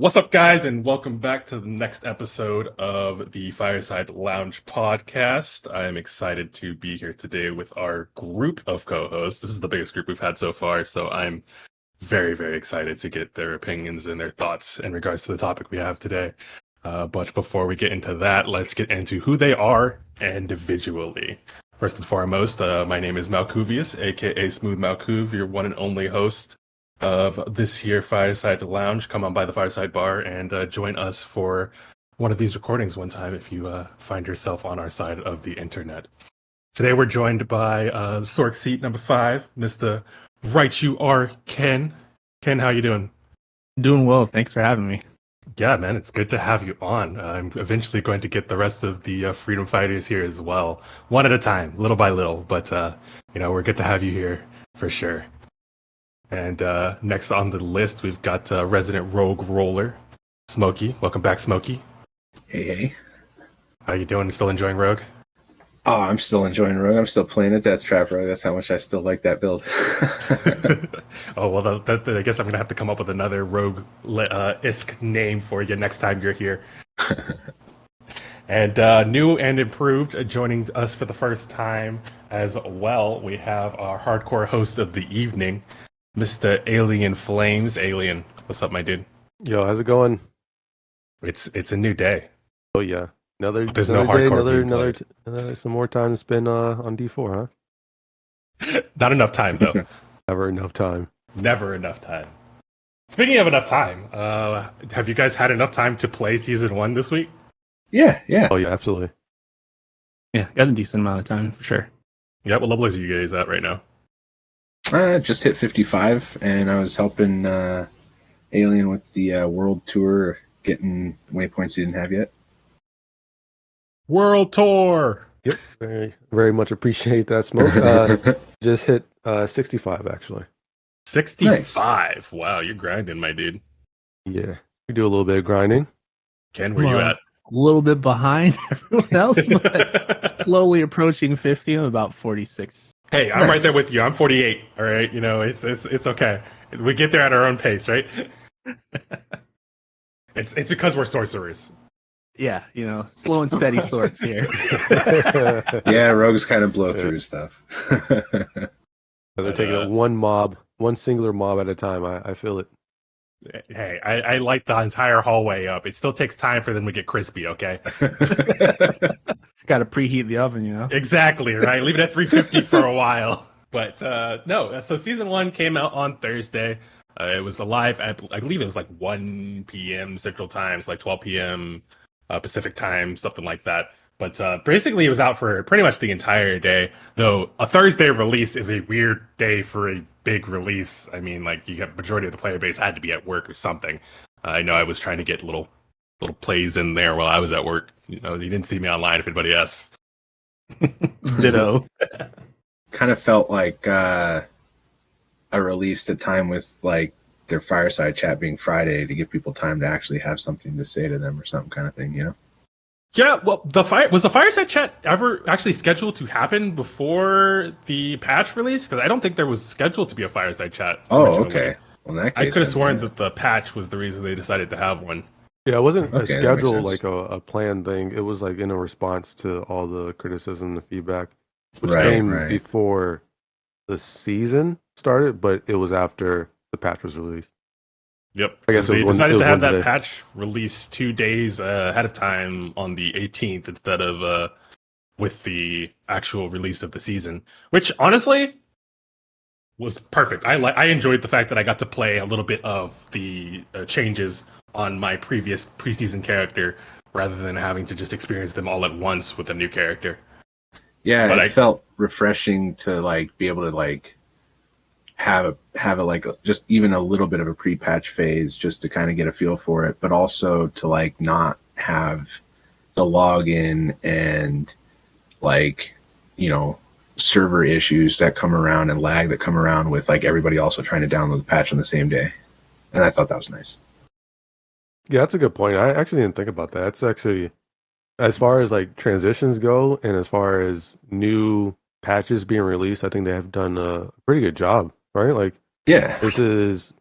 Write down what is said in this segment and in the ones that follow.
What's up, guys, and welcome back to the next episode of the Fireside Lounge podcast. I am excited to be here today with our group of co-hosts. This is the biggest group we've had so far, so I'm very, very excited to get their opinions and their thoughts in regards to the topic we have today. But before we get into that, let's get into who they are individually. First and foremost, my name is Malkuvius, aka Smooth Malkuv, your one and only host of this here Fireside Lounge. Come on by the Fireside Bar and join us for one of these recordings one time if you find yourself on our side of the internet. Today we're joined by Sork Seat number 5, Mr. Right You Are Ken. Ken, how you doing? Doing well. Thanks for having me. Yeah, man, it's good to have you on. I'm eventually going to get the rest of the freedom fighters here as well, one at a time, little by little. But we're good to have you here for sure. And next on the list, we've got resident rogue roller, Smokey. Welcome back, Smokey. Hey. How you doing? Still enjoying Rogue? Oh, I'm still enjoying Rogue. I'm still playing it. That's Trap Rogue. That's how much I still like that build. Oh, well, I guess I'm going to have to come up with another Rogue-esque name for you next time you're here. And new and improved, joining us for the first time as well, we have our hardcore host of the evening, Mr. Alien Flames. Alien, what's up, my dude? Yo, how's it going? It's a new day. Oh yeah, There's another no hardcore day, being another some more time to spend on D4, huh? Not enough time though. Never enough time. Never enough time. Speaking of enough time, have you guys had enough time to play Season 1 this week? Yeah. Oh yeah, absolutely. Yeah, got a decent amount of time for sure. Yeah, what level are you guys at right now? Just hit 55, and I was helping Alien with the World Tour, getting waypoints he didn't have yet. World Tour! Yep, very, very much appreciate that, Smoke. Just hit 65, actually. 65? Nice. Wow, you're grinding, my dude. Yeah, we do a little bit of grinding. Ken, where you at? A little bit behind everyone else, but slowly approaching 50. I'm about 46. Hey, I'm right there with you. I'm 48. All right, it's okay. We get there at our own pace, right? It's because we're sorcerers. Yeah, slow and steady sorts here. Yeah, Rogues kind of blow through stuff. They're taking it one singular mob at a time. I feel it. Hey, I light the entire hallway up. It still takes time for them to get crispy, okay? Got to preheat the oven, Exactly, right? Leave it at 350 for a while. But no, so Season 1 came out on Thursday. It was live at, I believe it was like 1 p.m. Central Time, so like 12 p.m. Pacific Time, something like that. But basically, it was out for pretty much the entire day. Though a Thursday release is a weird day for a big release. I mean, like you got majority of the player base had to be at work or something. I know I was trying to get little plays in there while I was at work. You didn't see me online if anybody asked. Ditto. Kind of felt like a release at time with like their fireside chat being Friday to give people time to actually have something to say to them or something kind of thing, Yeah, well, was the fireside chat ever actually scheduled to happen before the patch release? Because I don't think there was scheduled to be a fireside chat. Oh, originally. okay. Well, in that case, I could have sworn that the patch was the reason they decided to have one. Yeah, it wasn't a Okay, that schedule makes like a planned thing. It was like in a response to all the criticism, the feedback, which Right, came right. before the season started, but it was after the patch was released. Yep. I guess they it was decided to have that Wednesday. patch released 2 days ahead of time on the 18th instead of with the actual release of the season, which honestly was perfect. I enjoyed the fact that I got to play a little bit of the changes on my previous preseason character rather than having to just experience them all at once with a new character. Yeah, But it felt refreshing to like be able to like have a like just even a little bit of a pre-patch phase just to kind of get a feel for it, but also to like not have the login and like server issues that come around and lag that come around with like everybody also trying to download the patch on the same day. And I thought that was nice. Yeah, that's a good point. I actually didn't think about that. It's actually, as far as like transitions go, and as far as new patches being released, I think they have done a pretty good job, right? Like, Yeah. this is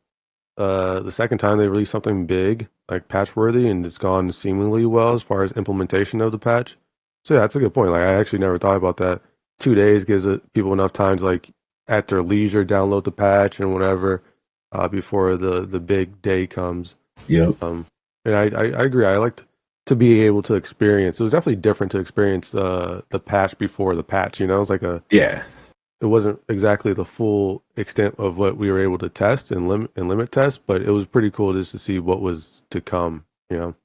the second time they released something big, like patch worthy, and it's gone seemingly well as far as implementation of the patch. So yeah, that's a good point. Like I actually never thought about that. 2 days gives people enough time to like at their leisure download the patch and whatever before the big day comes. Yep. And I agree. I liked to be able to experience. It was definitely different to experience the patch before the patch. You know, it was like Yeah. it wasn't exactly the full extent of what we were able to test and limit test, but it was pretty cool just to see what was to come. You know.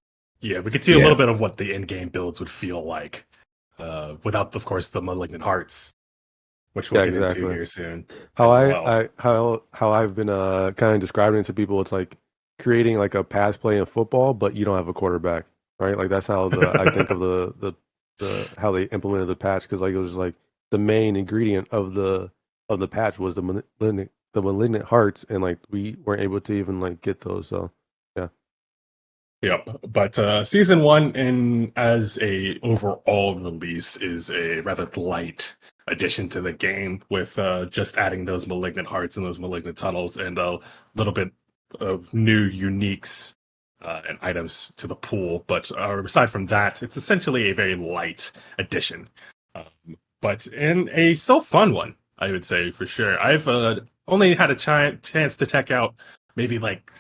Yeah, we could see a Yeah. little bit of what the in-game builds would feel like, without, of course, the malignant hearts, which we'll Yeah, get into exactly. here soon How as well. how I've been kind of describing it to people, it's like creating like a pass play in football, but you don't have a quarterback, right? Like that's how I think of the how they implemented the patch because like it was like the main ingredient of the patch was the malignant hearts, and like we weren't able to even like get those. So yeah, Yep. But season one, in as a overall release, is a rather light addition to the game, with just adding those malignant hearts and those malignant tunnels, and a little bit of new uniques and items to the pool. But aside from that, it's essentially a very light addition. But in a still fun one, I would say for sure. I've only had a chance to check out maybe like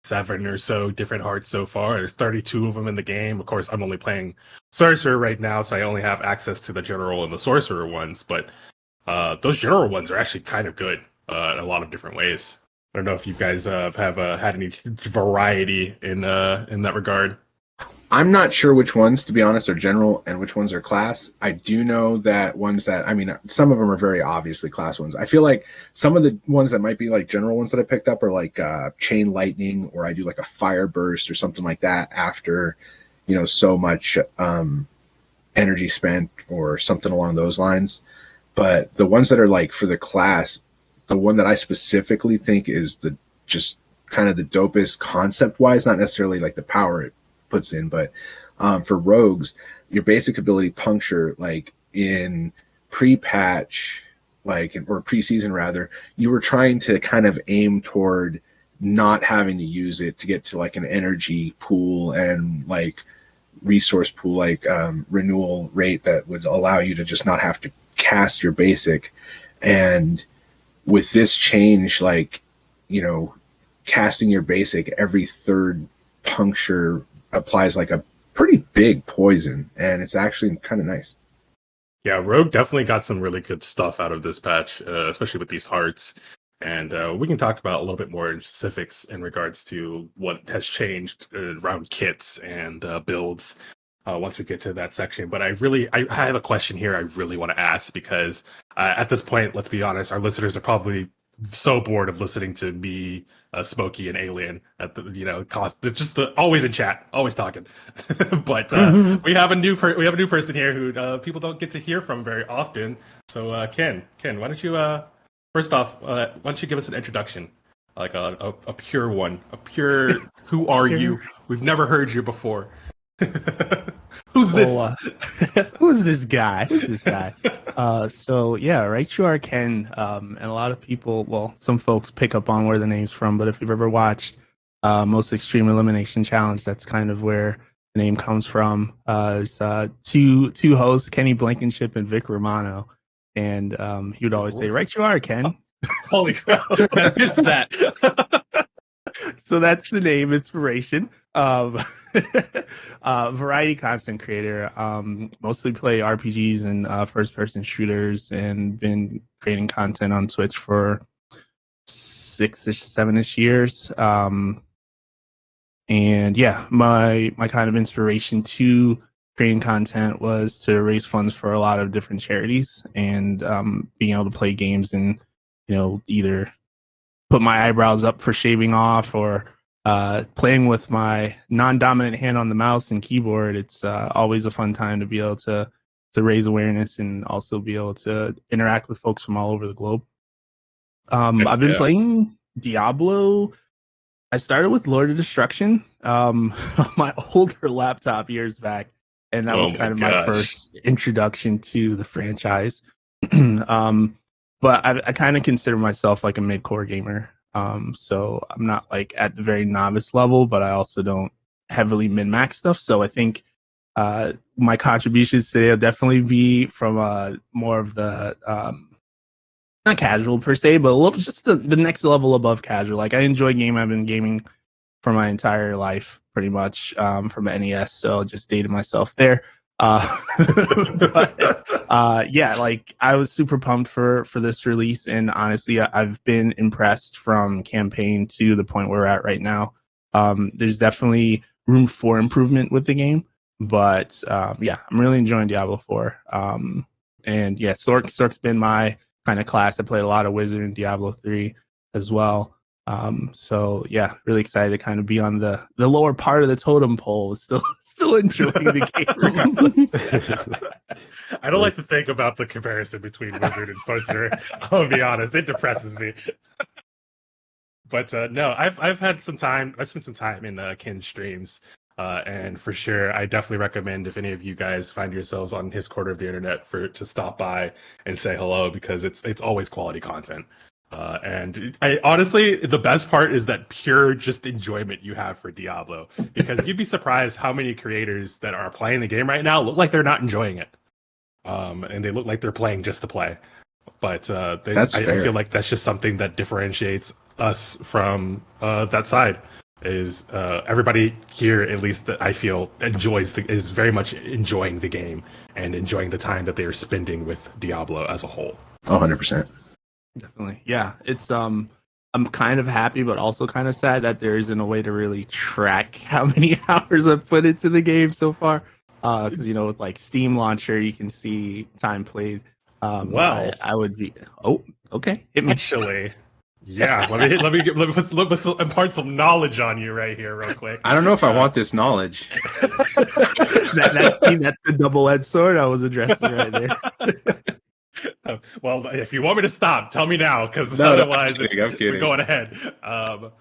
7 or so different hearts so far. There's 32 of them in the game. Of course, I'm only playing Sorcerer right now, so I only have access to the General and the Sorcerer ones. But those General ones are actually kind of good in a lot of different ways. I don't know if you guys have had any variety in that regard. I'm not sure which ones, to be honest, are general and which ones are class. I do know that ones that, I mean, some of them are very obviously class ones. I feel like some of the ones that might be like general ones that I picked up are like chain lightning, or I do like a fire burst or something like that after, so much energy spent or something along those lines. But the ones that are like for the class, the one that I specifically think is the just kind of the dopest concept wise, not necessarily like the power it puts in, but for rogues, your basic ability puncture, like in pre-patch, like or preseason rather, you were trying to kind of aim toward not having to use it to get to like an energy pool and like resource pool, like renewal rate that would allow you to just not have to cast your basic. And with this change, like, casting your basic every third puncture applies like a pretty big poison, and it's actually kind of nice. Yeah, Rogue definitely got some really good stuff out of this patch, especially with these hearts. And we can talk about a little bit more specifics in regards to what has changed around kits and builds once we get to that section. But I have a question here I really want to ask, because at this point, let's be honest, our listeners are probably so bored of listening to me, Smokey, and Alien at the cost. They're just always in chat, always talking. But we have a new person here who people don't get to hear from very often. So Ken, why don't you first off, why don't you give us an introduction, like a pure one, a pure who are you? We've never heard you before. Who's this? Who's this guy? So yeah, right, you are Ken. And a lot of people, well, some folks pick up on where the name's from, but if you've ever watched Most Extreme Elimination Challenge, that's kind of where the name comes from. It's two hosts, Kenny Blankenship and Vic Romano, and he would always say, "Right, you are Ken." Holy crap! I missed that. So that's the name, inspiration. Variety content creator. Mostly play RPGs and first-person shooters, and been creating content on Twitch for 6-ish, 7-ish years. And yeah, my kind of inspiration to creating content was to raise funds for a lot of different charities, and being able to play games and either put my eyebrows up for shaving off, or playing with my non-dominant hand on the mouse and keyboard. It's always a fun time to be able to raise awareness and also be able to interact with folks from all over the globe. I've been playing Diablo. I started with Lord of Destruction on my older laptop years back, and that was kind of my first introduction to the franchise. But I kind of consider myself like a mid-core gamer. So I'm not like at the very novice level, but I also don't heavily min-max stuff. So I think my contributions today will definitely be from more of the not casual per se, but a little just the next level above casual. Like I enjoy game. I've been gaming for my entire life, pretty much, from NES. So just dated myself there. Yeah, like I was super pumped for this release, and honestly, I've been impressed from campaign to the point where we're at right now. There's definitely room for improvement with the game, but yeah, I'm really enjoying Diablo 4. And yeah, Sork's been my kind of class. I played a lot of Wizard in Diablo 3 as well. So yeah, really excited to kind of be on the lower part of the totem pole. Still enjoying the game. I don't like to think about the comparison between Wizard and Sorcerer. I'll be honest, it depresses me. But no, I've had some time. I've spent some time in Ken's streams, and for sure, I definitely recommend if any of you guys find yourselves on his corner of the internet to stop by and say hello, because it's always quality content. And I honestly, the best part is that pure just enjoyment you have for Diablo, because you'd be surprised how many creators that are playing the game right now look like they're not enjoying it. And they look like they're playing just to play. But I feel like that's just something that differentiates us from that side. Is everybody here, at least that I feel, is very much enjoying the game and enjoying the time that they are spending with Diablo as a whole. 100%. Definitely. Yeah. It's I'm kind of happy but also kind of sad that there isn't a way to really track how many hours I've put into the game so far. Because with like Steam launcher you can see time played. Well, I would be okay. Hit me. Actually, yeah, let me impart some knowledge on you right here real quick. I don't know if I want this knowledge. That's the double-edged sword I was addressing right there. Well, if you want me to stop, tell me now, because otherwise I'm kidding. we're going ahead.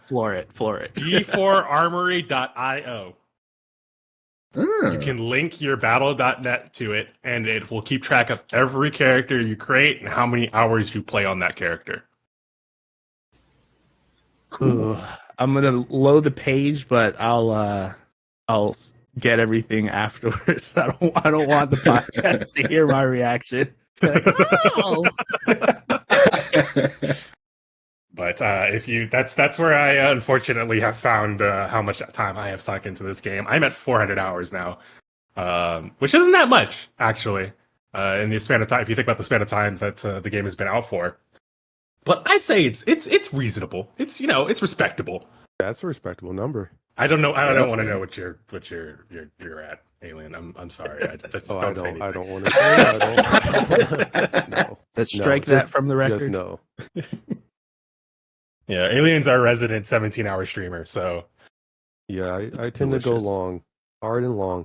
Floor it. D4armory.io. You can link your battle.net to it, and it will keep track of every character you create and how many hours you play on that character. Cool. I'm gonna load the page, but I'll get everything afterwards. I don't want the podcast to hear my reaction. Like, oh. But that's where I unfortunately have found how much time I have sunk into this game. I'm at 400 hours now, which isn't that much actually. In the span of time, if you think about the span of time that the game has been out for, but I say it's reasonable. It's respectable. That's a respectable number. I don't know. I don't want to know what you're at, Alien. I'm sorry. I just don't say anything. I don't want to say that. No. Let's strike that from the record. Just no. Yeah, Alien's our resident 17-hour streamer, so yeah, I tend to go long, hard and long.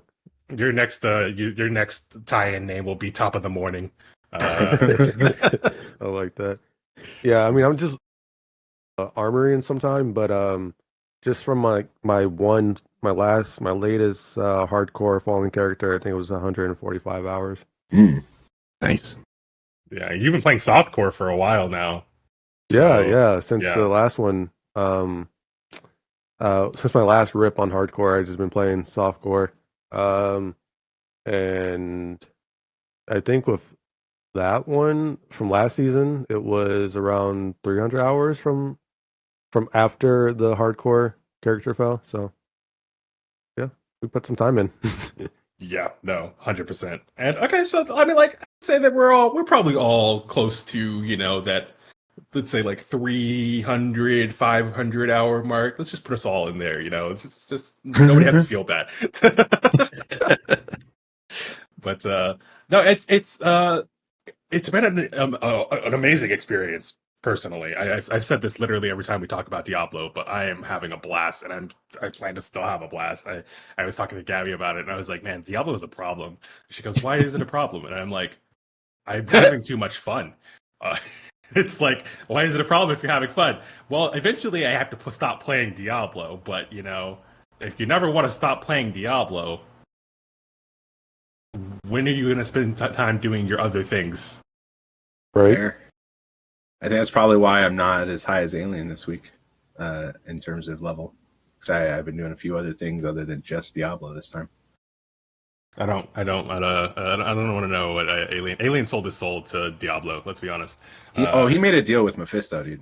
Your next tie-in name will be Top of the Morning. I like that. Yeah, I mean, I'm just armoring sometime, but just from my latest hardcore falling character, I think it was 145 hours. Nice. Yeah, you've been playing softcore for a while now. Yeah, since the last one, since my last rip on hardcore, I've just been playing softcore, and I think with that one from last season, it was around 300 hours from after the hardcore character fell. So yeah, we put some time in. Yeah, no, 100%. And okay, so I mean, like, I'd say that we're probably all close to that. Let's say like 300, 500 hour mark. Let's just put us all in there. It's just nobody has to feel bad. But no, it's been an amazing experience. Personally, I've said this literally every time we talk about Diablo, but I am having a blast, and I plan to still have a blast. I was talking to Gabby about it, and I was like, man, Diablo is a problem. She goes, why is it a problem? And I'm like, I'm having too much fun. It's like, why is it a problem if you're having fun? Well, eventually I have to stop playing Diablo, but if you never want to stop playing Diablo, when are you going to spend time doing your other things? Right. I think that's probably why I'm not as high as Alien this week, in terms of level. Because I've been doing a few other things other than just Diablo this time. I don't want to know what Alien sold his soul to Diablo. Let's be honest. He made a deal with Mephisto, dude.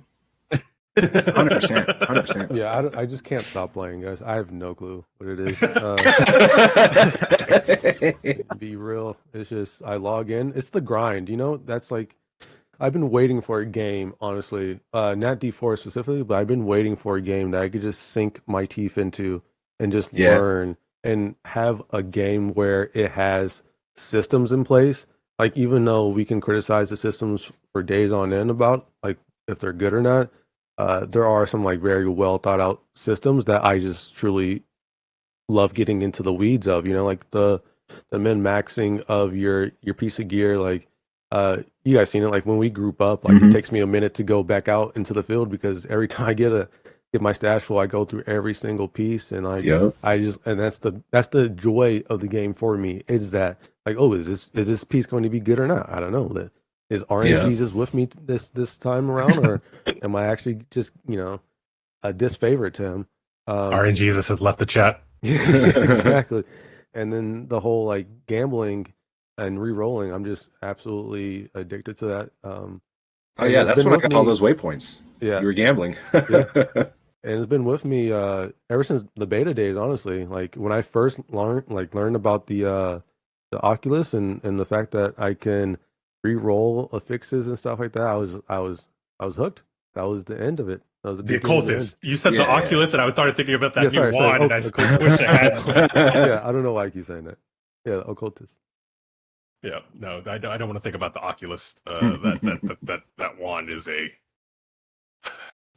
100%. Yeah, I just can't stop playing, guys. I have no clue what it is. Be real. It's just I log in. It's the grind, you know. That's like I've been waiting for a game, honestly. Not D4 specifically, but I've been waiting for a game that I could just sink my teeth into and just learn and have a game where it has systems in place. Like even though we can criticize the systems for days on end about like if they're good or not, there are some like very well thought out systems that I just truly love getting into the weeds of, you know, like the min maxing of your piece of gear. Like you guys seen it, like when we group up, like it takes me a minute to go back out into the field because every time I get my stash full, I go through every single piece and like I just, and that's the joy of the game for me, is that like, oh, is this piece going to be good or not? I don't know. Is RNGesus with me this time around, or am I actually just, you know, a disfavorite to him? RNGesus has left the chat. Exactly. And then the whole like gambling and re-rolling, I'm just absolutely addicted to that. Oh yeah, that's when I got all those waypoints. Yeah, you were gambling. Yeah. And it's been with me ever since the beta days, honestly. Like when I first learned about the Oculus and the fact that I can re-roll affixes and stuff like that, I was hooked. That was the end of it. That was the occultist. You said the Oculus, and I started thinking about that new wand, and I just wish I had. Yeah, I don't know why I keep saying that. Yeah, the occultist. Yeah, no, I don't want to think about the Oculus. That wand is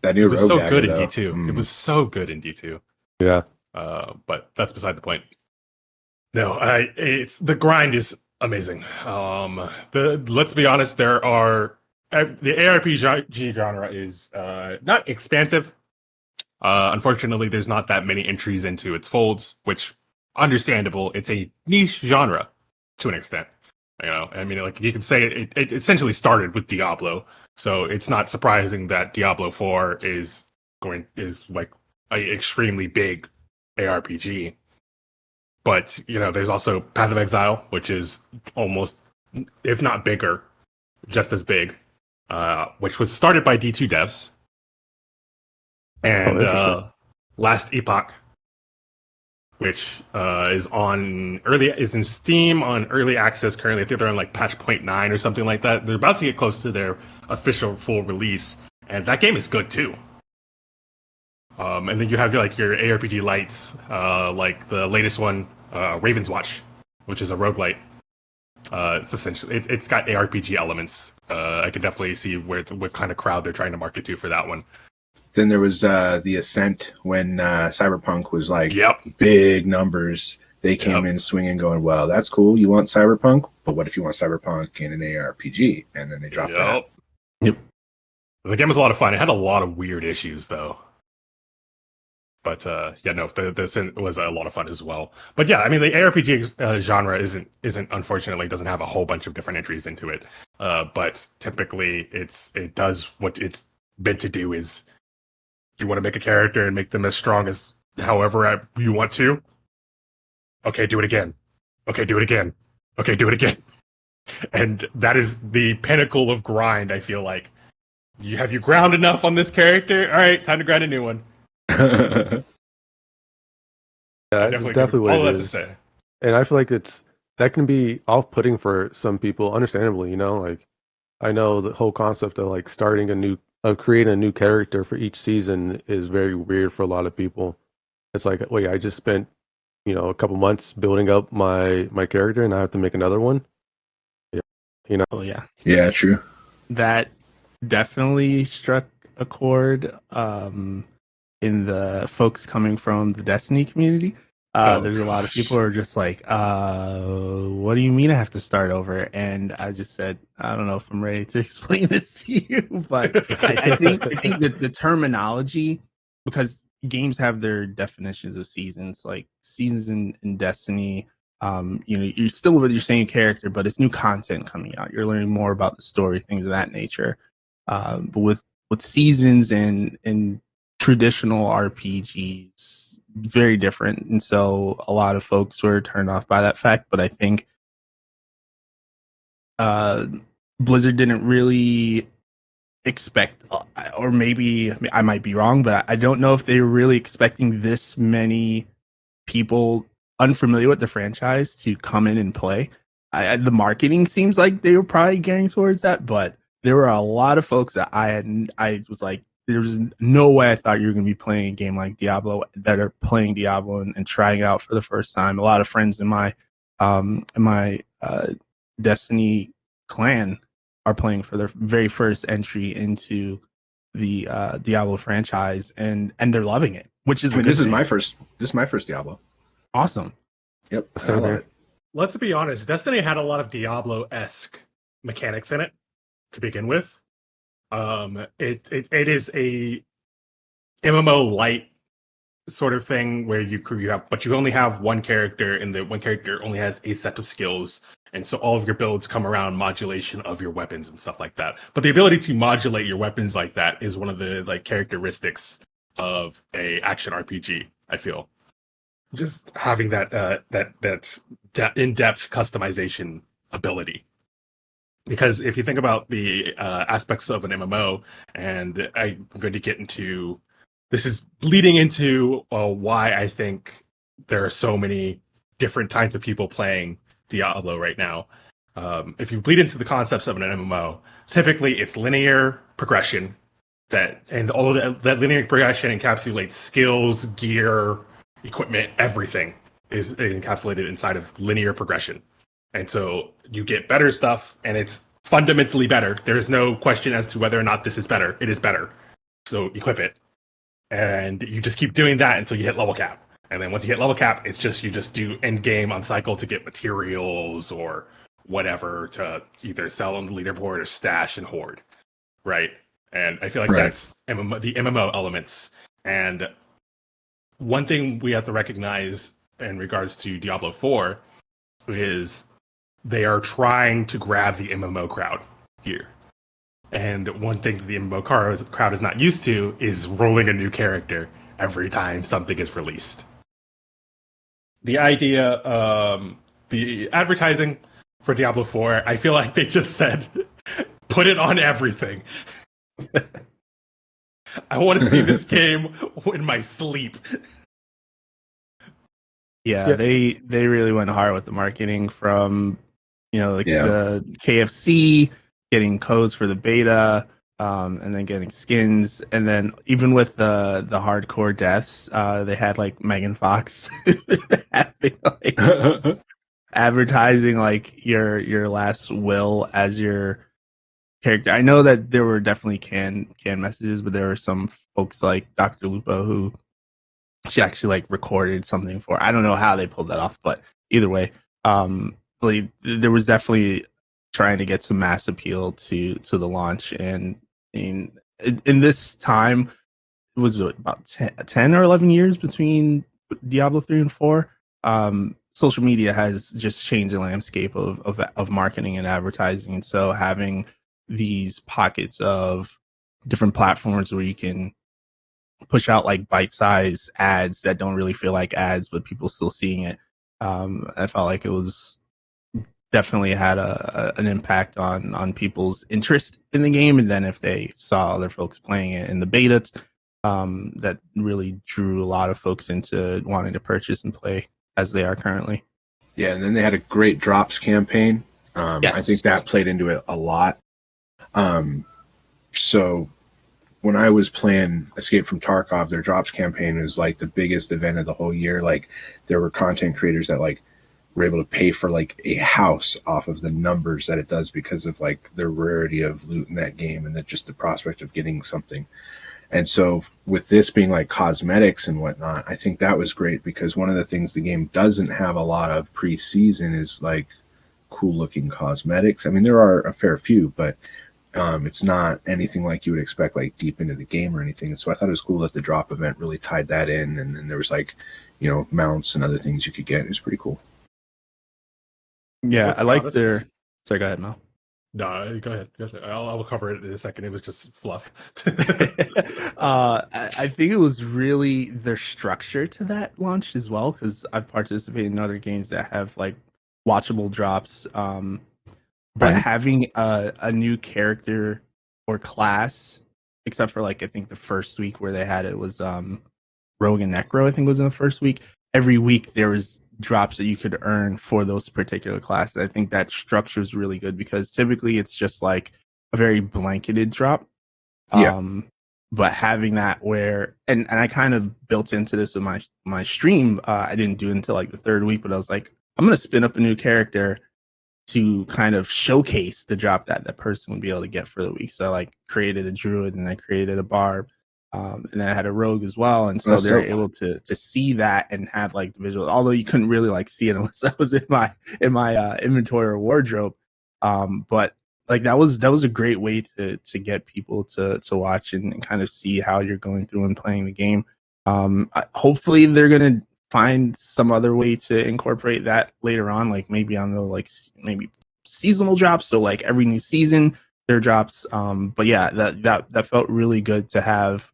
that new. It was so good in D2. It was so good in D2. Yeah. But that's beside the point. No, it's the grind is amazing. Let's be honest, the ARPG genre is not expansive. Unfortunately, there's not that many entries into its folds, which understandable. It's a niche genre to an extent. You know, I mean, like you could say it essentially started with Diablo, so it's not surprising that Diablo IV is like an extremely big ARPG. But you know, there's also Path of Exile, which is almost, if not bigger, just as big, which was started by D2 devs, and Last Epoch, which is in Steam on early access currently. I think they're on like patch 0.9 or something like that. They're about to get close to their official full release, and that game is good too. And then you have like your ARPG lights, like the latest one, Raven's Watch, which is a roguelite. It's essentially it's got ARPG elements. I can definitely see what kind of crowd they're trying to market to for that one. Then there was the Ascent when Cyberpunk was like big numbers. They came in swinging, going, "Well, that's cool. You want Cyberpunk, but what if you want Cyberpunk in an ARPG?" And then they dropped that. Yep. The game was a lot of fun. It had a lot of weird issues though. But yeah, no, this was a lot of fun as well. But yeah, I mean, the ARPG genre isn't unfortunately doesn't have a whole bunch of different entries into it. But typically, it does what it's meant to do. Is you want to make a character and make them as strong as however you want to. Okay, do it again. Okay, do it again. Okay, do it again. And that is the pinnacle of grind. I feel like you ground enough on this character. All right, time to grind a new one. Yeah, that's definitely what it is. And I feel like that can be off-putting for some people, understandably. You know, like I know the whole concept of like creating a new character for each season is very weird for a lot of people. It's like, wait, I just spent a couple months building up my character, and I have to make another one. Yeah, you know. Oh yeah. Yeah, true. That definitely struck a chord. In the folks coming from the Destiny community, there's a lot of people who are just like, what do you mean I have to start over? And I just said, I don't know if I'm ready to explain this to you, but I think that the terminology, because games have their definitions of seasons, like seasons in Destiny, you're still with your same character, but it's new content coming out. You're learning more about the story, things of that nature. But with seasons and traditional RPGs, very different. And so a lot of folks were turned off by that fact. But I think Blizzard didn't really expect, or maybe I might be wrong, but I don't know if they were really expecting this many people unfamiliar with the franchise to come in and play. The marketing seems like they were probably gearing towards that, but there were a lot of folks that I was like, there was no way I thought you were going to be playing a game like Diablo that are playing Diablo and trying it out for the first time. A lot of friends in my Destiny clan are playing for their very first entry into the Diablo franchise, and they're loving it, which is this is my first Diablo. Awesome. Yep, Same I love here. it. Let's be honest, Destiny had a lot of Diablo-esque mechanics in it to begin with. It is a MMO light sort of thing where you have, but you only have one character, and the one character only has a set of skills, and so all of your builds come around modulation of your weapons and stuff like that. But the ability to modulate your weapons like that is one of the like characteristics of a action RPG, I feel. Just having that in-depth customization ability. Because if you think about the aspects of an MMO, and I'm going to get into this is leading into why I think there are so many different types of people playing Diablo right now. If you bleed into the concepts of an MMO, typically it's linear progression and all of that linear progression encapsulates skills, gear, equipment, everything is encapsulated inside of linear progression. And so you get better stuff, and it's fundamentally better. There is no question as to whether or not this is better. It is better. So equip it. And you just keep doing that until you hit level cap. And then once you hit level cap, it's just you just do end game on cycle to get materials or whatever to either sell on the leaderboard or stash and hoard. Right? And I feel like that's the MMO elements. And one thing we have to recognize in regards to Diablo 4 is they are trying to grab the MMO crowd here. And one thing that the MMO crowd is not used to is rolling a new character every time something is released. The idea, the advertising for Diablo 4, I feel like they just said, put it on everything. I want to see this game in my sleep. Yeah, they really went hard with the marketing from, the KFC, getting codes for the beta, and then getting skins, and then even with the hardcore deaths, they had like Megan Fox advertising like your last will as your character. I know that there were definitely canned messages, but there were some folks like Dr. Lupo who she actually like recorded something for. I don't know how they pulled that off, but either way, there was definitely trying to get some mass appeal to the launch. And in this time, it was about 10 or 11 years between Diablo 3 and 4. Social media has just changed the landscape of marketing and advertising. And so having these pockets of different platforms where you can push out like bite-sized ads that don't really feel like ads, but people still seeing it. I felt like it was definitely had an impact on people's interest in the game. And then if they saw other folks playing it in the beta, that really drew a lot of folks into wanting to purchase and play as they are currently. Yeah, and then they had a great drops campaign. Yes. I think that played into it a lot. So when I was playing Escape from Tarkov, their drops campaign was like the biggest event of the whole year. Like there were content creators that like were able to pay for like a house off of the numbers that it does because of like the rarity of loot in that game and just the prospect of getting something. And so with this being like cosmetics and whatnot, I think that was great because one of the things the game doesn't have a lot of pre-season is like cool looking cosmetics. I mean, there are a fair few, but it's not anything like you would expect like deep into the game or anything. And so I thought it was cool that the drop event really tied that in. And then there was like, mounts and other things you could get. It was pretty cool. Yeah, What's I like honest? their... Sorry, go ahead, Mel. No, go ahead. Go ahead. I'll cover it in a second. It was just fluff. I think it was really their structure to that launch as well, because I've participated in other games that have like watchable drops. But Right. having a new character or class, except for like I think the first week where they had it was Rogue and Necro, I think was in the first week. Every week there was drops that you could earn for those particular classes. I think that structure is really good because typically it's just like a very blanketed drop. Yeah. But having that where and I kind of built into this with my stream. I didn't do it until like the third week, but I was like, I'm gonna spin up a new character to kind of showcase the drop that that person would be able to get for the week. So I like created a druid and I created a barb. And then I had a rogue as well. And so That's they're dope. able to see that and have like the visual, although you couldn't really like see it unless that was in my inventory or wardrobe. But like that was a great way to get people to watch and kind of see how you're going through and playing the game. Hopefully they're gonna find some other way to incorporate that later on, like maybe on the like maybe seasonal drops. So like every new season there drops. But yeah, that felt really good to have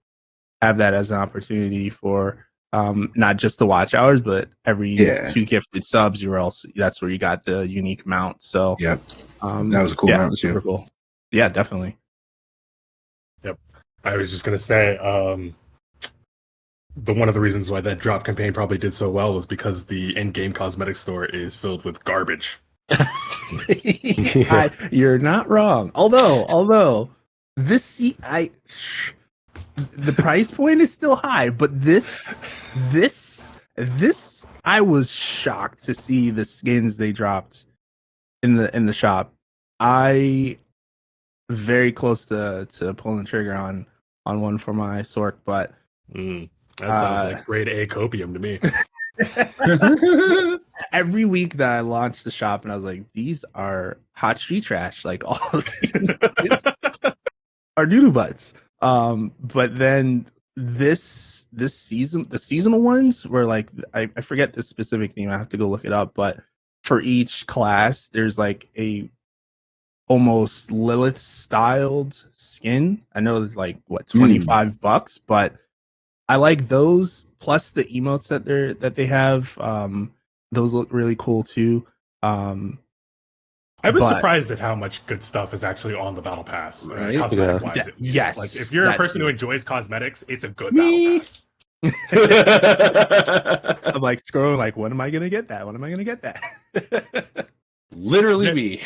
that as an opportunity for not just the watch hours, but every 2 gifted subs, you're also that's where you got the unique mount. So Yep. That was a cool yeah, mount super too. cool. Yeah, definitely. Yep. I was just gonna say, the one of the reasons why that drop campaign probably did so well was because the in-game cosmetic store is filled with garbage. You're not wrong. Although the price point is still high, but this I was shocked to see the skins they dropped in the shop. I very close to pulling the trigger on one for my Sork, but That sounds like grade A copium to me. every week that I launched the shop and I was like, these are hot street trash. Like all of these are doodle butts. But then this season, the seasonal ones were like I forget the specific name. I have to go look it up. But for each class, there's like a almost Lilith styled skin. I know it's like what $25, but I like those plus the emotes that they have. Those look really cool too. I was But surprised at how much good stuff is actually on the battle pass, Right? cosmetic wise. Yes, like if you're a that person too. who enjoys cosmetics, it's a good Me. battle pass. I'm like scrolling, like, when am I gonna get that? When am I gonna get that? Literally Yeah. me.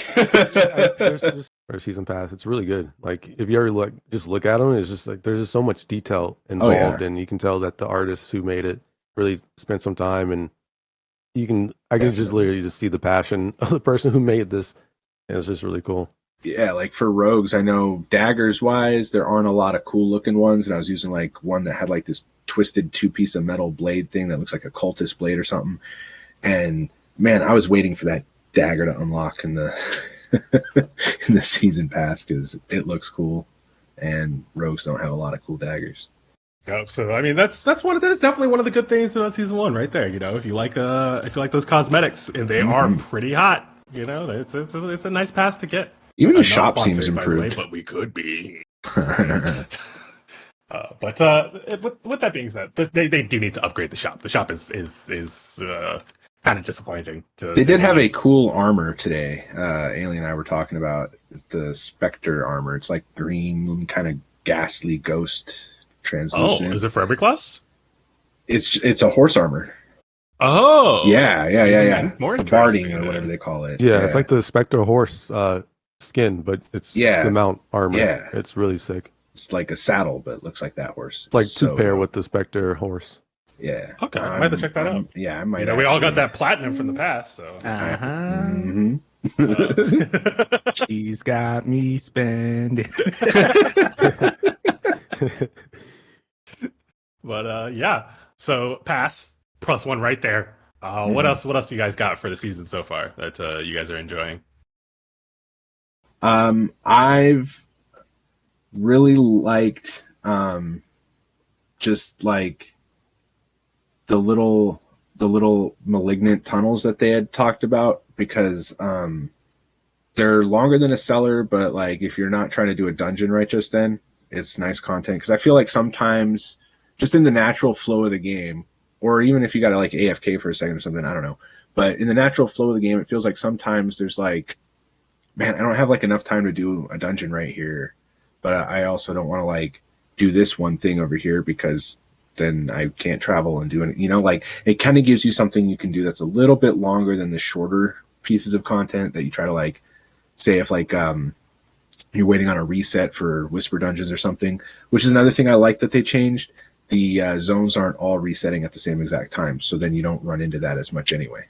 There's our season pass. It's really good. Like if you ever like just look at them, it's just like there's just so much detail involved, and you can tell that the artists who made it really spent some time, and I can just literally just see the passion of the person who made this, and it's just really cool. Yeah, like for rogues, I know daggers wise, there aren't a lot of cool looking ones, and I was using like one that had like this twisted 2-piece of metal blade thing that looks like a cultist blade or something. And man, I was waiting for that dagger to unlock in the in the season pass because it looks cool, and rogues don't have a lot of cool daggers. Yep. So I mean, that's definitely one of the good things about season 1, right there. You know, if you like those cosmetics, and they are pretty hot. You know, it's a nice pass to get. Even the Not shop sponsored, seems by the way, improved. but we could be. But with that being said, they do need to upgrade the shop. The shop is kind of disappointing. They did have a cool armor today. Alien and I were talking about the Spectre armor. It's like green, kind of ghastly ghost translucent. Oh, is it for every class? It's a horse armor. Oh, Yeah. More Barding or whatever they call it. Yeah, it's like the Spectre horse skin, but it's the mount armor. Yeah. It's really sick. It's like a saddle, but it looks like that horse. It's like to pair with the Spectre horse. Yeah. Okay, I might have to check that out. Yeah, I might. You know, we all got that platinum from the past, so. She's got me spending. But yeah, so pass +1 right there. What else? What else you guys got for the season so far that you guys are enjoying? I've really liked just like the little malignant tunnels that they had talked about, because they're longer than a seller, but like if you're not trying to do a dungeon right just then, it's nice content. Because I feel like sometimes just in the natural flow of the game, or even if you got to like AFK for a second or something, I don't know. But in the natural flow of the game, it feels like sometimes there's like, man, I don't have like enough time to do a dungeon right here, but I also don't want to like do this one thing over here because then I can't travel and do it. You know, like it kind of gives you something you can do that's a little bit longer than the shorter pieces of content that you try to like say if like you're waiting on a reset for Whisper Dungeons or something, which is another thing I like that they changed. The zones aren't all resetting at the same exact time, so then you don't run into that as much anyway.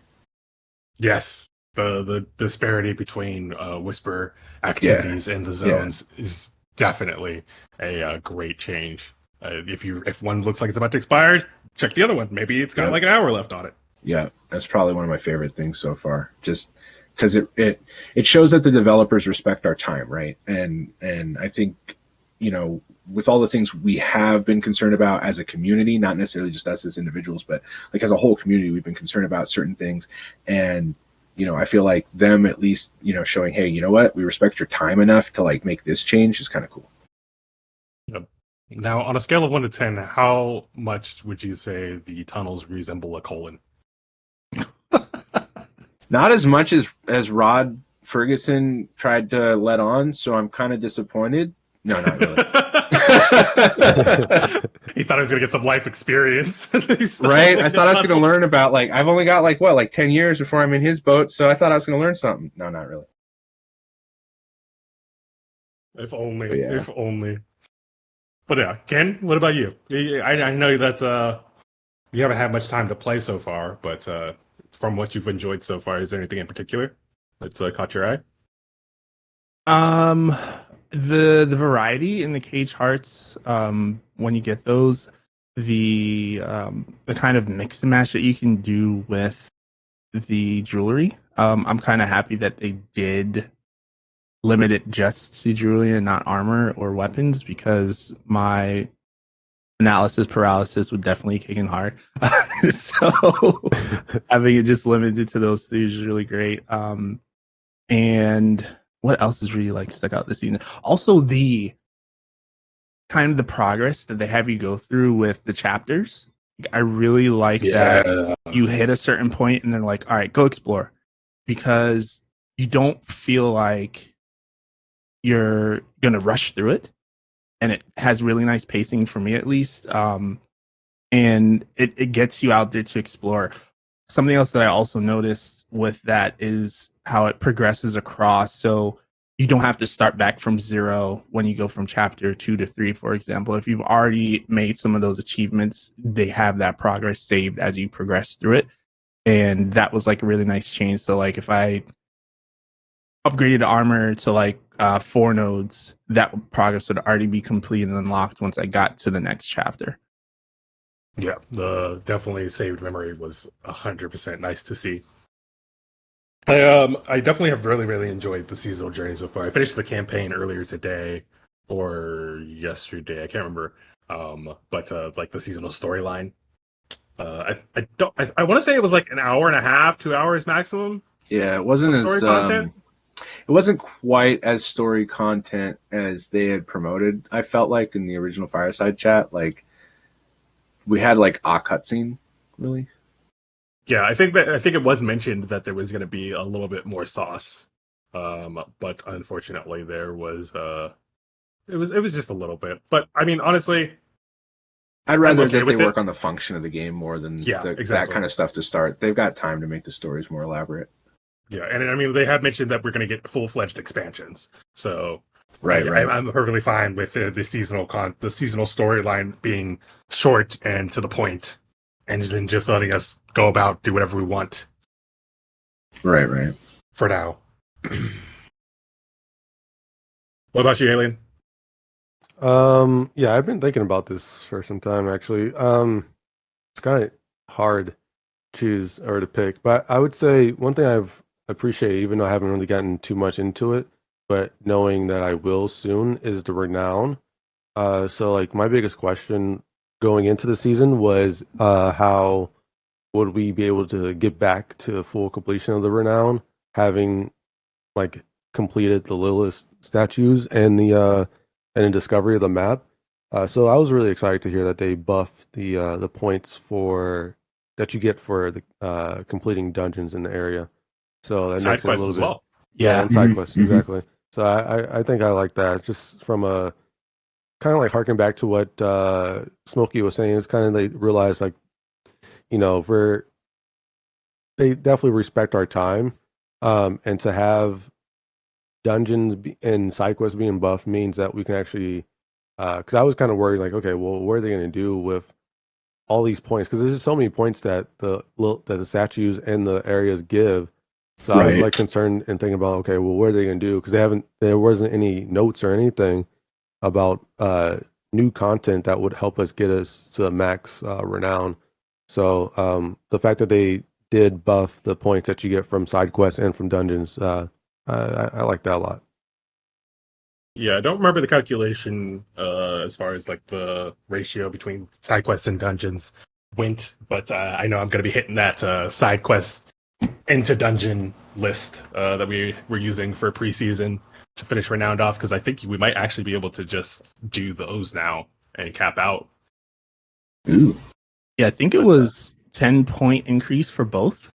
Yes, the disparity between whisper activities and the zones is definitely a great change. If one looks like it's about to expire, check the other one. Maybe it's got like an hour left on it. Yeah, that's probably one of my favorite things so far. Just because it shows that the developers respect our time, right? And I think, you know, with all the things we have been concerned about as a community, not necessarily just us as individuals, but like as a whole community, we've been concerned about certain things. And, you know, I feel like them at least, you know, showing, hey, you know what, we respect your time enough to like make this change is kind of cool. Yep. Now, on a scale of 1 to 10, how much would you say the tunnels resemble a colon? Not as much as Rod Ferguson tried to let on, so I'm kind of disappointed. No, not really. He thought he was going to get some life experience. Right? I thought I was going to learn about, like, I've only got, like, what, like 10 years before I'm in his boat, so I thought I was going to learn something. No, not really. If only. But yeah. If only. But yeah, Ken, what about you? I know that's you haven't had much time to play so far, but from what you've enjoyed so far, is there anything in particular that's caught your eye? The variety in the cage hearts, when you get those, the kind of mix and match that you can do with the jewelry. I'm kind of happy that they did limit it just to jewelry and not armor or weapons, because my analysis paralysis would definitely kick in hard. So having it just limited to those things is really great. And what else is really like stuck out this season? Also, the kind of the progress that they have you go through with the chapters. I really like that you hit a certain point and they're like, all right, go explore, because you don't feel like you're gonna rush through it, and it has really nice pacing for me, at least. And it gets you out there to explore. Something else that I also noticed with that is how it progresses across. So you don't have to start back from zero when you go from chapter 2 to 3, for example. If you've already made some of those achievements, they have that progress saved as you progress through it. And that was like a really nice change. So like if I upgraded armor to like 4 nodes, that progress would already be complete and unlocked once I got to the next chapter. Yeah, the definitely saved memory was 100% nice to see. I definitely have really enjoyed the seasonal journey so far. I finished the campaign earlier today or yesterday, I can't remember. But like the seasonal storyline, I want to say it was like an hour and a half, 2 hours maximum. Yeah, it wasn't of story as content. it wasn't quite as story content as they had promoted. I felt like in the original Fireside chat, like we had like a cutscene, really. Yeah, I think it was mentioned that there was going to be a little bit more sauce, but unfortunately there was it was just a little bit. But I mean, honestly, I'd rather okay that they with it. work on the function of the game more than exactly. that kind of stuff to start. They've got time to make the stories more elaborate. Yeah, and I mean they have mentioned that we're going to get full-fledged expansions, so Right. I'm perfectly fine with the seasonal storyline being short and to the point, and then just letting us go about do whatever we want. Right. For now. What about you, Alien? Yeah, I've been thinking about this for some time actually. It's kind of hard to choose or to pick, but I would say one thing I've appreciated, even though I haven't really gotten too much into it, but knowing that I will soon, is the renown. So like my biggest question going into the season was how would we be able to get back to full completion of the renown, having like completed the Lilith statues and in Discovery of the map. So I was really excited to hear that they buffed the points for that you get for the completing dungeons in the area. So that Side makes it a quests little as bit. well. Yeah, and side Mhm, quests, mhm. exactly. So I think I like that. Just from a kind of like harking back to what Smokey was saying, it's kind of they realize like, for they definitely respect our time. And to have and side quests being buffed means that we can actually because I was kind of worried like, okay, well, what are they going to do with all these points? Because there's just so many points that the statues and the areas give. So I was Right. like concerned and thinking about, okay, well, what are they going to do? Because there wasn't any notes or anything about new content that would help us get us to max renown. So the fact that they did buff the points that you get from side quests and from dungeons, I like that a lot. Yeah, I don't remember the calculation as far as like the ratio between side quests and dungeons went, but I know I'm going to be hitting that side quest into dungeon list that we were using for preseason to finish Renowned off, because I think we might actually be able to just do those now and cap out. Ooh. Yeah, I think it was 10-point increase for both.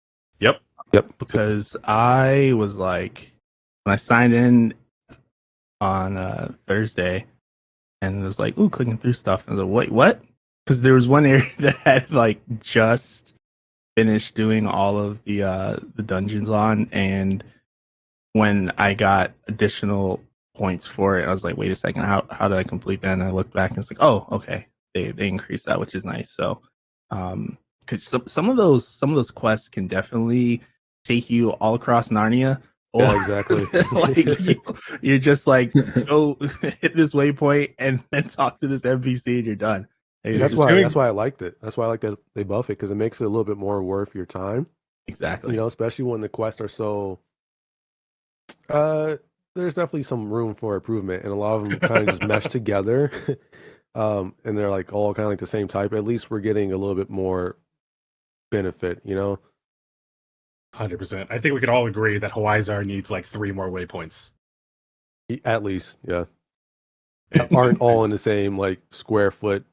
Yep. Because I was like, when I signed in on Thursday, and it was like, ooh, clicking through stuff, and I was like, wait, what? Because there was one area that had like just finished doing all of the dungeons on, and when I got additional points for it, I was like, wait a second, how did I complete that? And I looked back and it's like, oh, okay, they increased that, which is nice. So, because some of those quests can definitely take you all across Narnia. Or Yeah, exactly. like you're just like go hit this waypoint and then talk to this NPC and you're done. And it's That's just why I liked it. That's why I like that they buff it because it makes it a little bit more worth your time. exactly. Especially when the quests are so. Uh, there's definitely some room for improvement, and a lot of them kind of just mesh together. And they're like all kind of like the same type. At least we're getting a little bit more benefit. 100%. I think we could all agree that Hawaii needs like 3 more waypoints. At least, yeah. It's, Aren't all in the same like square foot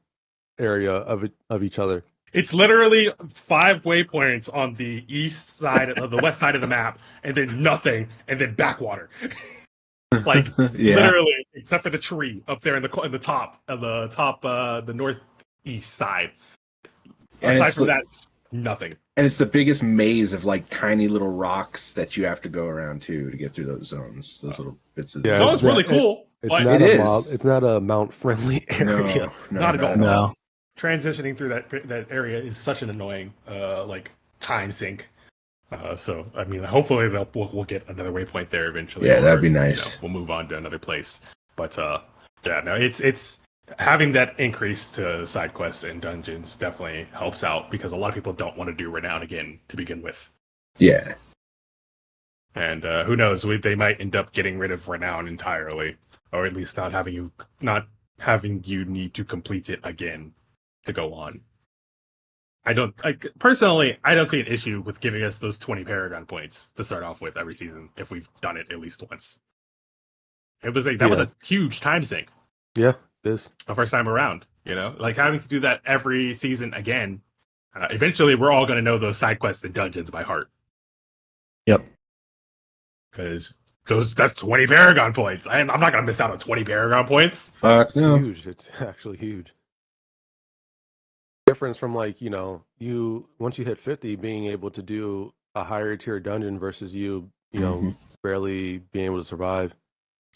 area of each other. it's literally 5 waypoints on the east side of the west side of the map, and then nothing, and then backwater. Like Yeah. literally, except for the tree up there in the top the northeast side. And Aside it's from that, nothing. And it's the biggest maze of like tiny little rocks that you have to go around to get through those zones. Those little bits of Yeah, So zones. it's really cool. It's but not It a is. It's not a mount friendly area. No, Not at all. No. Transitioning through that area is such an annoying like time sink. So I mean, hopefully we'll get another waypoint there eventually. Yeah, that'd or, be nice. we'll move on to another place. But yeah, no, it's having that increase to side quests and dungeons definitely helps out, because a lot of people don't want to do Renown again to begin with. Yeah. And who knows, they might end up getting rid of Renown entirely, or at least not having you need to complete it again to go on. Personally, I don't see an issue with giving us those 20 Paragon points to start off with every season if we've done it at least once. That was a huge time sink. Yeah, it is. The first time around, like having to do that every season again. Eventually, we're all going to know those side quests and dungeons by heart. Yep. Because that's 20 Paragon points. I'm not going to miss out on 20 Paragon points. Fuck It's no. huge. It's actually huge. Difference from like, you once you hit 50 being able to do a higher tier dungeon versus you barely being able to survive.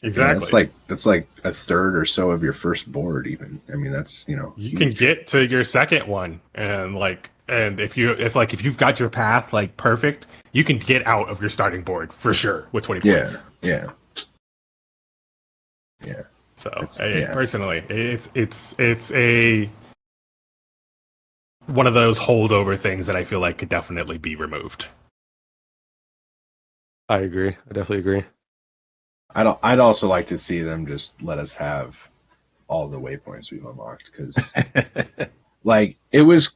Exactly. Yeah, that's like a third or so of your first board even. I mean, that's, You huge. can get to your second one, and if you've got your path like perfect, you can get out of your starting board for sure with 20 points. Yeah. So yeah. personally, it's a one of those holdover things that I feel like could definitely be removed. I agree. I definitely agree. I'd also like to see them just let us have all the waypoints we've unlocked, because like it was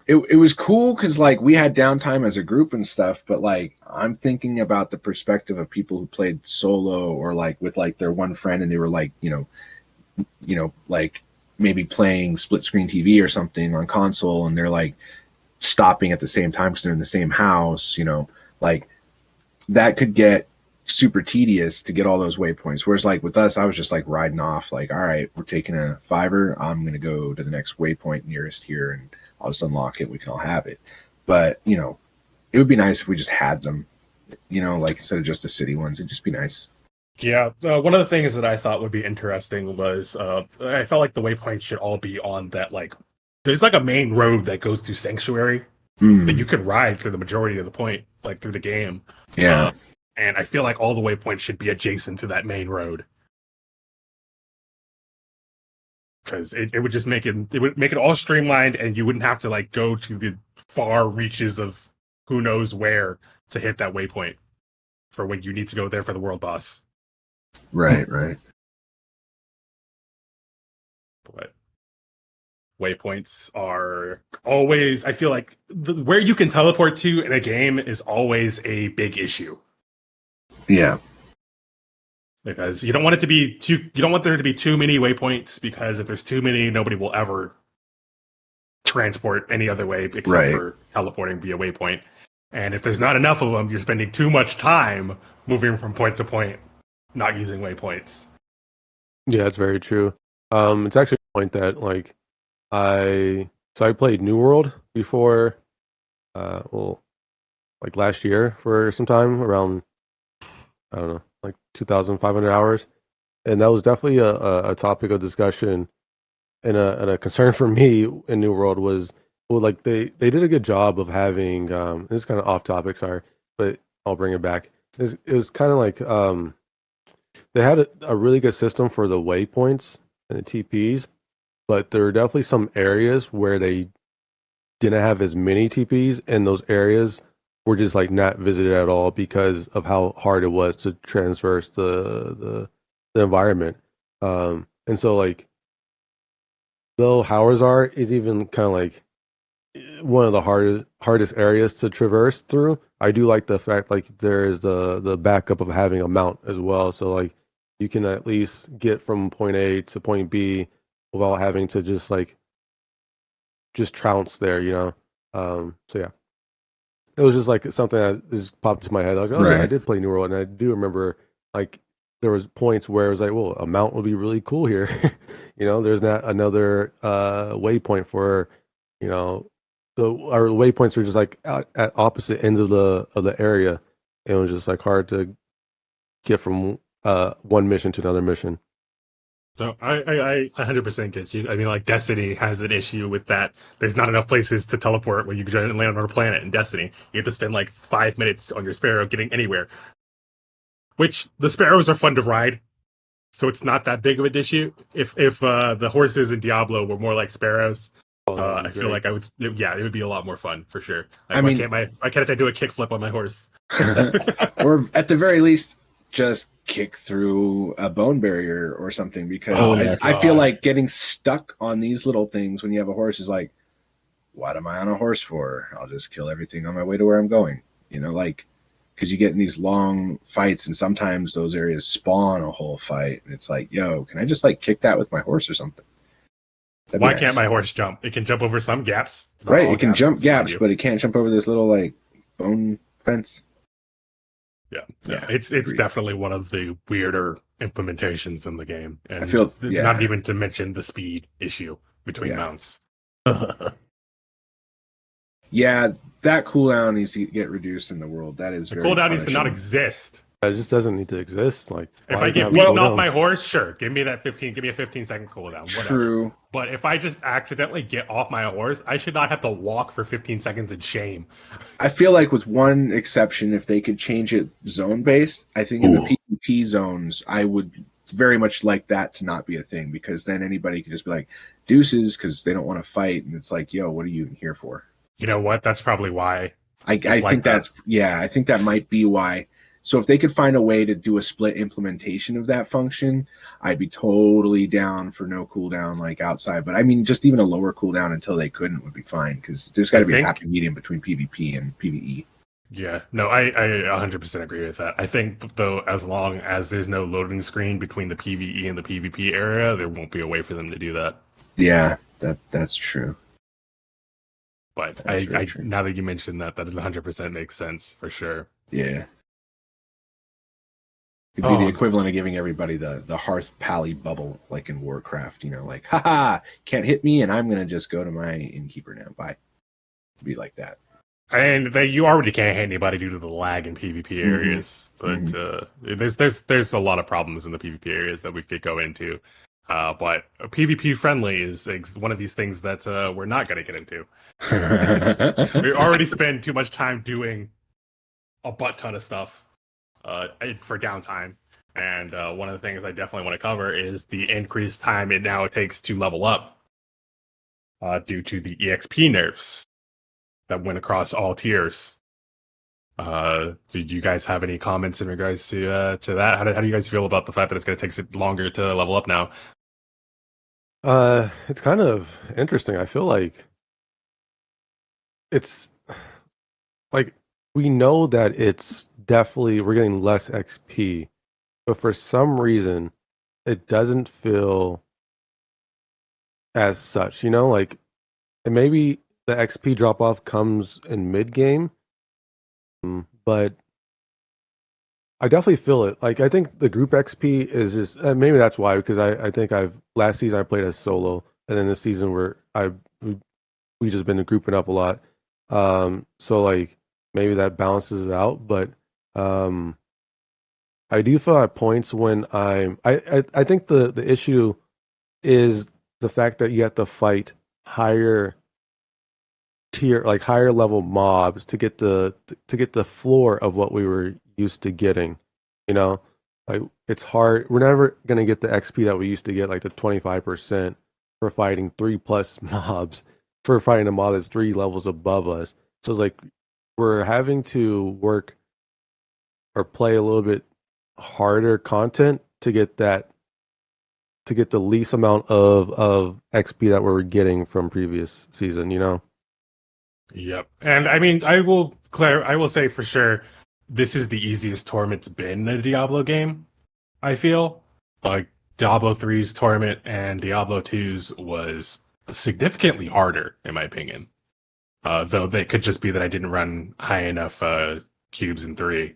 cool because like we had downtime as a group and stuff, but like I'm thinking about the perspective of people who played solo or like with like their one friend and they were like like maybe playing split screen TV or something on console and they're like stopping at the same time because they're in the same house, like that could get super tedious to get all those waypoints. Whereas like with us, I was just like riding off, like, all right, we're taking a fiver. I'm gonna go to the next waypoint nearest here, and I'll just unlock it. We can all have it. But it would be nice if we just had them. Like instead of just the city ones, it'd just be nice. Yeah, one of the things that I thought would be interesting was I felt like the waypoints should all be on that, like, there's like a main road that goes to Sanctuary that you could ride for the majority of the point, like through the game. Yeah. And I feel like all the waypoints should be adjacent to that main road. Because it would just make it all streamlined and you wouldn't have to like go to the far reaches of who knows where to hit that waypoint for when you need to go there for the world boss. Right. But waypoints are always, I feel like where you can teleport to in a game is always a big issue. Yeah. Because you don't want there to be too many waypoints, because if there's too many, nobody will ever transport any other way except for teleporting via waypoint. And if there's not enough of them, you're spending too much time moving from point to point, not using waypoints. Yeah, that's very true. It's actually a point that like I played New World before, like last year for some time, around I don't know, like 2,500 hours, and that was definitely a topic of discussion and a concern for me in New World was, well, like they did a good job of having this is kind of off topic, sorry, but I'll bring it back. It was kind of like they had a really good system for the waypoints and the TPs, but there were definitely some areas where they didn't have as many TPs, and those areas were just like not visited at all because of how hard it was to transverse the environment. And so like though Howazar is even kind of like one of the hardest areas to traverse through, I do like the fact like there is the backup of having a mount as well. So like you can at least get from point A to point B without having to just trounce there, So yeah. It was just like something that just popped into my head. I was like, oh yeah, I did play New World, and I do remember like there was points where it was like, well, a mount would be really cool here. There's not another waypoint for, our waypoints were just like at opposite ends of the area. It was just like hard to get from one mission to another mission. So I 100% get you. I mean, like Destiny has an issue with that. There's not enough places to teleport where you can land on a planet in Destiny. You have to spend like 5 minutes on your Sparrow getting anywhere. Which the Sparrows are fun to ride, so it's not that big of an issue. If the horses in Diablo were more like Sparrows, I feel like it would be a lot more fun for sure. Like, why can't I do a kickflip on my horse? Or at the very least, just kick through a bone barrier or something, because I feel like getting stuck on these little things when you have a horse is like, what am I on a horse for? I'll just kill everything on my way to where I'm going. Because you get in these long fights and sometimes those areas spawn a whole fight. And it's like, yo, can I just like kick that with my horse or something? Why can't my horse jump? It can jump over some gaps. Right, it can jump gaps, but it can't jump over this little like bone fence. Yeah, it's definitely one of the weirder implementations in the game, and I feel not even to mention the speed issue between mounts. Yeah, that cooldown needs to get reduced in the world. That is the very cooldown needs to not exist. It just doesn't need to exist. Like if I get beaten off my horse, sure, give me a 15-second cooldown. Whatever. True. But if I just accidentally get off my horse, I should not have to walk for 15 seconds in shame. I feel like with one exception, if they could change it zone based, I think in the PvP zones, I would very much like that to not be a thing, because then anybody could just be like deuces because they don't want to fight, and it's like, yo, what are you even here for? You know what? That's probably why. I think that might be why. So if they could find a way to do a split implementation of that function, I'd be totally down for no cooldown like outside. But I mean, just even a lower cooldown until they couldn't would be fine, because there's got to be a happy medium between PvP and PvE. Yeah, no, I 100% agree with that. I think, though, as long as there's no loading screen between the PvE and the PvP area, there won't be a way for them to do that. Yeah, that's true. But True. Now that you mentioned that, that 100% makes sense for sure. Yeah. It'd be the equivalent of giving everybody the Hearth Pally bubble, like in Warcraft, you know, like, haha, can't hit me, and I'm going to just go to my innkeeper now. Bye. It'd be like that. And you already can't hit anybody due to the lag in PvP areas, but there's a lot of problems in the PvP areas that we could go into. But PvP friendly is one of these things that we're not going to get into. We already spend too much time doing a butt ton of stuff for downtime. And one of the things I definitely want to cover is the increased time it now takes to level up due to the EXP nerfs that went across all tiers. Did you guys have any comments in regards to that? How do you guys feel about the fact that it's going to take longer to level up now? It's kind of interesting. I feel like it's like we know that it's definitely we're getting less XP, but for some reason it doesn't feel as such, you know, like, and maybe the XP drop off comes in mid game, but I definitely feel it. Like, I think the group XP is just maybe that's why, because I think last season I played as solo, and then this season we just been grouping up a lot. So like maybe that balances it out, but I do feel at points when I think the issue is the fact that you have to fight higher tier, like higher level mobs to get the floor of what we were used to getting. You know, like it's hard. We're never gonna get the XP that we used to get, like the 25% for fighting 3+ mobs, for fighting a mob that's 3 levels above us. So it's like we're having to work or play a little bit harder content to get the least amount of XP that we were getting from previous season, you know? Yep. And I mean, I will say for sure, this is the easiest tournament's been in a Diablo game, I feel. Like, Diablo 3's tournament and Diablo 2's was significantly harder, in my opinion. Though they could just be that I didn't run high enough cubes in 3.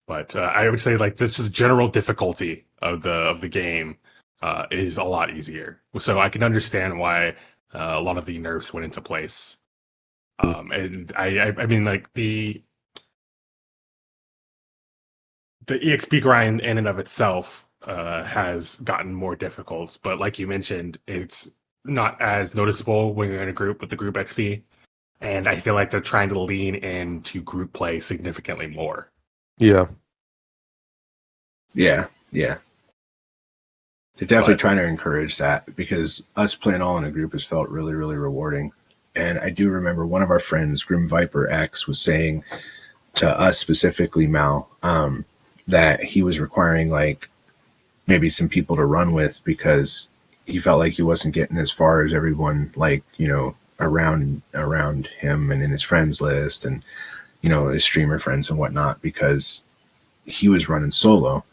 But I would say, like, the general difficulty of the game is a lot easier. So I can understand why a lot of the nerfs went into place. And I mean, like, the EXP grind in and of itself has gotten more difficult, but like you mentioned, it's not as noticeable when you're in a group with the group XP. And I feel like they're trying to lean into group play significantly more. Yeah. Yeah. They're definitely trying to encourage that, because us playing all in a group has felt really, really rewarding. And I do remember one of our friends, Grim Viper X, was saying to us specifically, Mal, that he was requiring like maybe some people to run with, because he felt like he wasn't getting as far as everyone, like, you know, around him and in his friends list, and, you know, his streamer friends and whatnot, because he was running solo.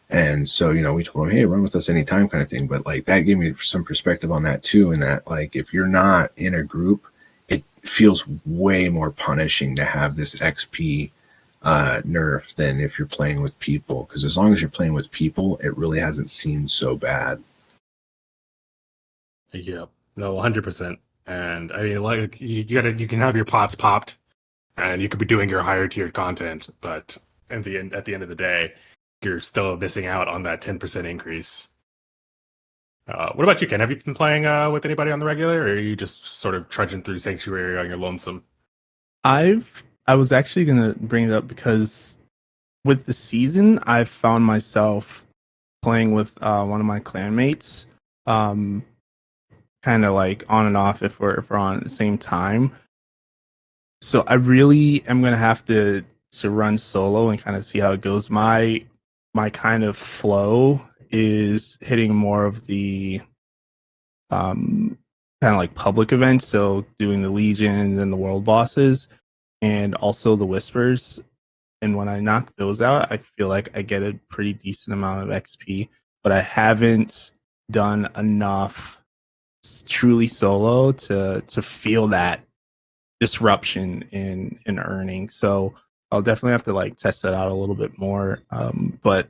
And so, you know, we told him, hey, run with us anytime, kind of thing. But like that gave me some perspective on that too, in that, like, if you're not in a group, it feels way more punishing to have this XP nerf than if you're playing with people. Because as long as you're playing with people, it really hasn't seemed so bad. Yep. No, 100%. And I mean, like, you can have your pots popped, and you could be doing your higher tiered content, but at the end of the day, you're still missing out on that 10% increase. What about you, Ken? Have you been playing with anybody on the regular, or are you just sort of trudging through Sanctuary on your lonesome? I was actually gonna bring it up because with the season, I found myself playing with one of my clanmates, kind of like on and off if we're on at the same time. So I really am gonna have to to run solo and kind of see how it goes. My kind of flow is hitting more of the kind of like public events, so doing the legions and the world bosses, and also the whispers. And when I knock those out, I feel like I get a pretty decent amount of XP. But I haven't done enough truly solo to feel that disruption in earning. So I'll definitely have to like test that out a little bit more. But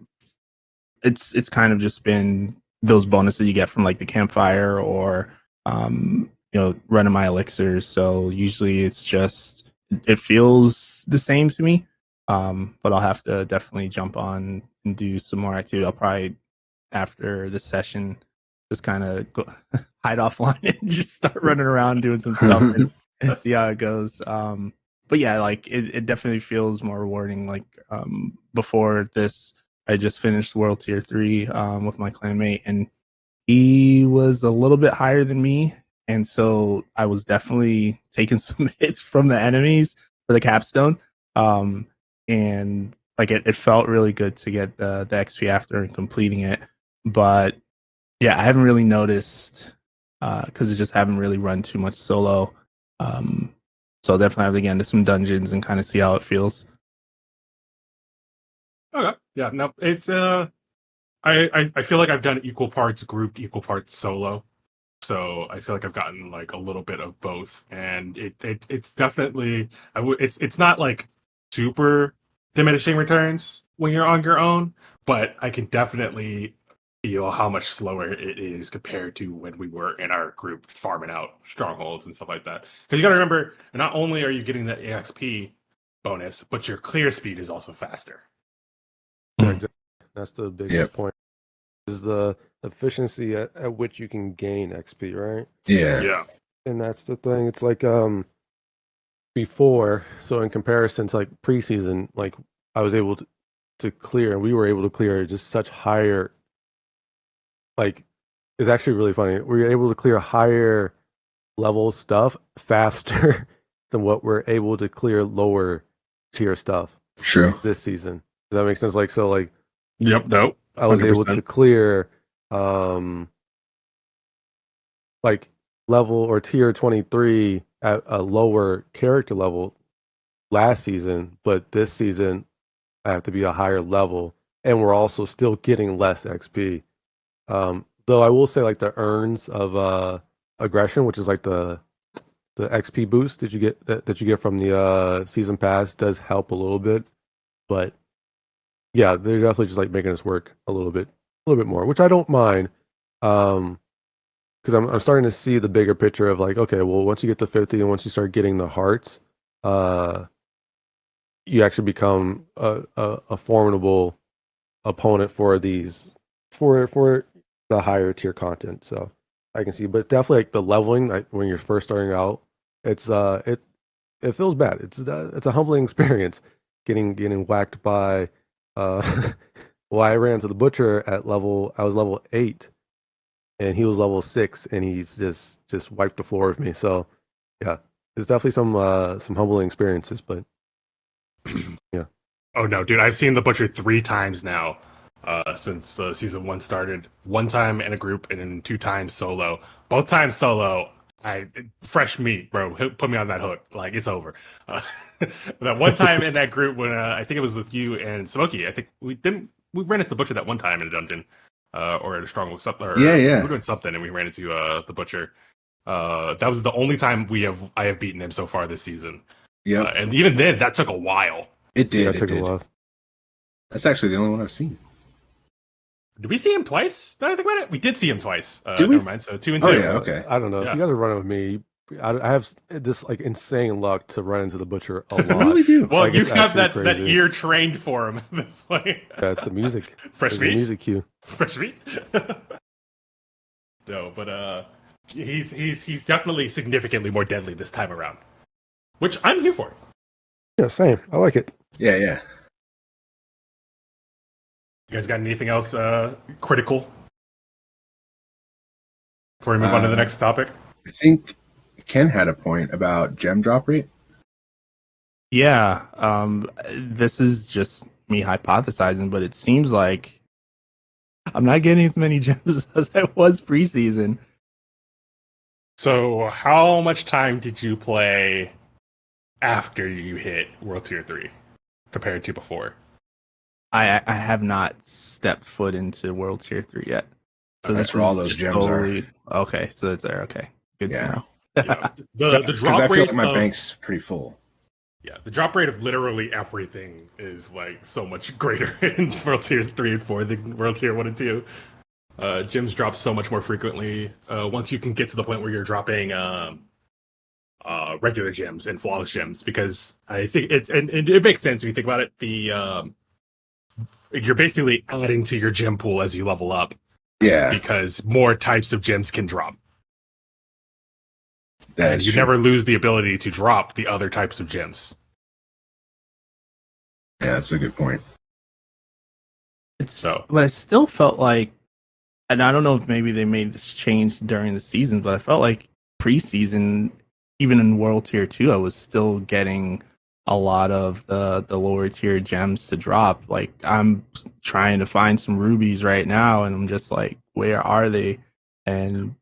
it's kind of just been those bonuses you get from like the campfire or running my elixirs. So usually it's just it feels the same to me. But I'll have to definitely jump on and do some more activity. I'll probably after the session just kind of hide offline and just start running around doing some stuff and see how it goes. But yeah, like it definitely feels more rewarding. Like before this, I just finished World Tier 3 with my clanmate, and he was a little bit higher than me. And so I was definitely taking some hits from the enemies for the capstone. And like it felt really good to get the XP after and completing it. But yeah, I haven't really noticed because I just haven't really run too much solo. So I'll definitely have to get into some dungeons and kind of see how it feels. Okay. Yeah. No, it's I feel like I've done equal parts grouped, equal parts solo. So I feel like I've gotten like a little bit of both, and it's definitely it's not like super diminishing returns when you're on your own, but I can definitely feel how much slower it is compared to when we were in our group farming out strongholds and stuff like that. Because you got to remember, not only are you getting the EXP bonus, but your clear speed is also faster. Yeah, exactly. That's the biggest Yep. point. Is the efficiency at which you can gain XP, right? Yeah. Yeah. And that's the thing. It's like before, so in comparison to like preseason, like I was able to clear, and we were able to clear just such higher. Like, it's actually really funny. We were able to clear higher level stuff faster than what we're able to clear lower tier stuff True. this season. Does that make sense? Like, so like Yep. No. I was able 100%. to clear like level or tier 23 at a lower character level last season, but this season I have to be a higher level, and we're also still getting less XP. Though I will say like the urns of aggression, which is like the XP boost that you get that you get from the season pass, does help a little bit. But yeah, they're definitely just like making us work a little bit more, which I don't mind. Because I'm starting to see the bigger picture of like, okay, well, once you get to 50 and once you start getting the hearts, you actually become a formidable opponent for these for the higher tier content. So I can see, but it's definitely like the leveling, like when you're first starting out, it's it feels bad. It's a humbling experience getting whacked by well, I ran to the butcher at I was level 8 and he was level 6 and he's just wiped the floor with me. So yeah, it's definitely some humbling experiences, but yeah. Oh no, dude! I've seen the butcher 3 times now since season 1 started. 1 time in a group, and then 2 times solo. Both times solo, I fresh meat, bro. Put me on that hook. Like it's over. That 1 time in that group when I think it was with you and Smokey. I think we ran into the butcher that 1 time in a dungeon, or at a stronghold something. Or Yeah, we yeah. were doing something, and we ran into the butcher. That was the only time I have beaten him so far this season. Yep. And even then, that took a while. It Yeah, did. it It took a did. while. That's actually the only one I've seen. Did we see him twice? Did I think about it? We did see him twice. Did we? Never mind. So 2 and 2. Oh yeah. Okay. I don't know if Yeah. you guys are running with me. I have this like insane luck to run into the butcher a I lot. really do. Well, Like, you it's have actually that crazy. ear trained for him this way. Yeah, it's the music. Fresh It's the meat. music cue. Fresh meat. No, but he's definitely significantly more deadly this time around, which I'm here for. Yeah, same. I like it. Yeah, yeah. You guys got anything else critical before we move on to the next topic? I think Ken had a point about gem drop rate. Yeah, this is just me hypothesizing, but it seems like I'm not getting as many gems as I was preseason. So, how much time did you play after you hit World Tier 3 compared to before? I have not stepped foot into World Tier 3 yet. So Okay. That's this where all is those just gems are. solely okay. So it's there. Okay, good to Yeah. know. Yeah. The Because drop I feel like rates my of bank's pretty full. yeah, the drop rate of literally everything is like so much greater in World Tiers 3 and 4 than World Tier 1 and 2. Gems drop so much more frequently. Once you can get to the point where you're dropping regular gems and flawless gems, because I think it makes sense when you think about it. You're basically adding to your gem pool as you level up Yeah, because more types of gems can drop, that and is you true. never lose the ability to drop the other types of gems. Yeah, that's a good point. But I still felt like, and I don't know if maybe they made this change during the season, but I felt like preseason, even in World Tier 2, I was still getting a lot of the lower tier gems to drop. Like I'm trying to find some rubies right now, and I'm just like, where are they? And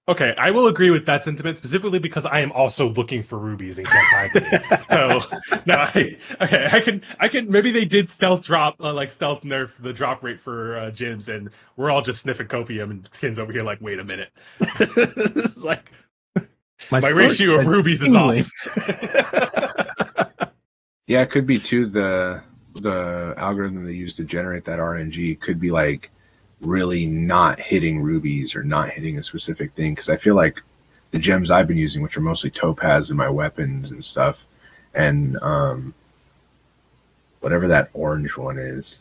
Okay, I will agree with that sentiment specifically because I am also looking for rubies and can't find any. So no, I can. Maybe they did stealth drop, like stealth nerf the drop rate for gems, and we're all just sniffing copium, and Skin's over here like, wait a minute, it's like my source ratio of said rubies is tingling. off. Yeah, it could be too. The algorithm they use to generate that RNG could be like really not hitting rubies or not hitting a specific thing. Because I feel like the gems I've been using, which are mostly topaz in my weapons and stuff, and whatever that orange one is.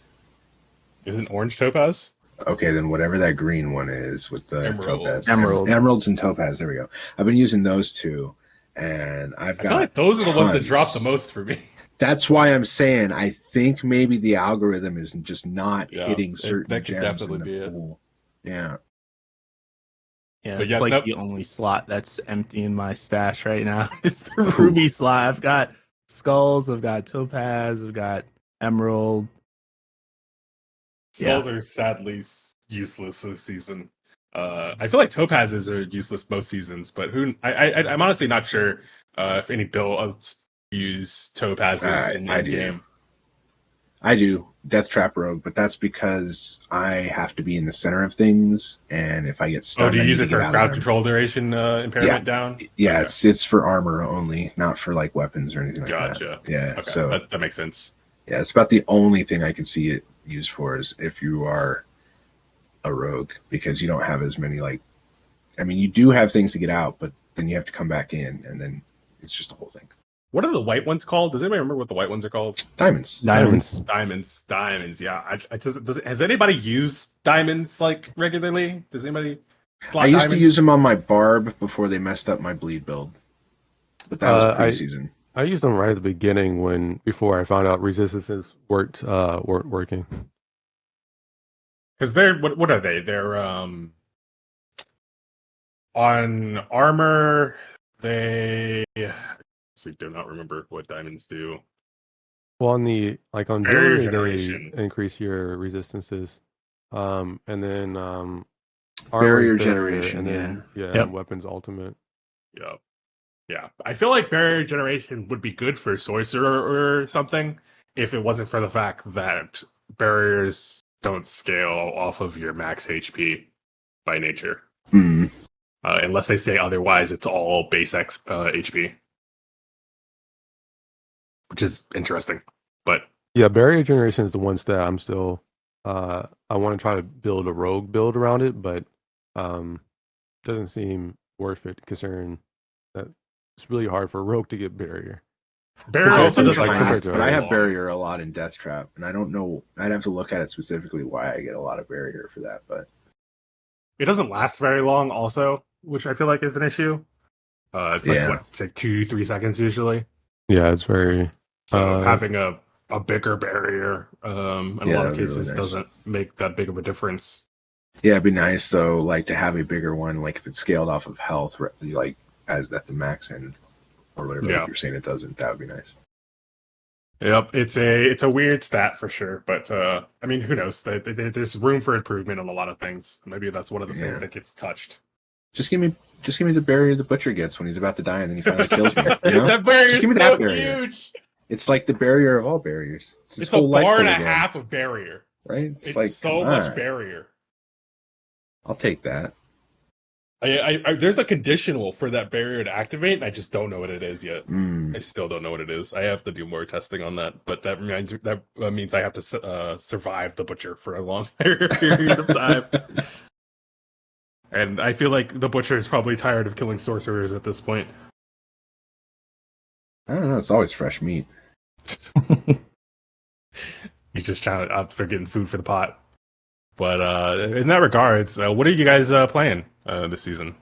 Isn't orange topaz? Okay, then whatever that green one is with the Emeralds. topaz, Emerald. emeralds and topaz. There we go. I've been using those two, and I've I got feel like those are the ones that tons. drop the most for me. That's why I'm saying I think maybe the algorithm is just not Yeah, hitting certain that could gems in definitely the be it. pool. Yeah, Yeah, But it's yeah, like nope. the only slot that's empty in my stash right now. It's the ruby slot. I've got skulls, I've got topaz, I've got emerald. Skulls are sadly useless this season. I feel like topazes are useless most seasons, but I'm honestly not sure if any builds use topazes in I do. game. I do Death Trap Rogue, but that's because I have to be in the center of things, and if I get Oh, stunned, do you I need use to it get for out of crowd them. control duration impairment down? Yeah, Okay. it's for armor only, not for like weapons or anything like Gotcha. that. Yeah, Okay, so that makes sense. yeah, it's about the only thing I can see it used for is if you are a rogue, because you don't have as many like. I mean, you do have things to get out, but then you have to come back in, and then it's just a whole thing. What are the white ones called? Does anybody remember what the white ones are called? Diamonds. Diamonds. Yeah. Has anybody used diamonds like regularly? Does anybody slot I used diamonds? to use them on my barb before they messed up my bleed build, but that was I preseason. I used them right at the beginning before I found out resistances weren't working. Because they're what are they? They're on armor. They actually do not remember what diamonds do. Well, on Barrier jewelry generation. they increase your resistances, and then armor Barrier is barrier, generation, and then Yep. weapons ultimate. Yeah, yeah. I feel like barrier generation would be good for sorcerer or something if it wasn't for the fact that barriers don't scale off of your max HP by nature. Mm. Unless they say otherwise, it's all base X HP, which is interesting. But Yeah, barrier generation is the one stat I'm still. I want to try to build a rogue build around it, but doesn't seem worth it considering that it's really hard for a rogue to get barrier. barrier For also different doesn't like, last classes, compared to but I very have long. barrier a lot in Death Trap, and I don't know. I'd have to look at it specifically why I get a lot of barrier for that, but It doesn't last very long, also, which I feel like is an issue. It's like yeah. what, it's like 2-3 seconds usually. Yeah, it's very. So having a bigger barrier in a Yeah, lot that of would be cases really nice. doesn't make that big of a difference. Yeah, it'd be nice though, like to have a bigger one, like if it's scaled off of health, like as at the max end or whatever. Yeah. Like you're saying, it doesn't. That would be nice. Yep, it's a weird stat for sure, but I mean, who knows? There's room for improvement on a lot of things. Maybe that's one of the things Yeah. that gets touched. Just give me the barrier the butcher gets when he's about to die, and then he finally kills me. You know? That barrier Just give is me so that barrier. huge. It's like the barrier of all barriers. It's his It's a whole life bar and over a again, half of barrier. right? It's Like, come so much on. barrier. I'll take that. There's a conditional for that barrier to activate, and I just don't know what it is yet. Mm. I still don't know what it is. I have to do more testing on that, but that means I have to survive the butcher for a long period of time. And I feel like the butcher is probably tired of killing sorcerers at this point. I don't know. It's always fresh meat. He's just trying to for getting food for the pot. But in that regards, what are you guys playing this season?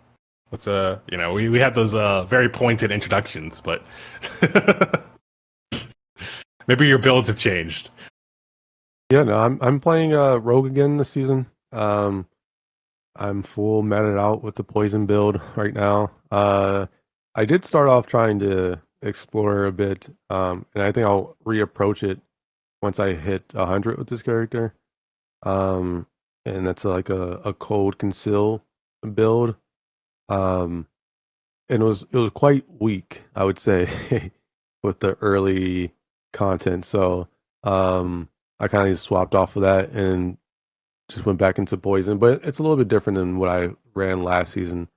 What's we had those very pointed introductions, but maybe your builds have changed. Yeah, no, I'm playing Rogue again this season. I'm full meted out with the poison build right now. I did start off trying to explore a bit, and I think I'll reapproach it once I hit 100 with this character. And that's like a cold conceal build. And it was quite weak, I would say, with the early content. So I kind of just swapped off of that and just went back into poison. But it's a little bit different than what I ran last season.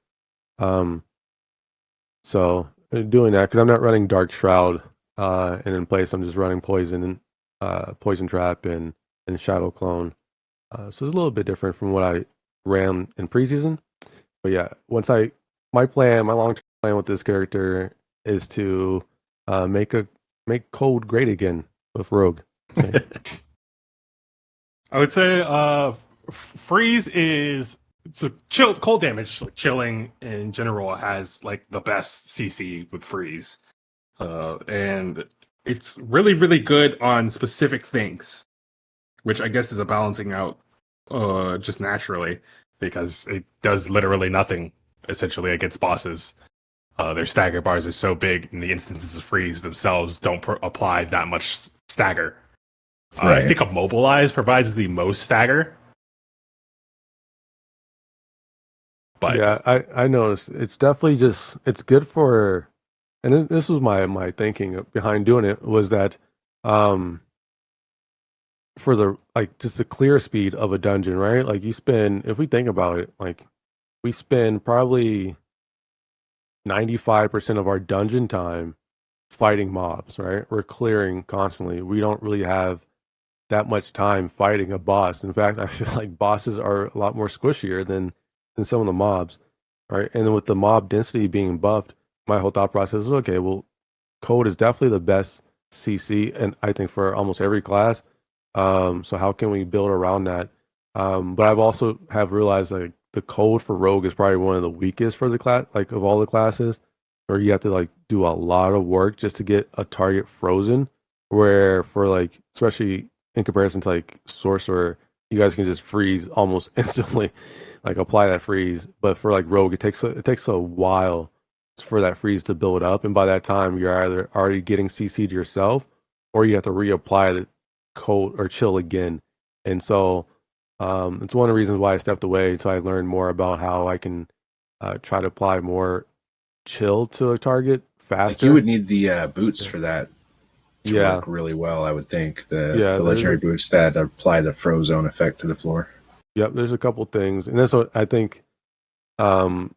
So doing that because I'm not running Dark Shroud, and in place I'm just running poison and poison trap and shadow clone. So it's a little bit different from what I ran in preseason. But yeah, my long-term plan with this character is to make cold great again with Rogue. So, I would say freeze is cold damage. Like chilling in general has like the best CC with freeze, and it's really really good on specific things, which I guess is a balancing out just naturally because it does literally nothing essentially against bosses. Their stagger bars are so big, and the instances of freeze themselves don't apply that much stagger. I Right. think Immobilize provides the most stagger. But yeah, I noticed it's definitely it's good for, and this was my thinking behind doing it was that for the like just the clear speed of a dungeon, right? Like if we think about it, like we spend probably 95% of our dungeon time fighting mobs, right? We're clearing constantly. We don't really have that much time fighting a boss. In fact, I feel like bosses are a lot more squishier than some of the mobs, right? And then with the mob density being buffed, my whole thought process is okay. Well, code is definitely the best CC, and I think for almost every class. So how can we build around that? But I've also have realized like the code for Rogue is probably one of the weakest for the class, like of all the classes, where you have to like do a lot of work just to get a target frozen. Where for like, especially in comparison to like Sorcerer, you guys can just freeze almost instantly, like apply that freeze. But for like Rogue, it takes a while for that freeze to build up, and by that time you're either already getting CC'd yourself, or you have to reapply the code or chill again. And so it's one of the reasons why I stepped away until I learned more about how I can try to apply more chill to a target faster. Like you would need the boots for that to work really well, I would think. The legendary boots that apply the frozone effect to the floor. Yep, there's a couple things. And that's what I think the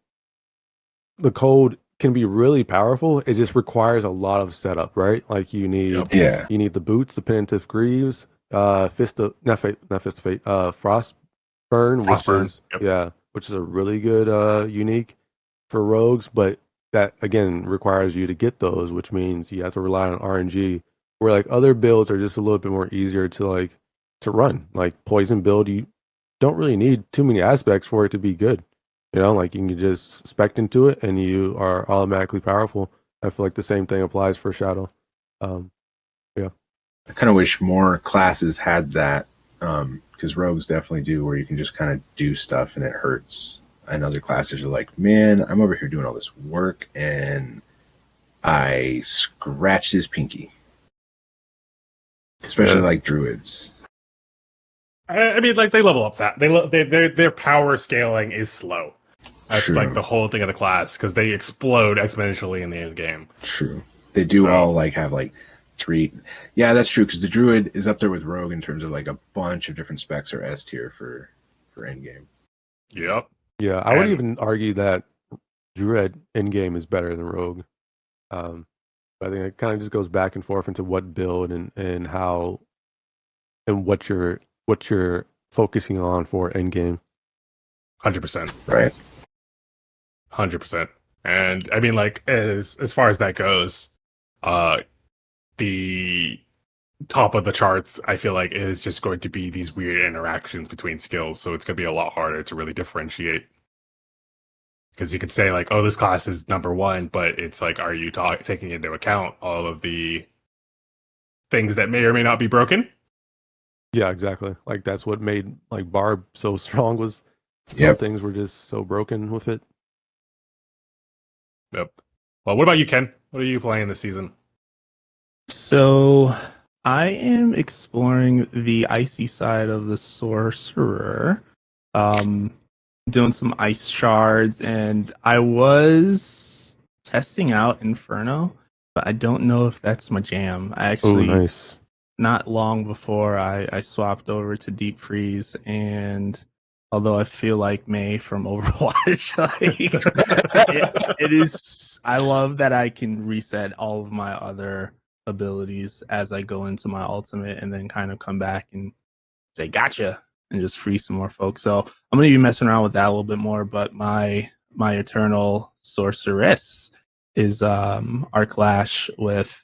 code can be really powerful. It just requires a lot of setup, right? Like you need you need the boots, the Penitent Greaves, Fist of Fate, Frostburn, which is a really good unique for rogues, but that again requires you to get those, which means you have to rely on RNG. Where like other builds are just a little bit more easier to run. Like poison build, you don't really need too many aspects for it to be good. You know, like you can just spec into it and you are automatically powerful. I feel like the same thing applies for Shadow. Yeah. I kind of wish more classes had that, because rogues definitely do, where you can just kind of do stuff and it hurts. And other classes are like, man, I'm over here doing all this work and I scratched his pinky. especially like druids. I mean, like they level up fast. Their power scaling is slow. That's like the whole thing of the class because they explode exponentially in the end game. True. They do all like have like 3. Yeah, that's true because the druid is up there with rogue in terms of like a bunch of different specs are S tier for endgame. Yep. Yeah, I would even argue that druid endgame is better than rogue. I think it kind of just goes back and forth into what build and how and what you're focusing on for endgame. 100%. Right. 100%. And I mean, like as far as that goes, the top of the charts, I feel like is just going to be these weird interactions between skills. So it's going to be a lot harder to really differentiate. Because you could say like, oh, this class is number 1, but it's like, are you taking into account all of the things that may or may not be broken? Yeah, exactly. Like that's what made like Barb so strong was some things were just so broken with it. Yep. Well, what about you, Ken? What are you playing this season? So I am exploring the icy side of the sorcerer. Doing some ice shards, and I was testing out Inferno, but I don't know if that's my jam. I actually nice. Not long before I swapped over to Deep Freeze, and although I feel like May from Overwatch, like, it is. I love that I can reset all of my other abilities as I go into my ultimate, and then kind of come back and say gotcha and just free some more folks. So I'm gonna be messing around with that a little bit more. But my eternal sorceress is Arc Lash with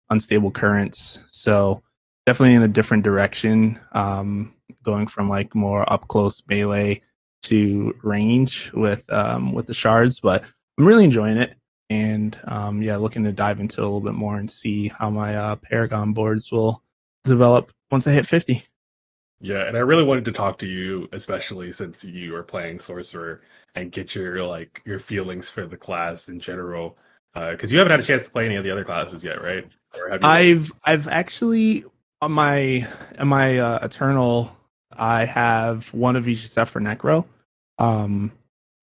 unstable currents. So definitely in a different direction, going from like more up close melee to range with the shards. But I'm really enjoying it. And yeah, looking to dive into it a little bit more and see how my Paragon boards will develop once I hit 50. Yeah, and I really wanted to talk to you, especially since you are playing Sorcerer, and get your feelings for the class in general, because you haven't had a chance to play any of the other classes yet, right? Or have you? I've actually on my Eternal, I have one of each except for Necro, and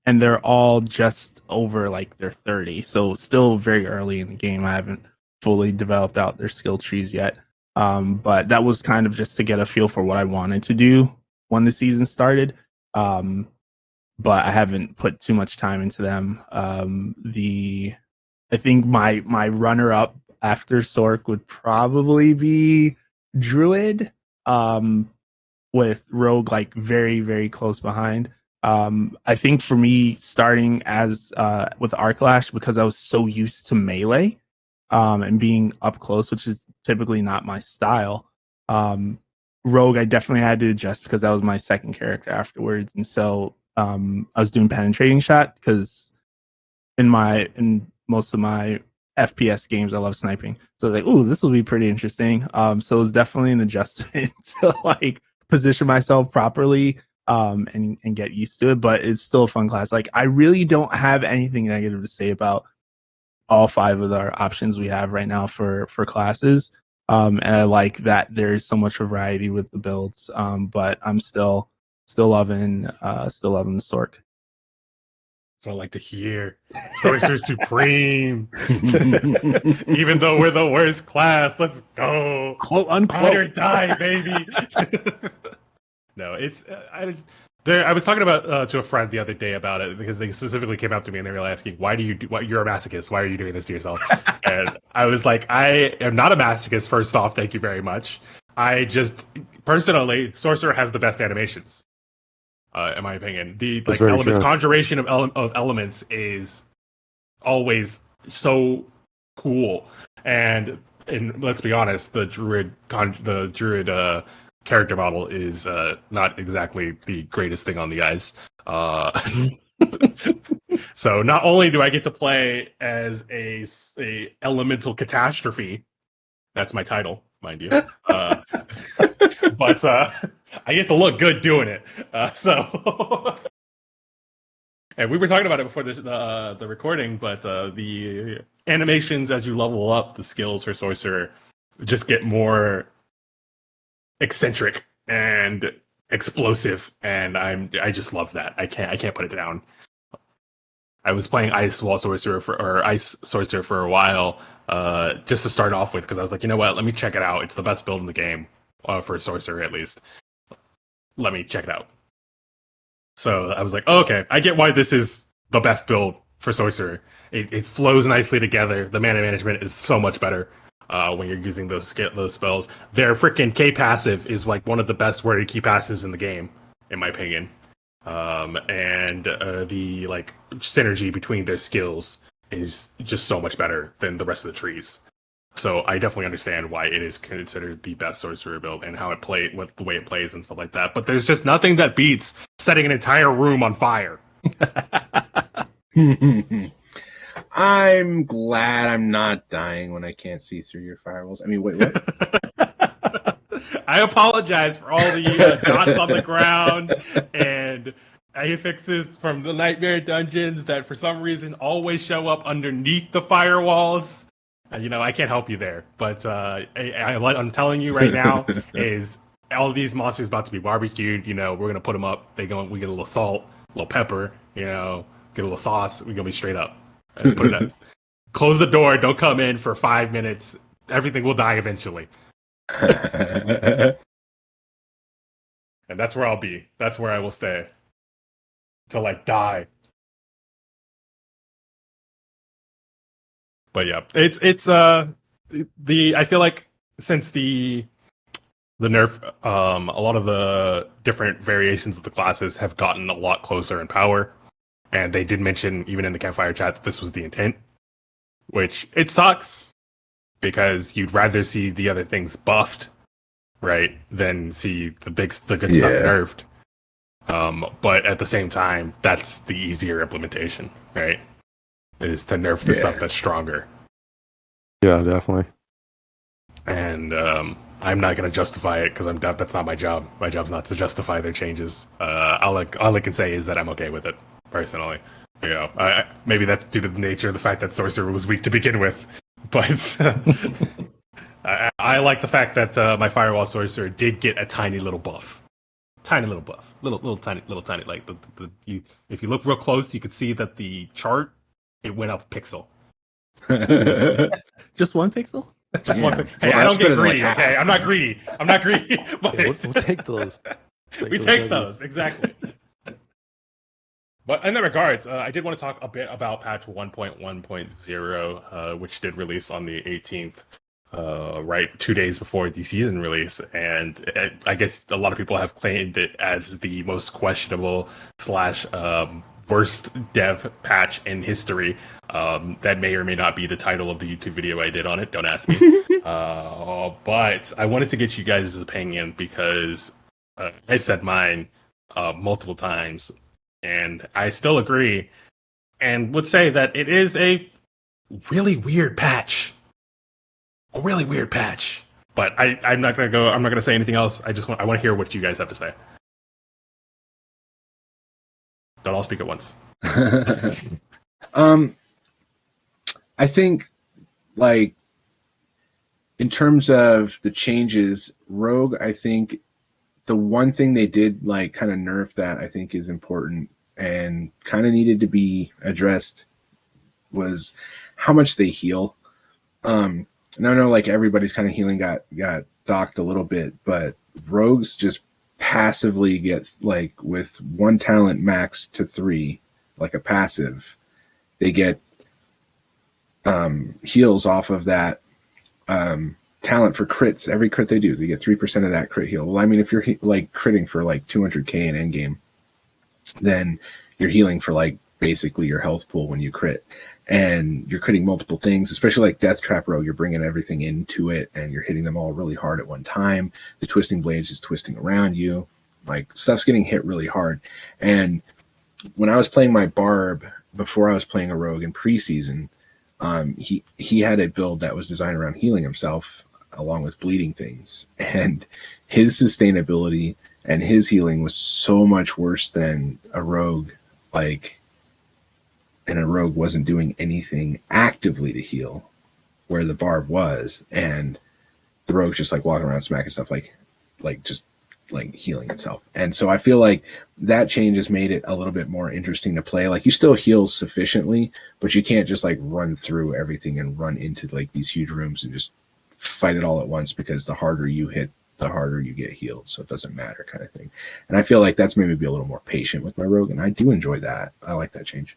they're all just over like they're 30, so still very early in the game. I haven't fully developed out their skill trees yet. But that was kind of just to get a feel for what I wanted to do when the season started. But I haven't put too much time into them. I think my runner up after Sork would probably be Druid, with Rogue like very, very close behind. I think for me starting as with Arclash, because I was so used to melee, and being up close, which is typically not my style. Rogue, I definitely had to adjust because that was my second character afterwards, and so I was doing penetrating shot because in most of my FPS games, I love sniping. So I was like, ooh, this will be pretty interesting. So it was definitely an adjustment to like position myself properly, and get used to it. But it's still a fun class. Like I really don't have anything negative to say about all 5 of the options we have right now for classes. And I like that there's so much variety with the builds. But I'm still loving the Sork. So I like to hear Sorcerer Supreme. Even though we're the worst class, let's go. Quote unquote. Ride or die, baby. No, it's I was talking about to a friend the other day about it because they specifically came up to me and they were asking, "Why do you do? What you're a masochist? Why are you doing this to yourself?" And I was like, "I am not a masochist. First off, thank you very much. I just personally, Sorcerer has the best animations, in my opinion. The like elements, conjuration of elements is always so cool, and let's be honest, the druid character model is not exactly the greatest thing on the ice. So not only do I get to play as a elemental catastrophe, that's my title, mind you, but I get to look good doing it. So, and we were talking about it before the recording, but the animations as you level up the skills for Sorcerer just get more eccentric and explosive, and I just love that. I can't put it down. I was playing Ice Sorcerer for a while, just to start off with, because I was like, you know what, let me check it out. It's the best build in the game, for a sorcerer at least. Let me check it out. So I was like, oh, okay, I get why this is the best build for sorcerer. It flows nicely together. The mana management is so much better when you're using those spells. Their freaking K passive is like one of the best worded key passives in the game, in my opinion. And the like synergy between their skills is just so much better than the rest of the trees. So I definitely understand why it is considered the best sorcerer build and how it played, with the way it plays and stuff like that. But there's just nothing that beats setting an entire room on fire. I'm glad I'm not dying when I can't see through your firewalls. I mean, wait, what? I apologize for all the dots on the ground and affixes from the Nightmare Dungeons that for some reason always show up underneath the firewalls. You know, I can't help you there, but I'm telling you right now is all these monsters about to be barbecued. You know, we're gonna put them up. We get a little salt, a little pepper. You know, get a little sauce. We're gonna be straight up. Put it up. Close the door. Don't come in for 5 minutes. Everything will die eventually. And that's where I'll be. That's where I will stay till I die. But yeah, it's I feel like since the nerf, a lot of the different variations of the classes have gotten a lot closer in power, and they did mention even in the campfire chat that this was the intent, which it sucks because you'd rather see the other things buffed, right, than see the good stuff nerfed. But at the same time, that's the easier implementation, right? Is to nerf the stuff that's stronger. Yeah, definitely. And I'm not going to justify it because that's not my job. My job's not to justify their changes. All I can say is that I'm okay with it personally. You know, maybe that's due to the nature of the fact that sorcerer was weak to begin with, but I like the fact that my firewall sorcerer did get a tiny little buff. Little tiny, like if you look real close, you could see that the chart, it went up a pixel. Just one pixel? Just one pixel. Hey, I don't get greedy, okay? I'm not greedy. But we'll take those. We take those, exactly. But in that regards, I did want to talk a bit about patch 1.1.0, which did release on the 18th, right 2 days before the season release. And I guess a lot of people have claimed it as the most questionable / worst dev patch in history. That may or may not be the title of the YouTube video I did on it. Don't ask me. But I wanted to get you guys' opinion because I've said mine multiple times, and I still agree and would say that it is a really weird patch. A really weird patch. But I'm not gonna say anything else. I want to hear what you guys have to say. Don't all speak at once. I think, like, in terms of the changes, Rogue, I think the one thing they did, like, kind of nerf that I think is important and kind of needed to be addressed was how much they heal. And I know, like, everybody's kind of healing got docked a little bit, but Rogues just passively get, like, with one talent max to 3, like a passive, they get heals off of that talent for crits. Every crit they do, they get 3% of that crit heal. Well, I mean, if you're like critting for like 200k in endgame, then you're healing for like basically your health pool when you crit, and you're critting multiple things, especially like Death Trap Rogue. You're bringing everything into it, and you're hitting them all really hard at one time. The Twisting Blades is twisting around you. Like, stuff's getting hit really hard. And when I was playing my Barb before I was playing a Rogue in preseason, he had a build that was designed around healing himself along with bleeding things, and his sustainability and his healing was so much worse than a Rogue. Like, and a Rogue wasn't doing anything actively to heal where the Barb was, and the rogue's just like walking around smacking stuff, like just like healing itself. And so I feel like that change has made it a little bit more interesting to play. Like you still heal sufficiently, but you can't just like run through everything and run into like these huge rooms and just fight it all at once, because the harder you hit, the harder you get healed. So it doesn't matter, kind of thing. And I feel like that's made me be a little more patient with my rogue, and I do enjoy that. I like that change.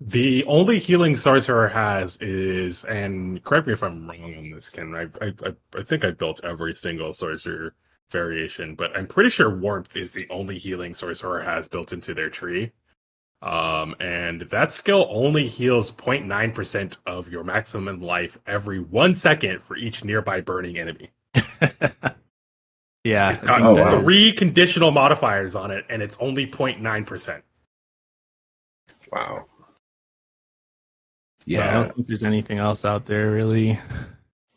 The only healing sorcerer has is, and correct me if I'm wrong on this, Ken. I think I built every single sorcerer variation, but I'm pretty sure warmth is the only healing sorcerer has built into their tree. And that skill only heals 0.9% of your maximum life every 1 second for each nearby burning enemy. Yeah, It's got Oh, wow. 3 conditional modifiers on it, and it's only 0.9%. Wow. So I don't think there's anything else out there really.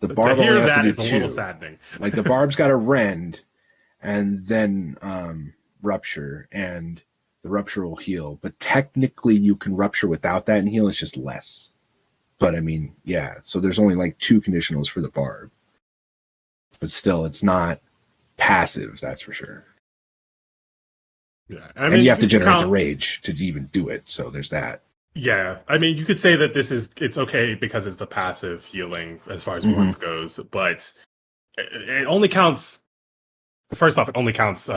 The To barb only hear has that to do is a little 2. saddening. Like the barb's got a rend and then rupture, and the rupture will heal. But technically you can rupture without that and heal. It's just less. But I mean, yeah. So there's only like 2 conditionals for the barb. But still, it's not passive, that's for sure. Yeah, And you have to generate the count- rage to even do it. So there's that. Yeah, I mean, you could say that it's okay because it's a passive healing as far as Mhm. warmth goes, but it only counts. First off, it only counts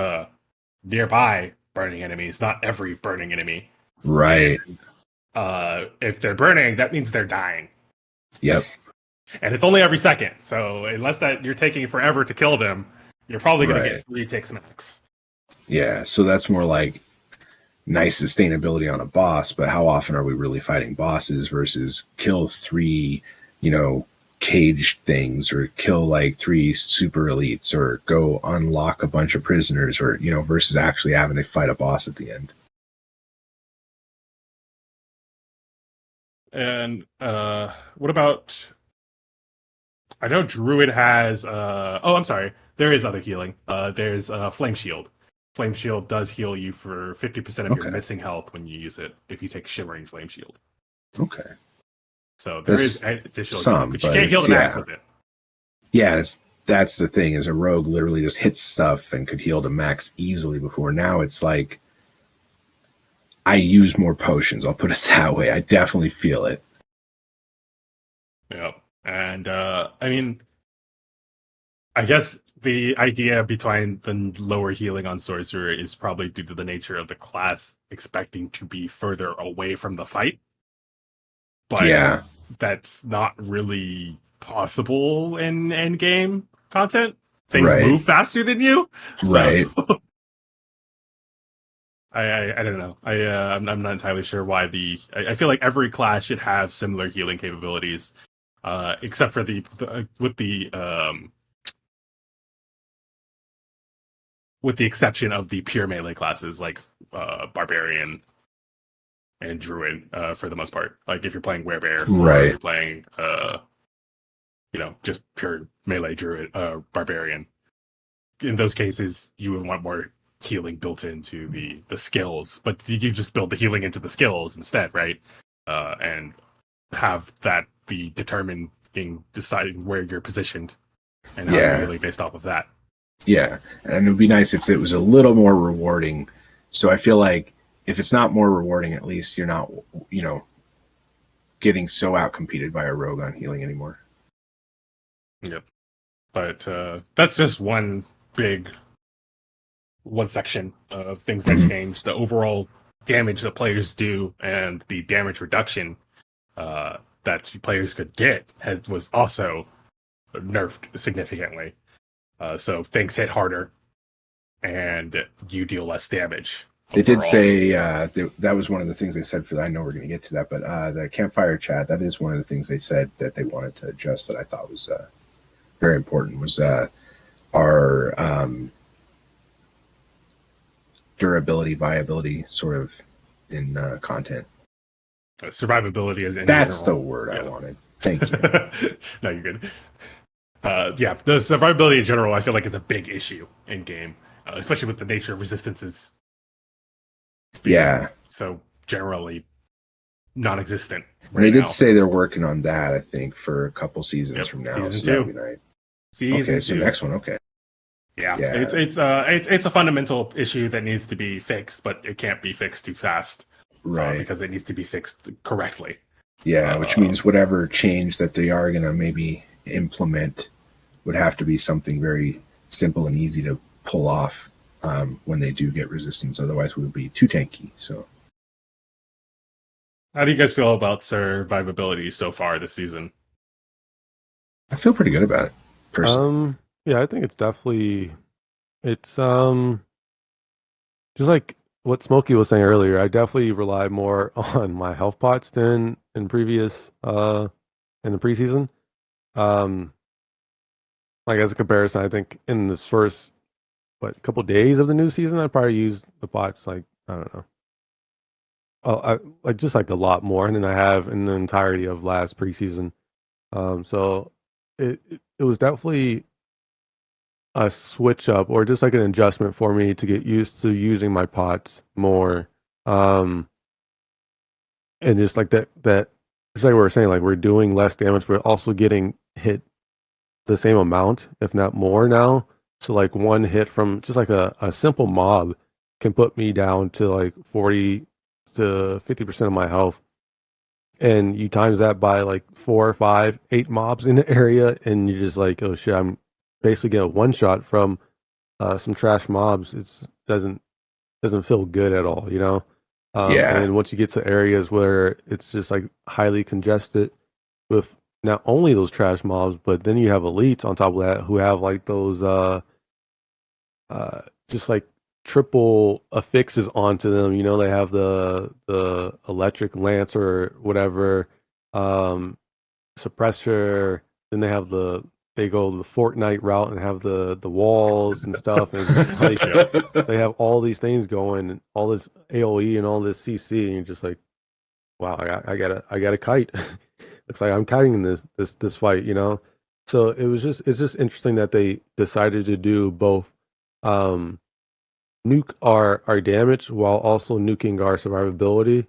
nearby burning enemies, not every burning enemy. Right. If they're burning, that means they're dying, Yep. and it's only every second. So unless that you're taking forever to kill them, you're probably going to Right. get 3 ticks max. Yeah. So that's more like nice sustainability on a boss, but how often are we really fighting bosses versus kill 3, caged things, or kill like 3 super elites, or go unlock a bunch of prisoners, or, versus actually having to fight a boss at the end. And what about? I know Druid has. Oh, I'm sorry. There is other healing. There's Flame Shield. Flame Shield does heal you for 50% of your Okay. missing health when you use it. If you take Shimmering Flame Shield, Okay. so there is That's additional some, healing, but you but can't heal the it's- max yeah. with it. Yeah, that's the thing, is a rogue literally just hits stuff and could heal to max easily before. Now it's like I use more potions. I'll put it that way. I definitely feel it. Yeah, and I mean, I guess the idea behind the lower healing on Sorcerer is probably due to the nature of the class expecting to be further away from the fight. But Yeah. that's not really possible in end game content. Things Right. move faster than you, so Right. I don't know. I'm not entirely sure why I feel like every class should have similar healing capabilities, except for with the exception of the pure melee classes like barbarian and druid, for the most part. Like if you're playing werebear, or Right. if you're playing just pure melee druid, barbarian. In those cases, you would want more healing built into the skills, but you just build the healing into the skills instead, right? And have that be deciding where you're positioned and how Yeah. you're healing based off of that. Yeah. And it would be nice if it was a little more rewarding. So I feel like if it's not more rewarding, at least you're not, getting so outcompeted by a rogue on healing anymore. Yep. But that's just one section of things that change. The overall damage that players do and the damage reduction that players could get was also nerfed significantly. So things hit harder, and you deal less damage. They did overall. say that was one of the things they said for that. I know we're going to get to that, but the campfire chat, that is one of the things they said that they wanted to adjust that I thought was very important, was our durability, viability sort of in content. Survivability is in That's general. the word I Yeah. wanted. Thank you. No, you're good. Yeah, the survivability in general, I feel like is a big issue in game, especially with the nature of resistances. Yeah. So generally non-existent And they right did now. say they're working on that, I think, for a couple seasons Yep, from now. season So that'd two. be nice. Season Okay, so two. next one. Okay. Yeah, Yeah. it's a fundamental issue that needs to be fixed, but it can't be fixed too fast, Right. because it needs to be fixed correctly. Yeah, which means whatever change that they are going to maybe implement would have to be something very simple and easy to pull off when they do get resistance. Otherwise, we would be too tanky. So, How do you guys feel about survivability so far this season? I feel pretty good about it, personally. Yeah, I think it's definitely it's just like what Smokey was saying earlier. I definitely rely more on my health pots than in previous in the preseason. Um, like as a comparison, I think in this first couple days of the new season, I probably used the pots like I don't know, like just like a lot more than I have in the entirety of last preseason. So it was definitely a switch up or just like an adjustment for me to get used to using my pots more. Um, and just like that it's like we were saying, like we're doing less damage, but also getting hit the same amount, if not more now. So like one hit from just like a simple mob can put me down to like 40 to 50% of my health. And you times that by like 4 or 5, 8 mobs in the area, and you're just like, oh shit, I'm basically getting a one shot from some trash mobs. Doesn't feel good at all, you know. And Yeah. then once you get to areas where it's just like highly congested with not only those trash mobs, but then you have elites on top of that who have like those just like triple affixes onto them. You know, they have the electric lance or whatever, um, suppressor. Then they go the Fortnite route and have the walls and stuff, and it's just like they have all these things going, and all this AOE and all this CC, and you're just like, wow, I got a kite. Looks like I'm kiting in this fight, you know. So it's just interesting that they decided to do both, um, nuke our damage while also nuking our survivability,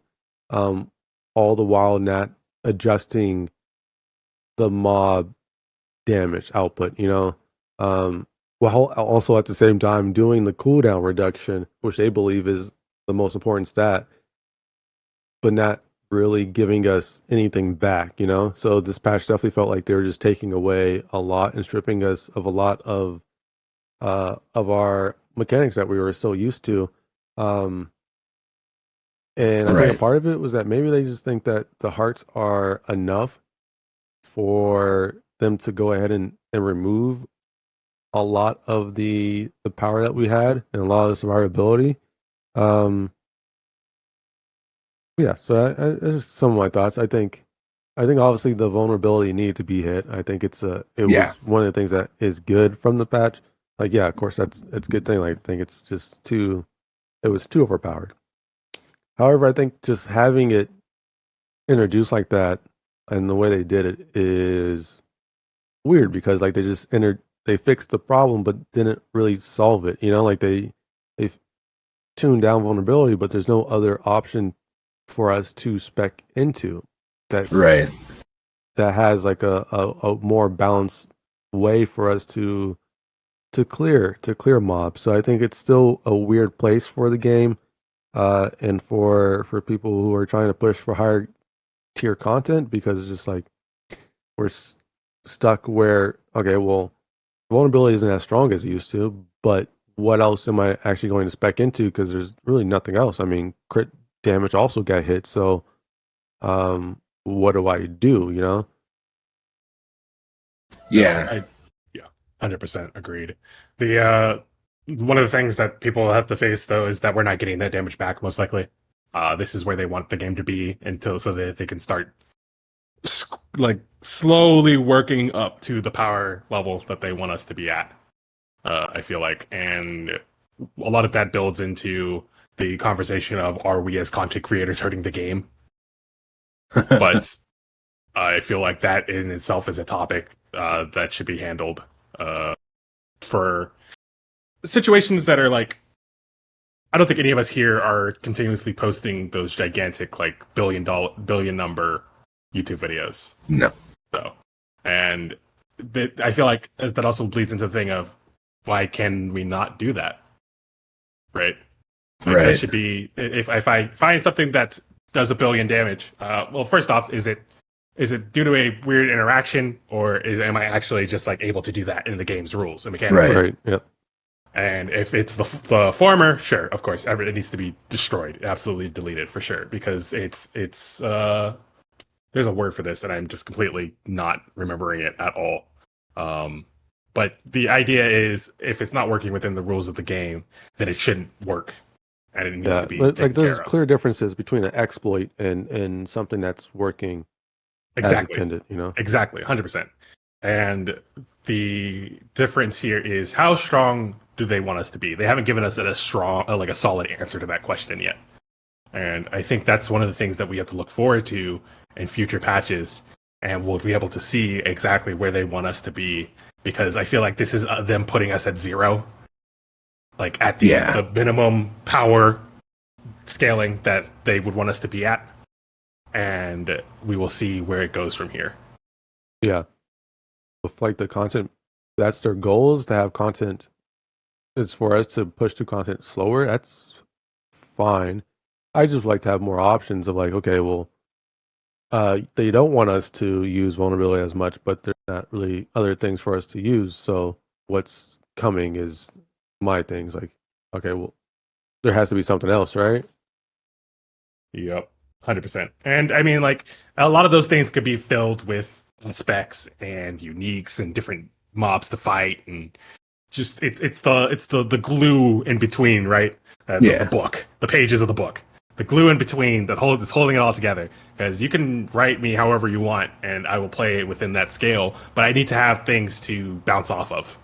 um, all the while not adjusting the mob damage output, you know, while also at the same time doing the cooldown reduction, which they believe is the most important stat, but not really giving us anything back, you know. So this patch definitely felt like they were just taking away a lot and stripping us of a lot of our mechanics that we were so used to. Um, and I think a Right. part of it was that maybe they just think that the hearts are enough for them to go ahead and remove a lot of the power that we had and a lot of the survivability. Um, yeah, so that's just some of my thoughts. I think obviously the vulnerability needed to be hit. I think it Yeah. was one of the things that is good from the patch. Like, yeah, of course it's a good thing. Like, I think it's just it was too overpowered. However, I think just having it introduced like that and the way they did it is weird because like they fixed the problem but didn't really solve it. You know, like they tuned down vulnerability, but there's no other option for us to spec into that's Right. that has like a more balanced way for us to clear mobs. So I think it's still a weird place for the game, and for people who are trying to push for higher tier content because it's just like we're stuck where okay, well, vulnerability isn't as strong as it used to, but what else am I actually going to spec into? Because there's really nothing else. I mean, crit damage also got hit, so what do I do? You know? No, Yeah. yeah, 100% agreed. The one of the things that people have to face though is that we're not getting that damage back most likely. This is where they want the game to be until so that they can start like slowly working up to the power level that they want us to be at. I feel like, and a lot of that builds into the conversation of are we as content creators hurting the game? But I feel like that in itself is a topic that should be handled for situations that are like I don't think any of us here are continuously posting those gigantic like billion number YouTube videos. No. So, and I feel like that also bleeds into the thing of why can we not do that, right? Like Right. that should be if I find something that does a billion damage. Well, first off, is it due to a weird interaction, or am I actually just like able to do that in the game's rules and mechanics? Right. Right. Yep. And if it's the former, sure, of course, it needs to be destroyed, absolutely deleted for sure, because it's there's a word for this, and I'm just completely not remembering it at all. But the idea is, if it's not working within the rules of the game, then it shouldn't work, and it needs Yeah. to be But taken like, there's care of. clear differences between an exploit and something that's working as Exactly. intended. You know. Exactly, 100%. And the difference here is how strong do they want us to be? They haven't given us a strong, like a solid answer to that question yet. And I think that's one of the things that we have to look forward to in future patches, and we'll be able to see exactly where they want us to be, because I feel like this is them putting us at 0, like at the minimum power scaling that they would want us to be at, and we will see where it goes from here. Yeah. With like the content, that's their goal, is to have content, is for us to push through content slower. That's fine. I just like to have more options of like, okay, well, they don't want us to use vulnerability as much, but there's not really other things for us to use. So what's coming is my things. Like, okay, well, there has to be something else, right? Yep, 100%. And I mean, like, a lot of those things could be filled with specs and uniques and different mobs to fight, and just it's the glue in between, right? The book, the pages of the book, the glue in between that is holding it all together. Because you can write me however you want, and I will play it within that scale. But I need to have things to bounce off of.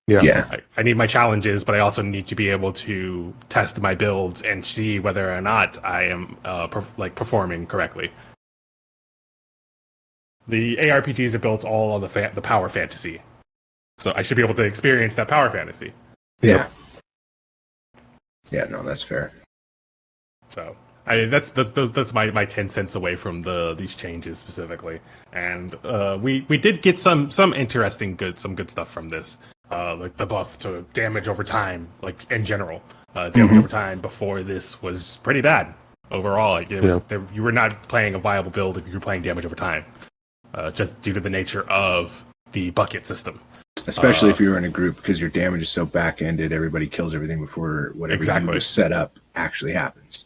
Yeah. I need my challenges, but I also need to be able to test my builds and see whether or not I am performing correctly. The ARPGs are built all on the power fantasy, so I should be able to experience that power fantasy. Yeah. Yeah. No, that's fair. So that's my 10 cents away from these changes specifically, and we did get some interesting good stuff from this. Like the buff to damage over time, like in general, damage over time before this was pretty bad overall. Like you were not playing a viable build if you were playing damage over time, just due to the nature of the bucket system. Especially if you're in a group, because your damage is so back-ended, everybody kills everything before whatever you was set up actually happens.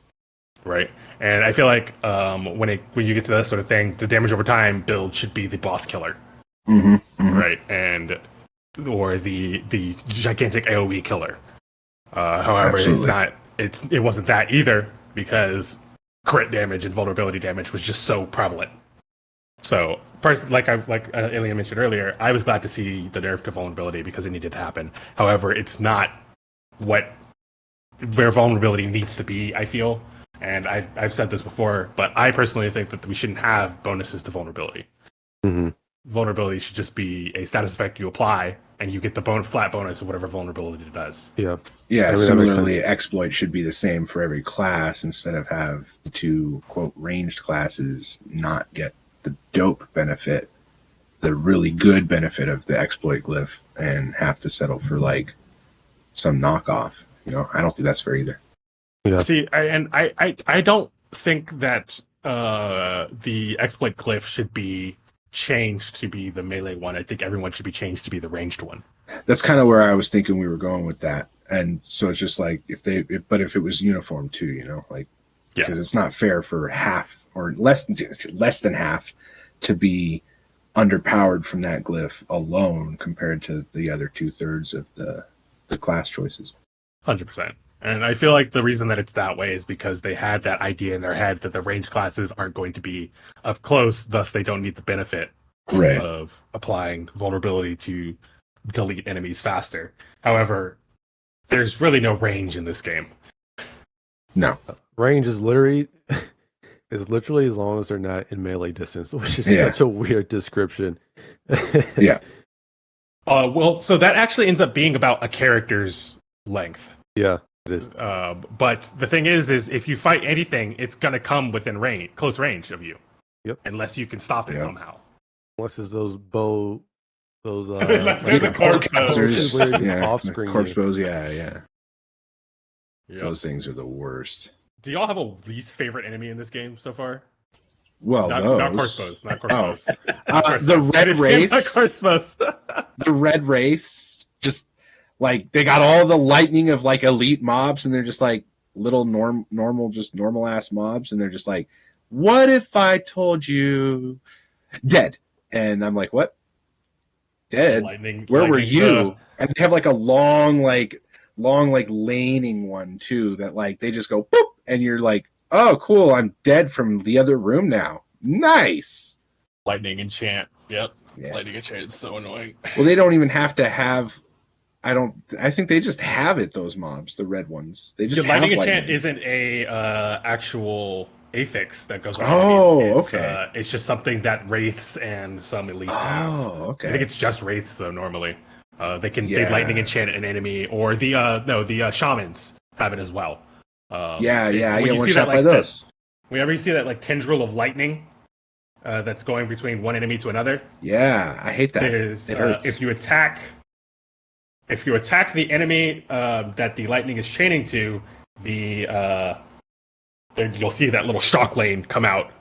Right, and I feel like when you get to that sort of thing, the damage over time build should be the boss killer, right, or the gigantic AOE killer. However, Absolutely. it wasn't that either, because crit damage and vulnerability damage was just so prevalent. So, like Alien mentioned earlier, I was glad to see the nerf to vulnerability because it needed to happen. However, it's not where vulnerability needs to be, I feel. And I've said this before, but I personally think that we shouldn't have bonuses to vulnerability. Vulnerability should just be a status effect you apply, and you get the flat bonus of whatever vulnerability it does. Yeah. I mean, Similarly, exploit should be the same for every class, instead of have the two quote ranged classes not get the dope benefit, the really good benefit of the exploit glyph, and have to settle for like some knockoff. I don't think that's fair either. Yeah. See, I don't think that the exploit glyph should be changed to be the melee one. I think everyone should be changed to be the ranged one. That's kind of where I was thinking we were going with that. And so it's just like if it was uniform too, because it's not fair for half or less than half to be underpowered from that glyph alone compared to the other 2/3 of the class choices. 100%. And I feel like the reason that it's that way is because they had that idea in their head that the ranged classes aren't going to be up close, thus they don't need the benefit of applying vulnerability to delete enemies faster. However, there's really no range in this game. No. Range is literally as long as they're not in melee distance, which is such a weird description. Yeah. Well, so that actually ends up being about a character's length. Yeah, it is. But the thing is if you fight anything, it's gonna come within close range of you. Yep. Unless you can stop it Yep. somehow. Unless it's those those Unless they're the corpse Casters, where just yeah, off the screen corpse you. bows, yeah. Yep. Those things are the worst. Do y'all have a least favorite enemy in this game so far? Well, Not corpse bows, not corpse bows. Not corpse the bows. red race, Not corpse bows. the red race, just like they got all the lightning of like elite mobs, and they're just like little normal ass mobs, and they're just like, what if I told you dead? And I'm like, what? Dead? Where were you? And they have like a long laning one too that like they just go boop, and you're like, oh cool, I'm dead from the other room now. Nice. Lightning enchant. Yep. Yeah. Lightning enchant is so annoying. Well, they don't even have to have. I think they just have it. Those mobs, the red ones, they just have lightning enchant isn't a actual affix that goes on. Okay. It's just something that wraiths and some elites have. Okay. I think it's just wraiths though. Normally, they lightning enchant an enemy, or the shamans have it as well. I get one shot by those. Whenever you see that like tendril of lightning that's going between one enemy to another, yeah, I hate that. It hurts. If you attack the enemy that the lightning is chaining to, you'll see that little shock lane come out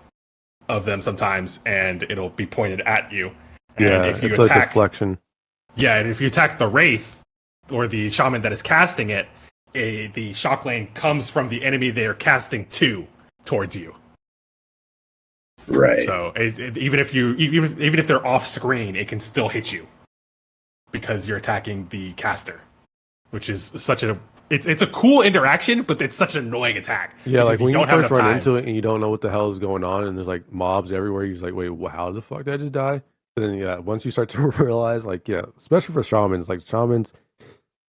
of them sometimes, and it'll be pointed at you. And if you it's attack, like deflection. Yeah, and if you attack the wraith or the shaman that is casting it, the shock lane comes from the enemy they are casting towards you. Right. So even if they're off screen, it can still hit you because you're attacking the caster, which is it's a cool interaction, but it's such an annoying attack. Yeah, like when you first run into it and you don't know what the hell is going on, and there's like mobs everywhere, you're just like, wait, how the fuck did I just die? But then once you start to realize, like, especially for shamans,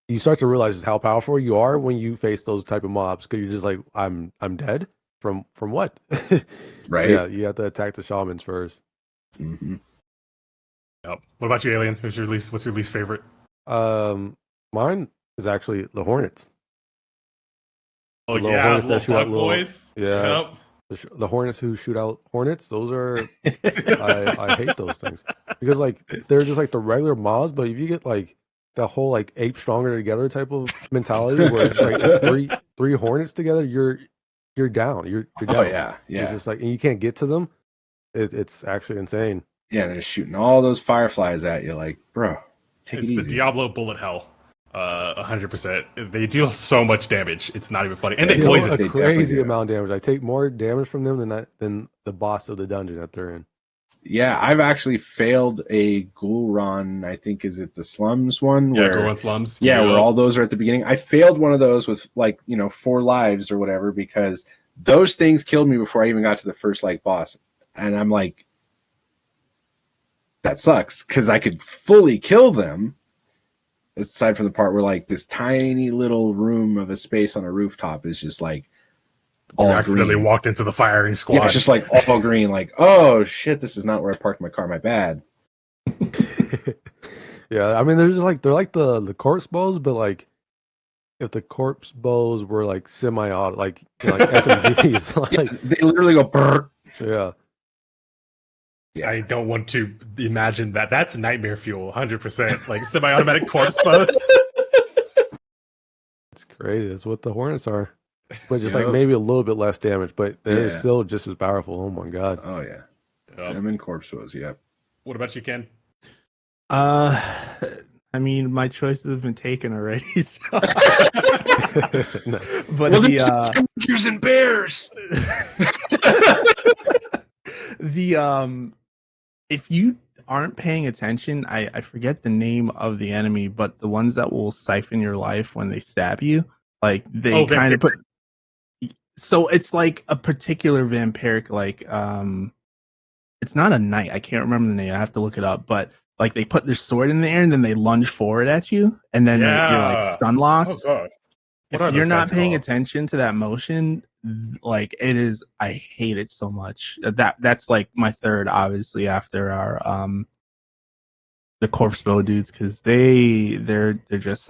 you start to realize just how powerful you are when you face those type of mobs, because you're just like, I'm dead from what? Right. Yeah, you have to attack the shamans first. Mm-hmm. Yep. What about you, Alien? What's your least favorite? Mine is actually the Hornets. Oh yeah, Hornets that shoot out boys. Yeah. Yep. The Hornets who shoot out Hornets, those are I hate those things, because like they're just like the regular mobs, but if you get like the whole like ape stronger together type of mentality where it's three Hornets together, you're down. You're down. Oh yeah. It's just like, and you can't get to them. It's actually insane. Yeah, they're shooting all those fireflies at you, like, bro. It's the Diablo bullet hell. 100%. They deal so much damage. It's not even funny, and they poison. A crazy amount of damage. I take more damage from them than the boss of the dungeon that they're in. Yeah, I've actually failed a ghoul run. I think is it the slums one? Yeah, ghoul run slums. Yeah, where all those are at the beginning. I failed one of those with 4 lives or whatever, because those things killed me before I even got to the first boss, and I'm like, that sucks because I could fully kill them. Aside from the part where this tiny little room of a space on a rooftop is just all accidentally green. Walked into the firing squad. Yeah, it's just all green. Oh shit, this is not where I parked my car. My bad. Yeah, I mean they're just they're like the corpse bows, but if the corpse bows were semi-auto, like SMGs, yeah, they literally go brrr. Yeah. Yeah. I don't want to imagine that. That's nightmare fuel, 100%. Like semi-automatic corpse bows. It's crazy. That's what the Hornets are. But just maybe a little bit less damage, but they're still just as powerful. Oh my god. Oh yeah. Them and corpse bows, yeah. What about you, Ken? I mean, my choices have been taken already. So. No. But Rangers and Bears. If you aren't paying attention, I forget the name of the enemy, but the ones that will siphon your life when they stab you, they kind of put. So it's like a particular vampiric, it's not a knight. I can't remember the name. I have to look it up. But they put their sword in the air and then they lunge forward at you, and then you're stun locked. Oh god! If you're not paying attention to that motion, it is, I hate it so much. That's my third, obviously, after our the corpse bow dudes, because they're just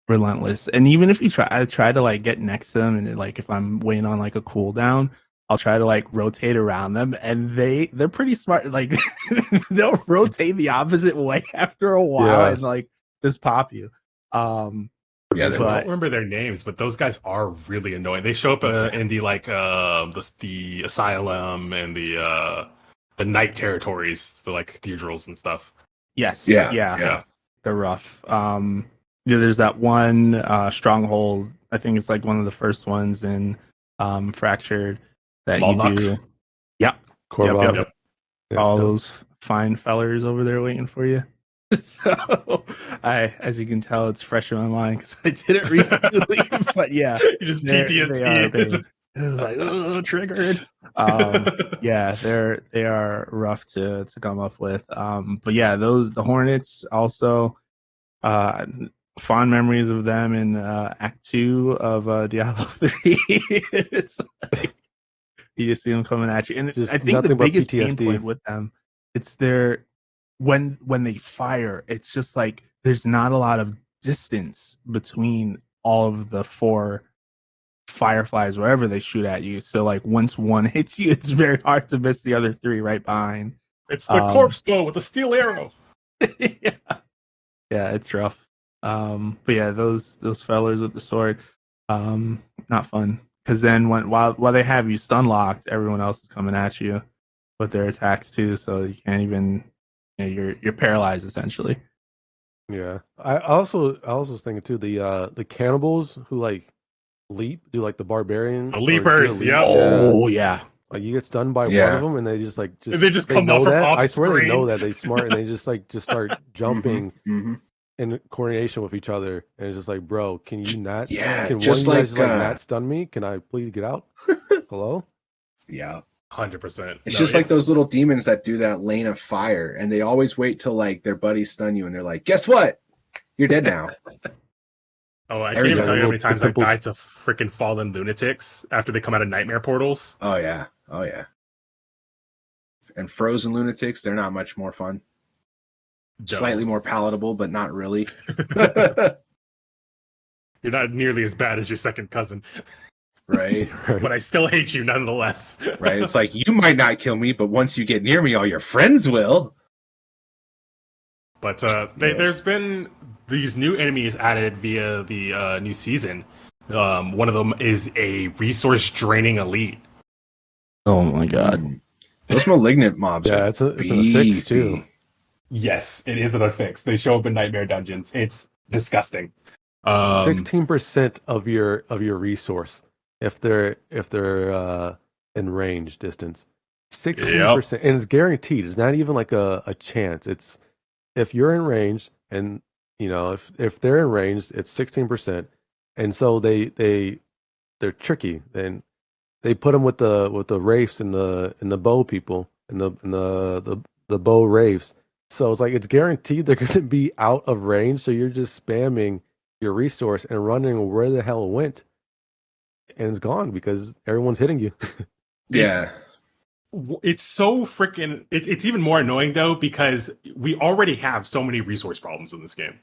relentless. And even if I try to like get next to them, and like if I'm waiting on like a cooldown, I'll try to like rotate around them, and they're pretty smart. Like they'll rotate the opposite way after a while Yeah. and like just pop you. Yeah, I they're don't but remember their names, but those guys are really annoying. They show up in the like the asylum and the night territories, the like cathedrals and stuff. yes, Yeah, yeah, yeah. they're rough. Yeah, there's that one stronghold. I think it's like one of the first ones in Fractured that you Malbuck. do. Yep, Korvac. yep. Yeah, All yeah. those fine fellers over there waiting for you. So as you can tell, it's fresh in my mind because I did it recently. But yeah, You just they are a PTSD. pain. It was like, oh, triggered. Yeah, they are rough to come up with. But yeah, the Hornets also uh fond memories of them in Act 2 of Diablo 3. It's like you just see them coming at you, and Just I think the nothing but biggest pain PTSD. point with them, it's their when they fire, it's just like there's not a lot of distance between all of the four fireflies wherever they shoot at you. So like once one hits you, it's very hard to miss the other three right behind. It's the corpse bow with a steel arrow. Yeah, it's rough. But yeah, those fellers with the sword, not fun. Because then while they have you stun locked, everyone else is coming at you with their attacks too. So you can't even, you're paralyzed essentially. Yeah. I also was thinking too, the cannibals who like do like the barbarian The or leapers, leap. yep. Oh yeah. Like you get stunned by one Yeah. of them and they just like They just they come know up from that. off I swear they know screen. that. They smart and they just start jumping Mm-hmm. in coordination with each other. And it's just like, bro, can you not Yeah, can one of just you guys like just like not stun me? Can I please get out? Hello? yeah. 100%. It's just like those little demons that do that lane of fire, and they always wait till like their buddies stun you, and they're like, "Guess what? You're dead now." Oh, I Every can't even time. tell you how many The times I've pimples. died to freaking fallen lunatics after they come out of nightmare portals. Oh yeah. And frozen lunatics, they're not much more fun. Slightly more palatable, but not really. You're not nearly as bad as your second cousin, Right. but I still hate you nonetheless. Right. It's like you might not kill me, but once you get near me, all your friends will. But there's been these new enemies added via the new season. One of them is a resource draining elite. Oh my god. Those malignant mobs. Yeah, are it's an affix too. beefy. Yes, it is an fix. They show up in nightmare dungeons. It's disgusting. 16% of your resource if they're in range distance. 16%, and it's guaranteed. It's not even like a chance. It's if you're in range, and if they're in range, it's 16%. And so they're tricky. Then they put them with the wraiths and the bow people and the bow wraiths. So it's like it's guaranteed they're going to be out of range. So you're just spamming your resource and running where the hell it went, and it's gone because everyone's hitting you. Yeah. It's so freaking. It's even more annoying though because we already have so many resource problems in this game.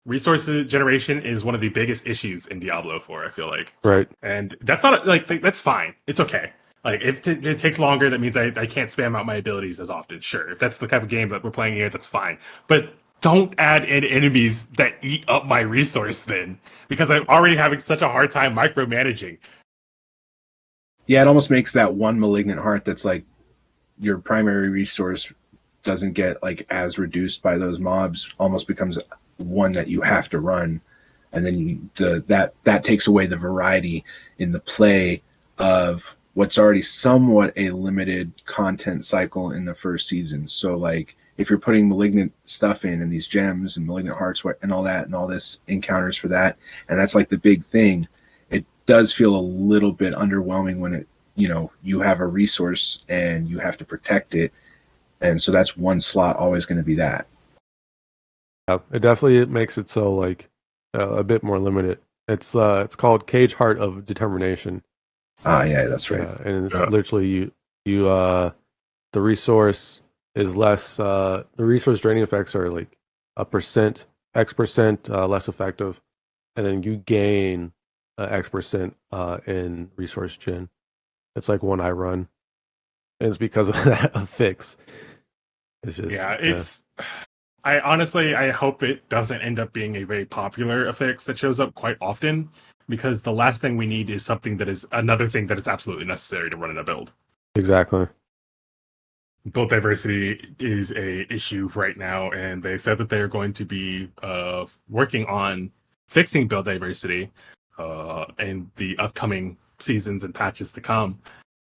Resource generation is one of the biggest issues in Diablo 4. I feel like, Right. and that's not like that's fine. It's okay. Like if it takes longer, that means I can't spam out my abilities as often. Sure, if that's the type of game that we're playing here, that's fine. But don't add in enemies that eat up my resource then, because I'm already having such a hard time micromanaging. Yeah, it almost makes that one malignant heart that's like your primary resource doesn't get like as reduced by those mobs, almost becomes one that you have to run. And then that takes away the variety in the play of what's already somewhat a limited content cycle in the first season. So like if you're putting malignant stuff in and these gems and malignant hearts and all that and all this encounters for that, and that's like the big thing, it does feel a little bit underwhelming when it, you have a resource and you have to protect it. And so that's one slot always going to be that. Yeah, it definitely makes it so like a bit more limited. It's called Cage Heart of Determination. Yeah, that's right. Yeah, and it's literally you the resource is less. The resource draining effects are like X% less effective. and then you gain X% in resource gen. It's like one I run, and it's because of that fix. It's just it's. I honestly, I hope it doesn't end up being a very popular affix that shows up quite often, because the last thing we need is something that is another thing that is absolutely necessary to run in a build. exactly. Build diversity is a issue right now, and they said that they are going to be working on fixing build diversity in the upcoming seasons and patches to come.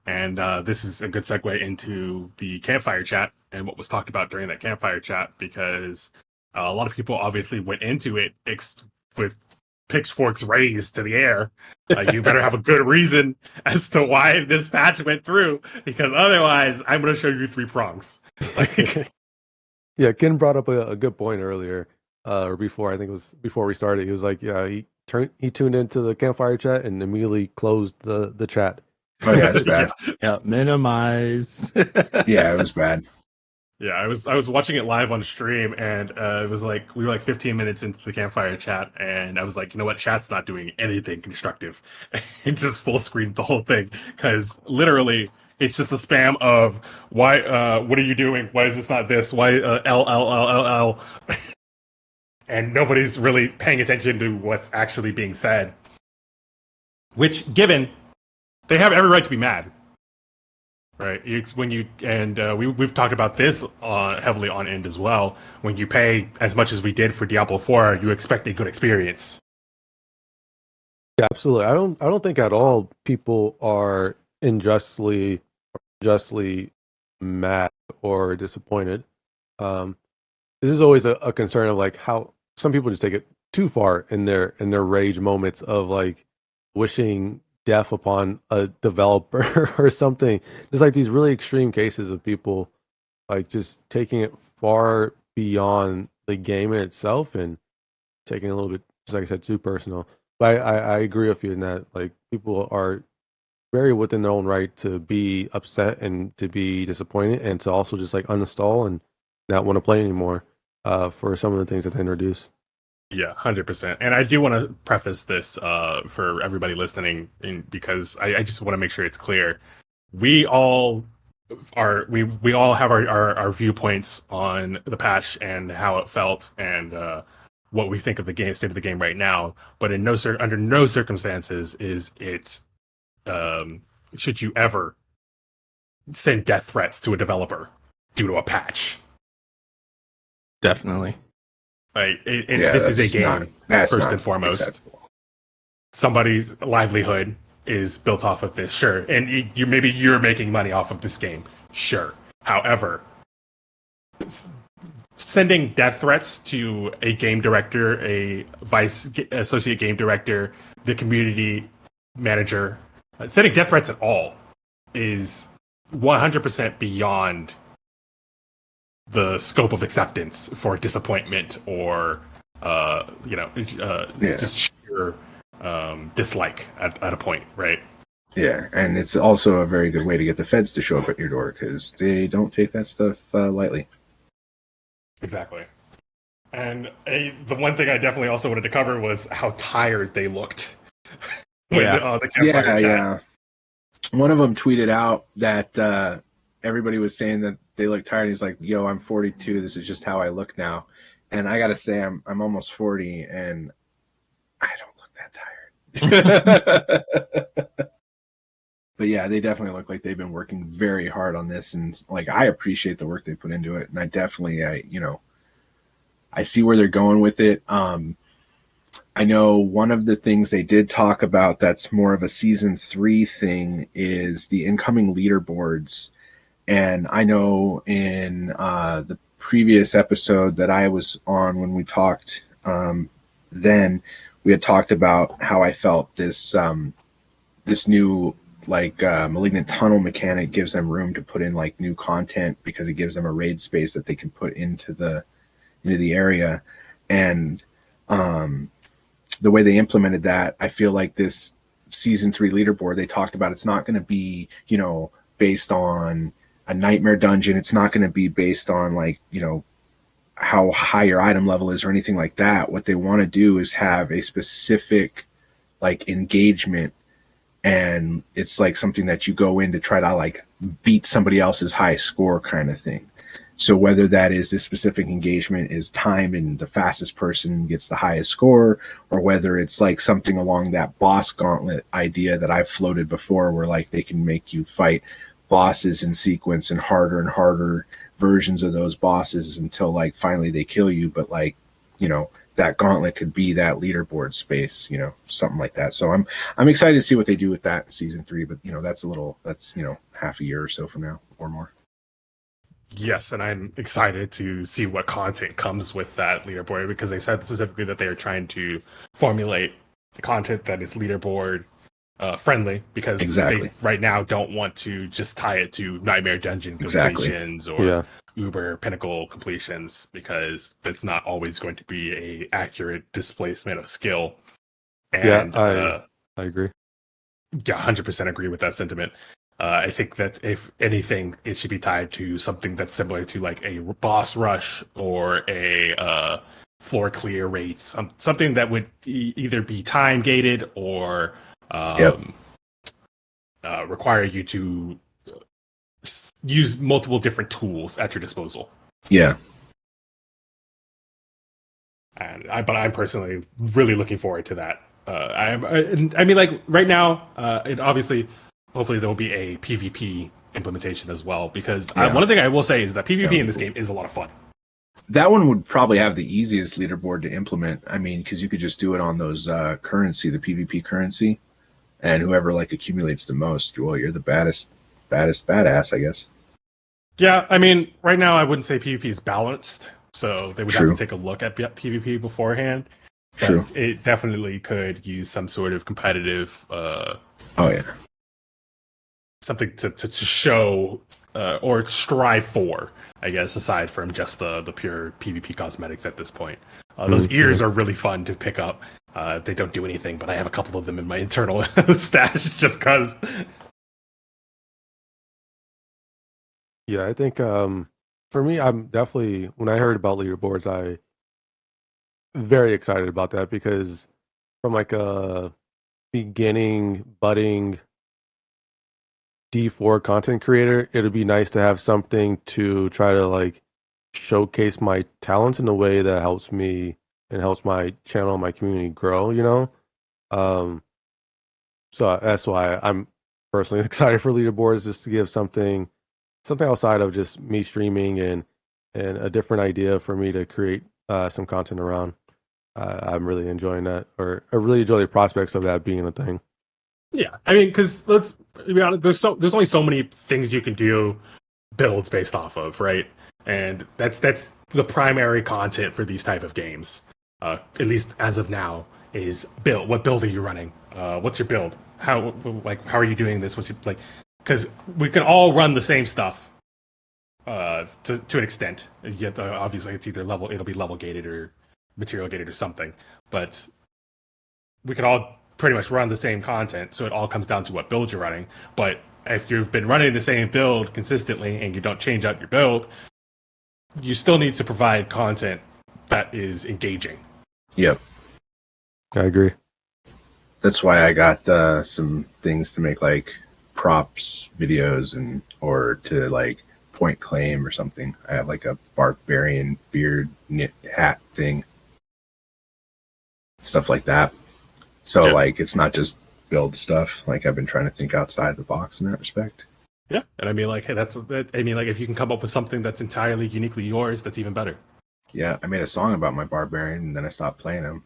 And this is a good segue into the campfire chat and what was talked about during that campfire chat, because a lot of people obviously went into it with pitchforks raised to the air. You better have a good reason as to why this patch went through, because otherwise I'm going to show you 3 prongs. Yeah, Ken brought up a good point earlier, or before, I think it was before we started. He was like, yeah, he tuned into the campfire chat and immediately closed the chat. Oh yeah, it's bad. Yeah, minimize. Yeah, it was bad. Yeah, I was watching it live on stream, and it was like we were like 15 minutes into the campfire chat, and I was like, you know what, chat's not doing anything constructive. It just full screened the whole thing, because literally it's just a spam of why, what are you doing? Why is this not this? Why L, and nobody's really paying attention to what's actually being said. Which, given they have every right to be mad. Right, it's when you and we've talked about this heavily on End as well. When you pay as much as we did for Diablo IV, you expect a good experience. Yeah, absolutely. I don't think at all people are justly mad or disappointed. This is always a concern of like how some people just take it too far in their rage moments of like wishing death upon a developer or something. There's like these really extreme cases of people like just taking it far beyond the game in itself and taking it a little bit, just like I said, too personal. But I agree with you in that like people are very within their own right to be upset and to be disappointed and to also just like uninstall and not want to play anymore for some of the things that they introduce. Yeah, 100%. And I do want to preface this for everybody listening, because I just want to make sure it's clear. We all we all have our viewpoints on the patch and how it felt, and what we think of the game, state of the game right now. But in under no circumstances is it should you ever send death threats to a developer due to a patch. Definitely. Right, this is a game, first and foremost. Acceptable. Somebody's livelihood is built off of this, sure. And maybe you're making money off of this game, sure. However, sending death threats to a game director, a vice associate game director, the community manager, sending death threats at all is 100% beyond the scope of acceptance for disappointment or just sheer dislike at a point, right? Yeah, and it's also a very good way to get the feds to show up at your door, because they don't take that stuff lightly. Exactly. And the one thing I definitely also wanted to cover was how tired they looked. Yeah. One of them tweeted out that everybody was saying that they look tired. He's like, "Yo, I'm 42. This is just how I look now." And I gotta say, I'm almost 40, and I don't look that tired. But yeah, they definitely look like they've been working very hard on this, and like I appreciate the work they put into it, and I definitely, I see where they're going with it. I know one of the things they did talk about that's more of a season 3 thing is the incoming leaderboards. And I know in the previous episode that I was on when we talked, then we had talked about how I felt this new Malignant Tunnel mechanic gives them room to put in like new content, because it gives them a raid space that they can put into the area. And the way they implemented that, I feel like this season 3 leaderboard they talked about, it's not going to be, based on a nightmare dungeon. It's not going to be based on how high your item level is or anything like that. What they want to do is have a specific like engagement, and it's like something that you go in to try to like beat somebody else's high score kind of thing. So whether that is this specific engagement is time and the fastest person gets the highest score, or whether it's like something along that boss gauntlet idea that I've floated before, where like they can make you fight bosses in sequence and harder versions of those bosses until like finally they kill you. But like, you know, that gauntlet could be that leaderboard space, you know, something like that. So I'm excited to see what they do with that in season 3. But you know, that's you know, half a year or so from now or more. Yes, and I'm excited to see what content comes with that leaderboard, because they said specifically that they are trying to formulate content that is leaderboard friendly, because Exactly. they right now don't want to just tie it to Nightmare Dungeon Exactly. completions or Yeah. Uber Pinnacle completions, because it's not always going to be a accurate displacement of skill. Yeah, And I agree. yeah, 100% agree with that sentiment. I think that if anything, it should be tied to something that's similar to like a boss rush or a floor clear rate, something that would either be time gated or Yep. require you to use multiple different tools at your disposal. Yeah. But I'm personally really looking forward to that. I mean, like right now, it obviously, hopefully, there will be a PvP implementation as well. Because Yeah. one thing I will say is that PvP That would in this be cool. game is a lot of fun. That one would probably have the easiest leaderboard to implement. I mean, because you could just do it on those currency, the PvP currency, and whoever like accumulates the most, well, you're the baddest badass, I guess. Yeah, I mean, right now I wouldn't say PvP is balanced, so they would have to True. take a look at PvP beforehand. But True. it definitely could use some sort of competitive Oh yeah. something to show or strive for, I guess, aside from just the pure PvP cosmetics at this point. Those ears are really fun to pick up. They don't do anything, but I have a couple of them in my internal stash just because. Yeah, I think for me, I'm definitely, when I heard about leaderboards, I very excited about that, because from like a beginning budding D4 content creator, it'd be nice to have something to try to like showcase my talents in a way that helps me and helps my channel and my community grow, you know? Um, so that's why I'm personally excited for leaderboards, just to give something outside of just me streaming, and a different idea for me to create some content around. I'm really enjoying that, or I really enjoy the prospects of that being a thing. Yeah, I mean, because let's be honest, there's only so many things you can do builds based off of, right? And that's the primary content for these type of games. At least as of now, is build. What build are you running? What's your build? How are you doing this? What's your, like? Because we can all run the same stuff to an extent. Yet obviously it's either it'll be level gated or material gated or something. But we can all pretty much run the same content, so it all comes down to what build you're running. But if you've been running the same build consistently and you don't change out your build, you still need to provide content that is engaging. Yep. I agree. That's why I got some things to make like props videos, and or to like point claim or something. I have like a barbarian beard knit hat thing, stuff like that. So Yeah. like it's not just build stuff. Like I've been trying to think outside the box in that respect. Yeah, and I mean, like, hey, I mean, like, if you can come up with something that's entirely uniquely yours, that's even better. Yeah, I made a song about my barbarian, and then I stopped playing him.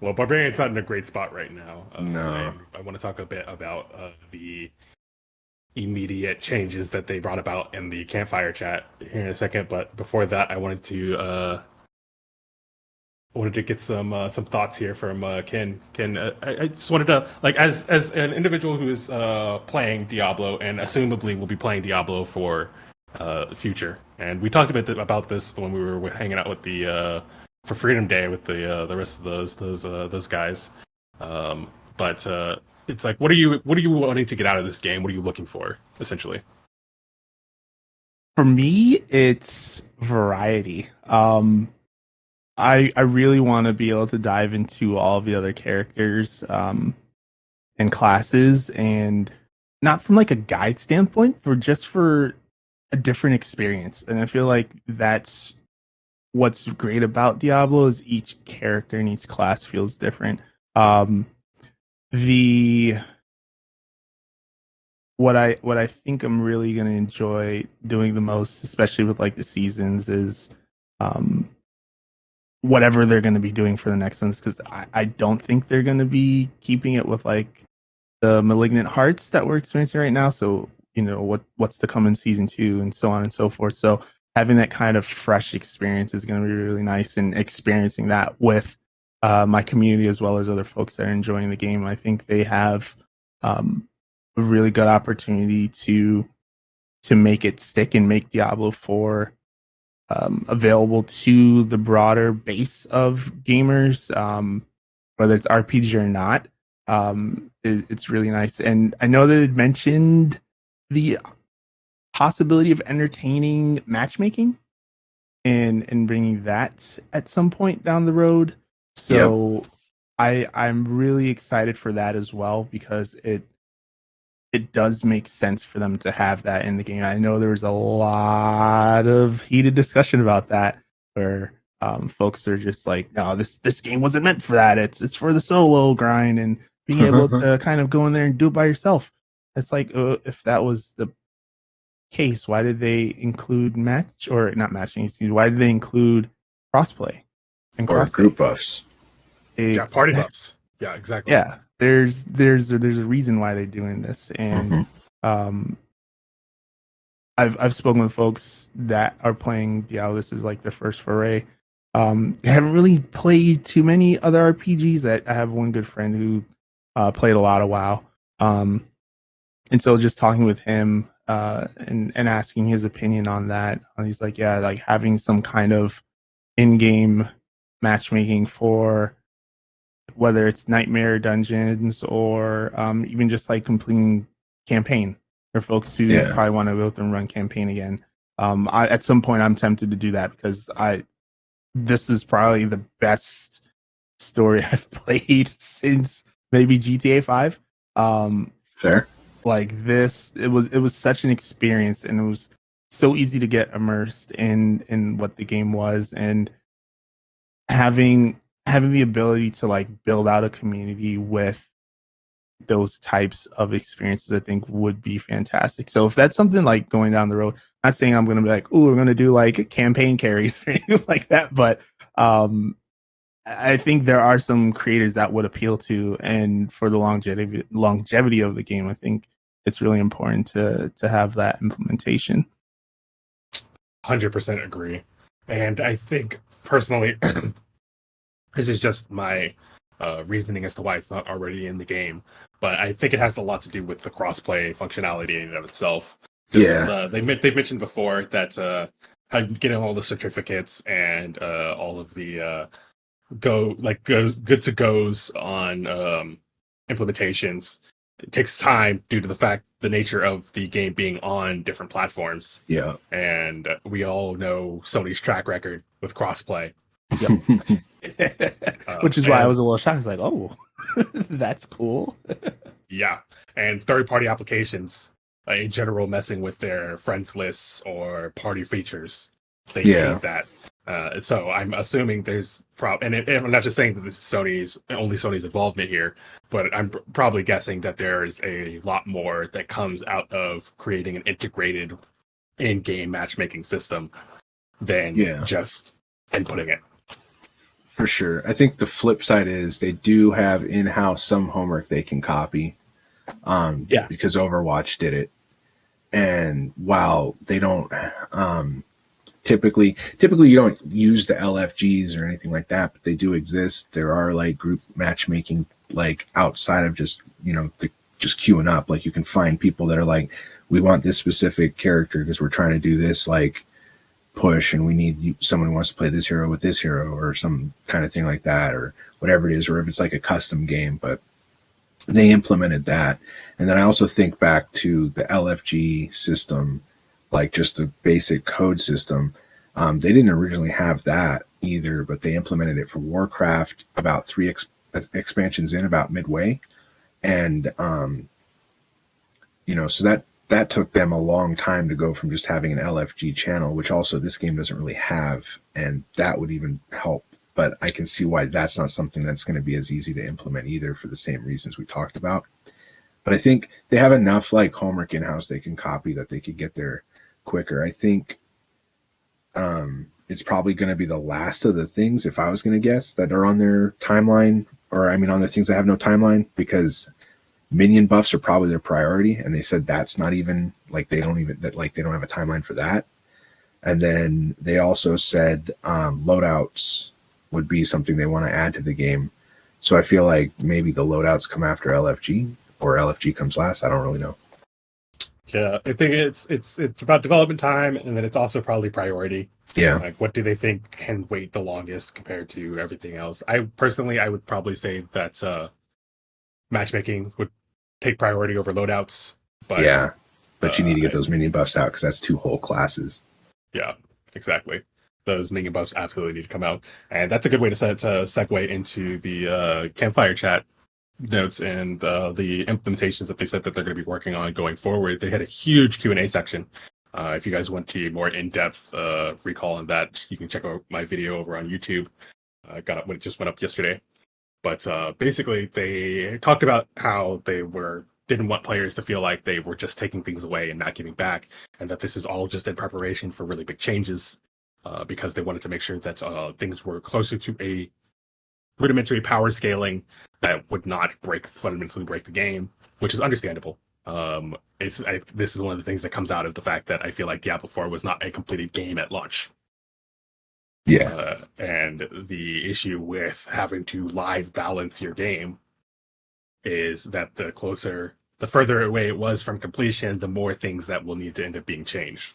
Well, Barbarian's not in a great spot right now. No. I want to talk a bit about the immediate changes that they brought about in the campfire chat here in a second. But before that, I wanted to get some thoughts here from Ken. Ken, I just wanted to, like, as an individual who is playing Diablo and assumably will be playing Diablo for the future, and we talked a bit about this when we were hanging out with the for Freedom Day with the rest of those guys. But it's like, what are you wanting to get out of this game? What are you looking for, essentially? For me, it's variety. I really want to be able to dive into all of the other characters and classes, and not from like a guide standpoint, for a different experience. And I feel like that's what's great about Diablo is each character and each class feels different. Um, the what I think I'm really gonna enjoy doing the most, especially with like the seasons, is um, whatever they're gonna be doing for the next ones, because I don't think they're gonna be keeping it with like the malignant hearts that we're experiencing right now. So what's to come in season 2 and so on and so forth. So having that kind of fresh experience is going to be really nice, and experiencing that with my community as well as other folks that are enjoying the game. I think they have a really good opportunity to make it stick and make Diablo 4 available to the broader base of gamers, whether it's RPG or not. It's really nice. And I know that it mentioned the possibility of entertaining matchmaking and bringing that at some point down the road. So I'm really excited for that as well, because it does make sense for them to have that in the game. I know there was a lot of heated discussion about that, where folks are just like, no, this game wasn't meant for that. It's for the solo grind and being able to kind of go in there and do it by yourself. It's like, if that was the case, why did they include match or not matching? Why did they include crossplay and Or cross group buffs. Yeah, party buffs. Yeah, exactly. Yeah, there's a reason why they're doing this, and um, I've spoken with folks that are playing Diablo. This is like their first foray. They haven't really played too many other RPGs. I have one good friend who played a lot of WoW, and so just talking with him and asking his opinion on that, he's like, yeah, like having some kind of in-game matchmaking for whether it's nightmare dungeons or even just like completing campaign, or folks who probably want to go through and run campaign again. At some point I'm tempted to do that, because this is probably the best story I've played since maybe GTA 5. Fair. Like this, it was such an experience, and it was so easy to get immersed in what the game was, and having the ability to like build out a community with those types of experiences, I think would be fantastic. So if that's something like going down the road, I'm not saying I'm going to be like, oh, we're going to do like campaign carries or anything like that, but I think there are some creators that would appeal to, and for the longevity of the game, I think it's really important to have that implementation. 100% agree. And I think personally, this is just my reasoning as to why it's not already in the game, but I think it has a lot to do with the crossplay functionality in and of itself. They've mentioned before that getting all the certificates and all of the good to goes on implementations. It takes time due to the nature of the game being on different platforms. Yeah. And we all know Sony's track record with crossplay. Which is why I was a little shocked. I was like, oh, that's cool. Yeah. And third-party applications in general messing with their friends lists or party features. They hate that. So I'm assuming there's and I'm not just saying that this is Sony's involvement here, but I'm probably guessing that there's a lot more that comes out of creating an integrated in-game matchmaking system than just inputting it. For sure. I think the flip side is they do have in-house some homework they can copy. Because Overwatch did it. And while they don't typically you don't use the LFGs or anything like that, but they do exist. There are like group matchmaking like outside of just just queuing up. Like you can find people that are like, we want this specific character because we're trying to do this like push, and we need someone who wants to play this hero with this hero, or some kind of thing like that, or whatever it is, or if it's like a custom game. But they implemented that. And then I also think back to the LFG system like just a basic code system. They didn't originally have that either, but they implemented it for Warcraft about three expansions in, about midway, and so that took them a long time to go from just having an LFG channel, which also this game doesn't really have, and that would even help. But I can see why that's not something that's going to be as easy to implement either, for the same reasons we talked about. But I think they have enough like homework in house they can copy that they could get there quicker. I think it's probably going to be the last of the things, if I was going to guess, that are on their timeline, or I mean on the things that have no timeline, because minion buffs are probably their priority, and they said that's not even like they don't have a timeline for that. And then they also said loadouts would be something they want to add to the game. So I feel like maybe the loadouts come after LFG, or LFG comes last. I don't really know. Yeah, I think it's about development time, and then it's also probably priority. Yeah. Like, what do they think can wait the longest compared to everything else? I would probably say that matchmaking would take priority over loadouts. But but you need to get those minion buffs out, because that's 2 whole classes. Yeah, exactly. Those minion buffs absolutely need to come out, and that's a good way to segue into the campfire chat notes and the implementations that they said that they're going to be working on going forward. They had a huge Q&A section. If you guys want to more in-depth recall on that, you can check out my video over on YouTube. It just went up yesterday. But basically, they talked about how they didn't want players to feel like they were just taking things away and not giving back, and that this is all just in preparation for really big changes, because they wanted to make sure that things were closer to a rudimentary power scaling that would not fundamentally break the game, which is understandable. This is one of the things that comes out of the fact that I feel like Diablo IV was not a completed game at launch. Yeah. And the issue with having to live balance your game is that the further away it was from completion, the more things that will need to end up being changed.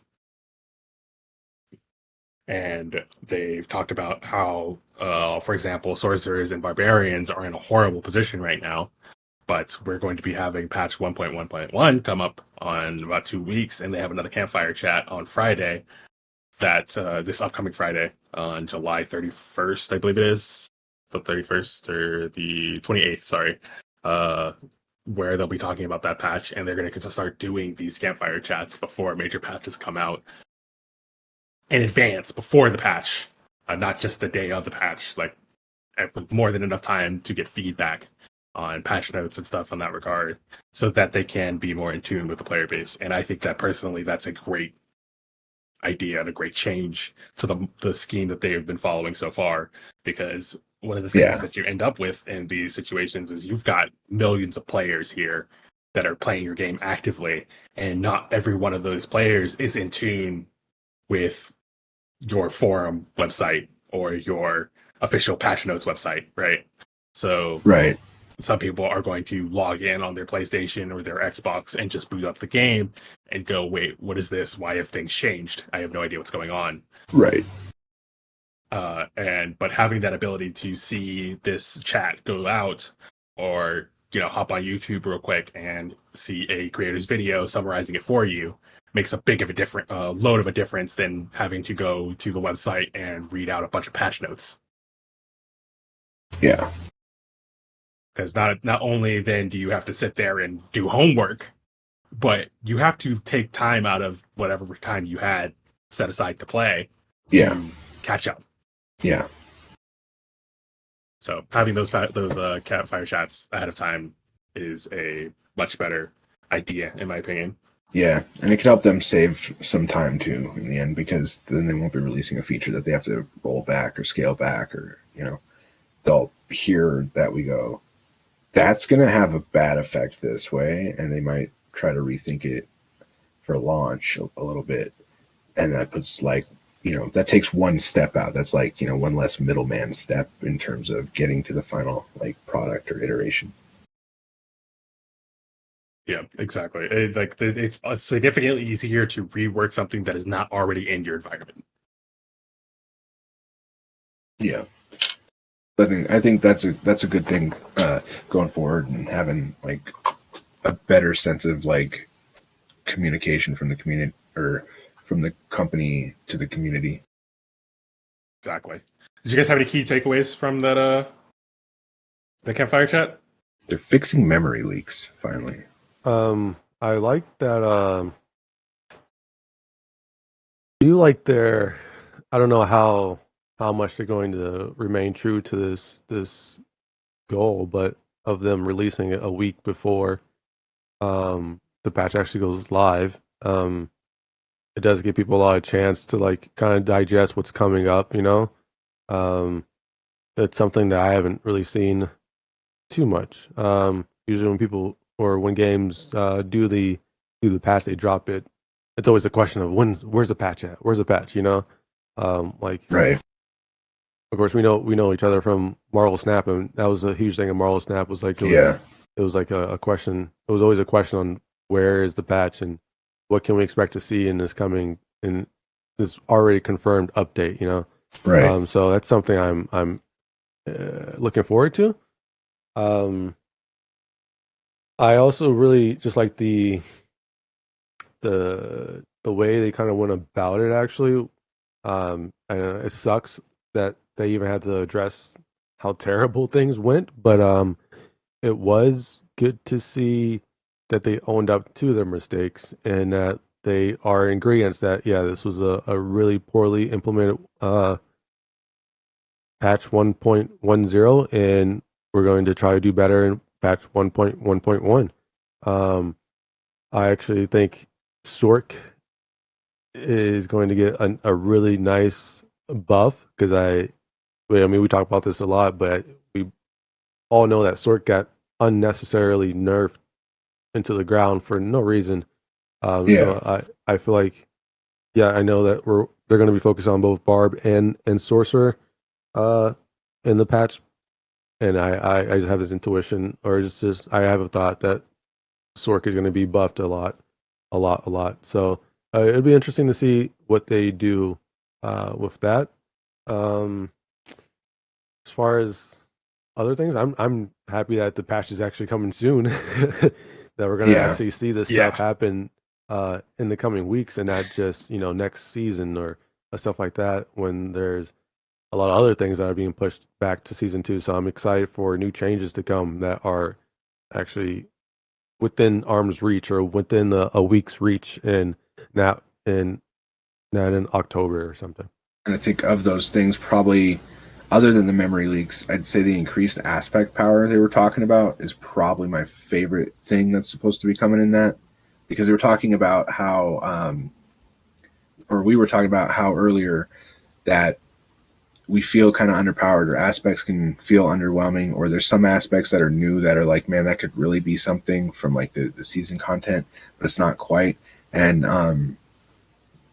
And they've talked about how, for example, sorcerers and barbarians are in a horrible position right now, but we're going to be having patch 1.1.1 come up on about 2 weeks, and they have another campfire chat on Friday, this upcoming Friday on July 31st, I believe it is, the 31st or the 28th, sorry, where they'll be talking about that patch, and they're going to start doing these campfire chats before major patches come out in advance, before the patch, not just the day of the patch, like with more than enough time to get feedback on patch notes and stuff on that regard, so that they can be more in tune with the player base. And I think that personally, that's a great idea and a great change to the scheme that they have been following so far, because one of the things that you end up with in these situations is you've got millions of players here that are playing your game actively, and not every one of those players is in tune with your forum website or your official patch notes website, right? So some people are going to log in on their PlayStation or their Xbox and just boot up the game and go, wait, what is this? Why have things changed? I have no idea what's going on. Right. But having that ability to see this chat go out, or hop on YouTube real quick and see a creator's video summarizing it for you, makes a big of a different load of a difference than having to go to the website and read out a bunch of patch notes. Yeah. Because not only then do you have to sit there and do homework, but you have to take time out of whatever time you had set aside to play to catch up. Yeah. So having those campfire chats ahead of time is a much better idea, in my opinion. Yeah, and it could help them save some time too in the end, because then they won't be releasing a feature that they have to roll back or scale back, or they'll hear that we go, that's going to have a bad effect this way, and they might try to rethink it for launch a little bit, and that puts that takes one step out. That's one less middleman step in terms of getting to the final product or iteration. Yeah, exactly. It's significantly easier to rework something that is not already in your environment. Yeah, I think that's a good thing going forward, and having a better sense of communication from the community, or from the company to the community. Exactly. Did you guys have any key takeaways from the campfire chat? They're fixing memory leaks finally. I like that. Do you like their? I don't know how much they're going to remain true to this goal, but of them releasing it a week before the patch actually goes live. It does give people a lot of chance to like kind of digest what's coming up. Um, it's something that I haven't really seen too much. Usually when people or when games do the patch, they drop it. It's always a question of where's the patch at? Where's the patch? Like Right. of course we know each other from Marvel Snap, and that was a huge thing. Of Marvel Snap was like Yeah. it was like a question. It was always a question on where is the patch and what can we expect to see in this already confirmed update. Right. So that's something I'm looking forward to. I also really just like the way they kind of went about it. Actually, and it sucks that they even had to address how terrible things went, but it was good to see that they owned up to their mistakes and that they are in agreement that yeah, this was a really poorly implemented patch 1.10, and we're going to try to do better in patch 1.1.1. I actually think Sork is going to get a really nice buff because I mean, we talk about this a lot, but we all know that Sork got unnecessarily nerfed into the ground for no reason. Yeah. So I feel like, yeah, I know that they're going to be focused on both Barb and Sorcerer in the patch, and I just have this intuition, or just I have a thought that Sork is going to be buffed a lot, a lot, a lot. So it'd be interesting to see what they do with that. Um, as far as other things, I'm happy that the patch is actually coming soon. That we're going to Yeah. actually see this Yeah. stuff happen in the coming weeks, and not just next season or stuff like that. When there's a lot of other things that are being pushed back to season 2, so I'm excited for new changes to come that are actually within arm's reach or within a week's reach, and not in October or something. And I think of those things, probably other than the memory leaks, I'd say the increased aspect power they were talking about is probably my favorite thing that's supposed to be coming in that, because they were talking about how, or we were talking about how earlier that we feel kind of underpowered, or aspects can feel underwhelming, or there's some aspects that are new that are like, man, that could really be something from like the season content, but it's not quite. And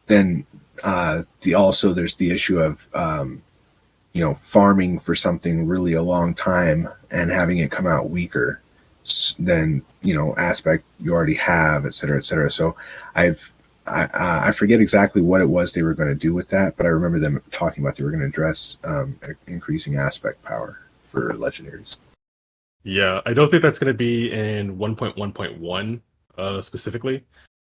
then there's the issue of farming for something really a long time and having it come out weaker than aspect you already have, et cetera, et cetera. So I forget exactly what it was they were going to do with that, but I remember them talking about they were going to address increasing aspect power for legendaries. Yeah, I don't think that's going to be in 1.1.1 specifically,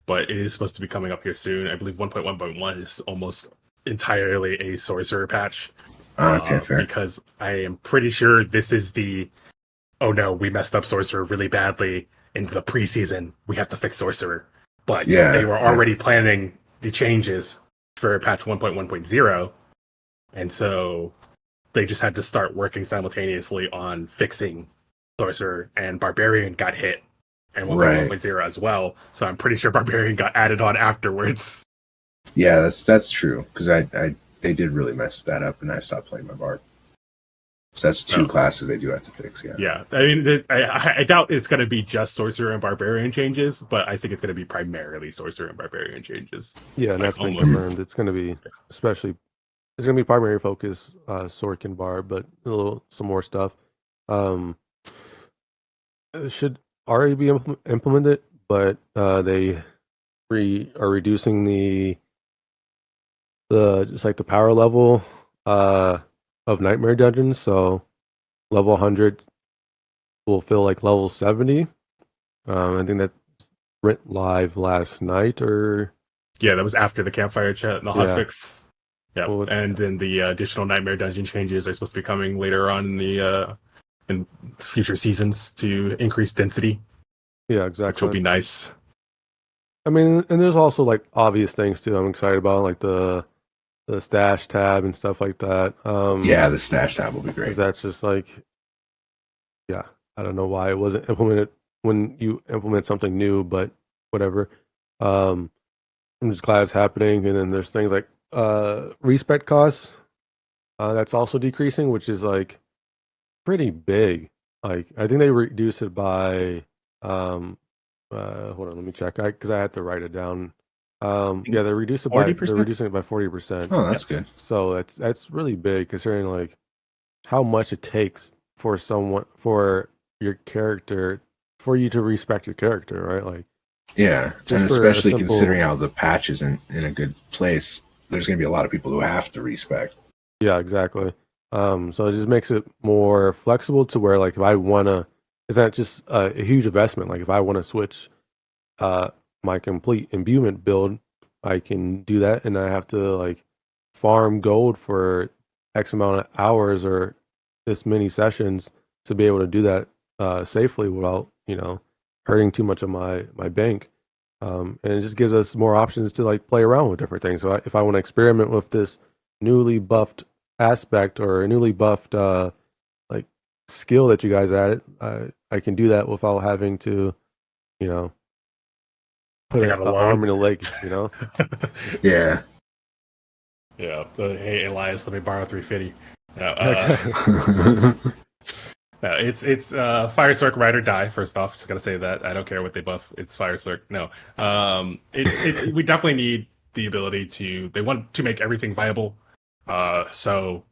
but it is supposed to be coming up here soon. I believe 1.1.1 is almost entirely a sorcerer patch. Okay, fair. Because I am pretty sure this is oh no, we messed up sorcerer really badly in the preseason. We have to fix sorcerer. But Yeah, they were yeah. already planning the changes for patch 1.1.0, and so they just had to start working simultaneously on fixing sorcerer, and barbarian got hit and Right. 1.1.0 as well. So I'm pretty sure barbarian got added on afterwards. Yeah, that's true, because they did really mess that up, and I stopped playing my bard. So that's two No. classes they do have to fix. Yeah. Yeah, I mean, I doubt it's going to be just sorcerer and barbarian changes, but I think it's going to be primarily sorcerer and barbarian changes. Yeah, and Like, that's been almost. confirmed. It's going to be it's going to be primary focus, Sork and Bar, but some more stuff. It should already be implemented, but they are reducing the just like the power level of Nightmare Dungeons. So level 100 will feel like level 70. I think that went live last night or Yeah, that was after the campfire chat and the Yeah. hotfix. Yeah, Well, and then the additional Nightmare Dungeon changes are supposed to be coming later on in future seasons to increase density, yeah, which will exactly. be nice. I mean, and there's also like obvious things too. I'm excited about like the stash tab and stuff like that. Yeah, the stash tab will be 'Cause great. that's just like, yeah, I don't know why it wasn't implemented when you implement something new, but whatever. Um, I'm just glad it's happening. And then there's things like respec costs that's also decreasing, which is like pretty big. Like I think they reduced it by hold on, let me check. Because I had to write it down. Yeah, they're 40%? reducing it by 40%. Oh, that's good. So that's really big considering like how much it takes for for your character for you to respect your character, right? Like Yeah, just and for a especially considering simple how the patch isn't in a good place, there's going to be a lot of people who have to respect. yeah, exactly. So it just makes it more flexible to where like if I wanna it's not just a huge investment. Like if I want to switch uh my complete imbuement build, I can do that and I have to like farm gold for X amount of hours or this many sessions to be able to do that safely without, hurting too much of my bank. And it just gives us more options to like play around with different things. So if I want to experiment with this newly buffed aspect or a newly buffed like skill that you guys added, I can do that without having to, you know, put Take an out a loan. arm and a leg, Yeah. Yeah. Hey, Elias, let me borrow 350. Yeah, no, it's Fire Circ Ride or Die. First off, just gotta say that I don't care what they buff. It's Fire Circ. No, we definitely need the ability to. They want to make everything viable, so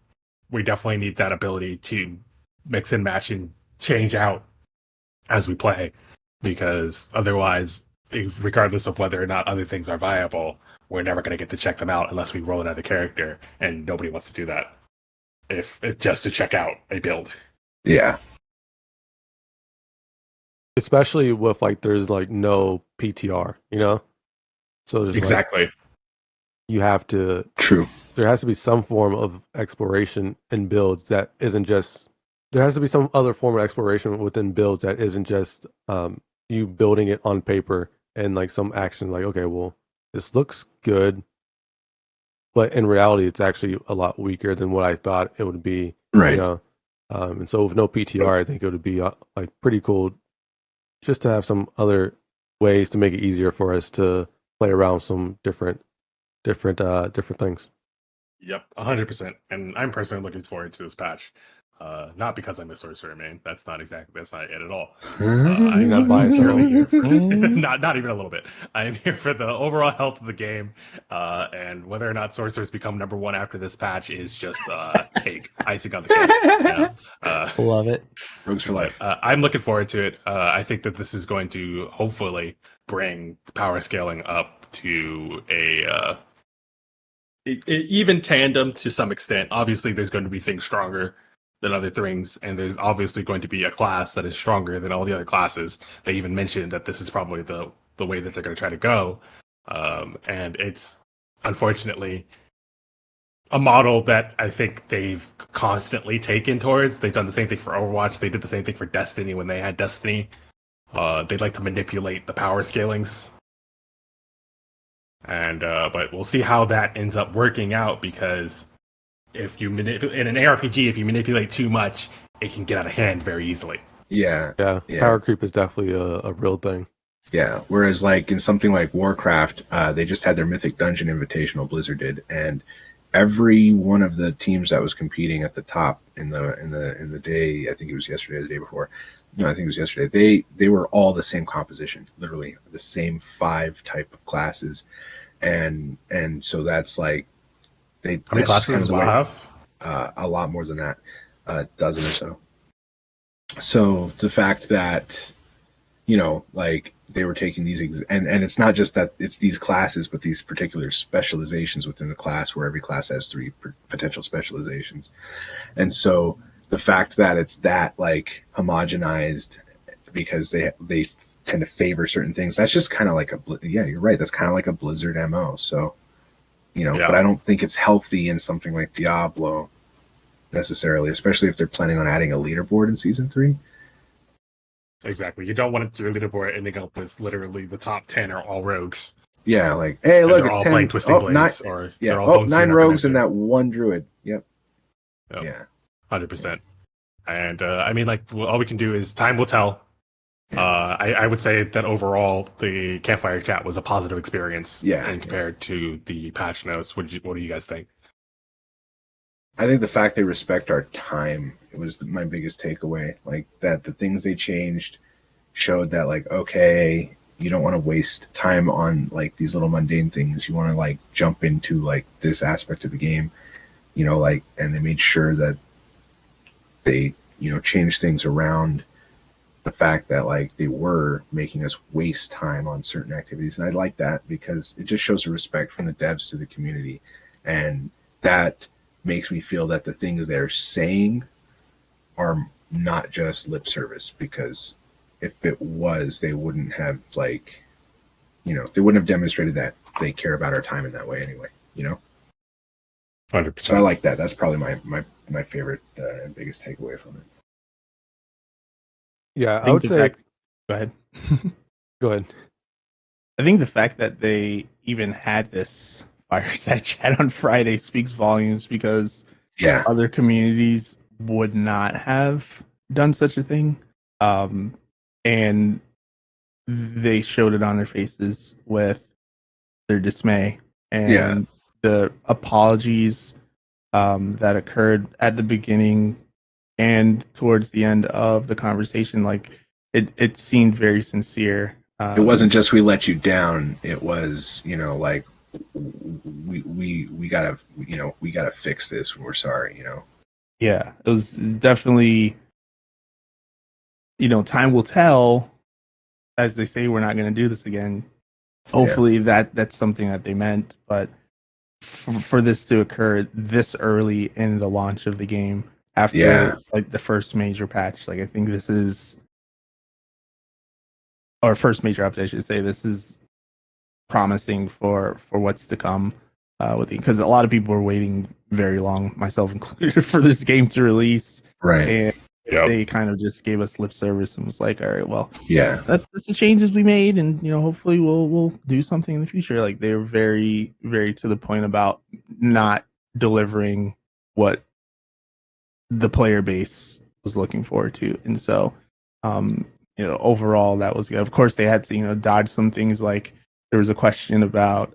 we definitely need that ability to mix and match and change out as we play, because otherwise, regardless of whether or not other things are viable, we're never gonna get to check them out unless we roll another character, and nobody wants to do that if just to check out a build. Yeah. especially with like there's like no PTR, so there's like Exactly. you have to True. there has to be some form of exploration in builds that isn't just there has to be some other form of exploration within builds that isn't just you building it on paper and like some action like okay well this looks good but in reality it's actually a lot weaker than what I thought it would be, Right. and so with no PTR I think it would be like pretty cool just to have some other ways to make it easier for us to play around some different things. Yep, 100%. And I'm personally looking forward to this patch. Not because I'm a sorcerer main. That's not it at all. You're I'm not biased at all. purely here for not even a little bit. I am here for the overall health of the game, and whether or not sorcerers become number one after this patch is just cake, icing on the cake. Love it. Rogues for life. I'm looking forward to it. I think that this is going to hopefully bring power scaling up to a even tandem to some extent. Obviously, there's going to be things stronger than other things, and there's obviously going to be a class that is stronger than all the other classes. They even mentioned that this is probably the way that they're going to try to go, and it's unfortunately a model that I think they've constantly taken towards. They've done the same thing for Overwatch. They did the same thing for Destiny when they had Destiny. They'd like to manipulate the power scalings, and but we'll see how that ends up working out, because if you manipulate in an ARPG, if you manipulate too much, it can get out of hand very easily. Yeah. Yeah, power creep is definitely a real thing. Yeah. Whereas like in something like Warcraft, they just had their Mythic Dungeon Invitational, Blizzard did, and every one of the teams that was competing at the top in the day, I think it was yesterday or the day before. No, I think it was yesterday. They were all the same composition, literally the same 5 type of classes, and so that's like How many classes does WoW have? a lot more than that, a dozen or so. So the fact that like they were taking these and it's not just that it's these classes, but these particular specializations within the class, where every class has 3 potential specializations, and so the fact that it's that like homogenized because they tend to favor certain things. That's just kind of like yeah, you're right. That's kind of like a Blizzard MO. So, but I don't think it's healthy in something like Diablo necessarily, especially if they're planning on adding a leaderboard in season 3. Exactly. You don't want your leaderboard ending up with literally the top 10 are all rogues. Yeah, like, hey, And look, they're it's all 10. playing Twisting Blades, or yeah. they're all Bone 9 Spear rogues and Necromancer. that 1 druid. Yep. Yeah. 100%. And I mean, like, all we can do is time will tell. I would say that overall, the campfire chat was a positive experience. Yeah. And compared to the patch notes, what do you guys think? I think the fact they respect our time, it was my biggest takeaway. Like that, the things they changed showed that, like, okay, you don't want to waste time on like these little mundane things. You want to like jump into like this aspect of the game, like, and they made sure that they, changed things around the fact that like they were making us waste time on certain activities. And I like that because it just shows a respect from the devs to the community. And that makes me feel that the things they're saying are not just lip service, because if it was, they wouldn't have they wouldn't have demonstrated that they care about our time in that way anyway, 100%. So I like that. That's probably my favorite and biggest takeaway from it. Yeah, I would say. Go ahead. Go ahead. I think the fact that they even had this fireside chat on Friday speaks volumes, because other communities would not have done such a thing. And they showed it on their faces with their dismay and the apologies that occurred at the beginning and towards the end of the conversation. Like it seemed very sincere. It wasn't just we let you down. It was, like we gotta fix this. We're sorry, Yeah, it was definitely, time will tell. As they say, we're not going to do this again. Hopefully that's something that they meant, but for this to occur this early in the launch of the game after like the first major patch, like I think this is, or first major update, I should say, this is promising for what's to come with it, because a lot of people were waiting very long, myself included, for this game to release. Right. And they kind of just gave us lip service and was like, all right, well, that's the changes we made, and hopefully we'll do something in the future. Like they were very, very to the point about not delivering what the player base was looking forward to. And so overall that was good. Of course they had to dodge some things, like there was a question about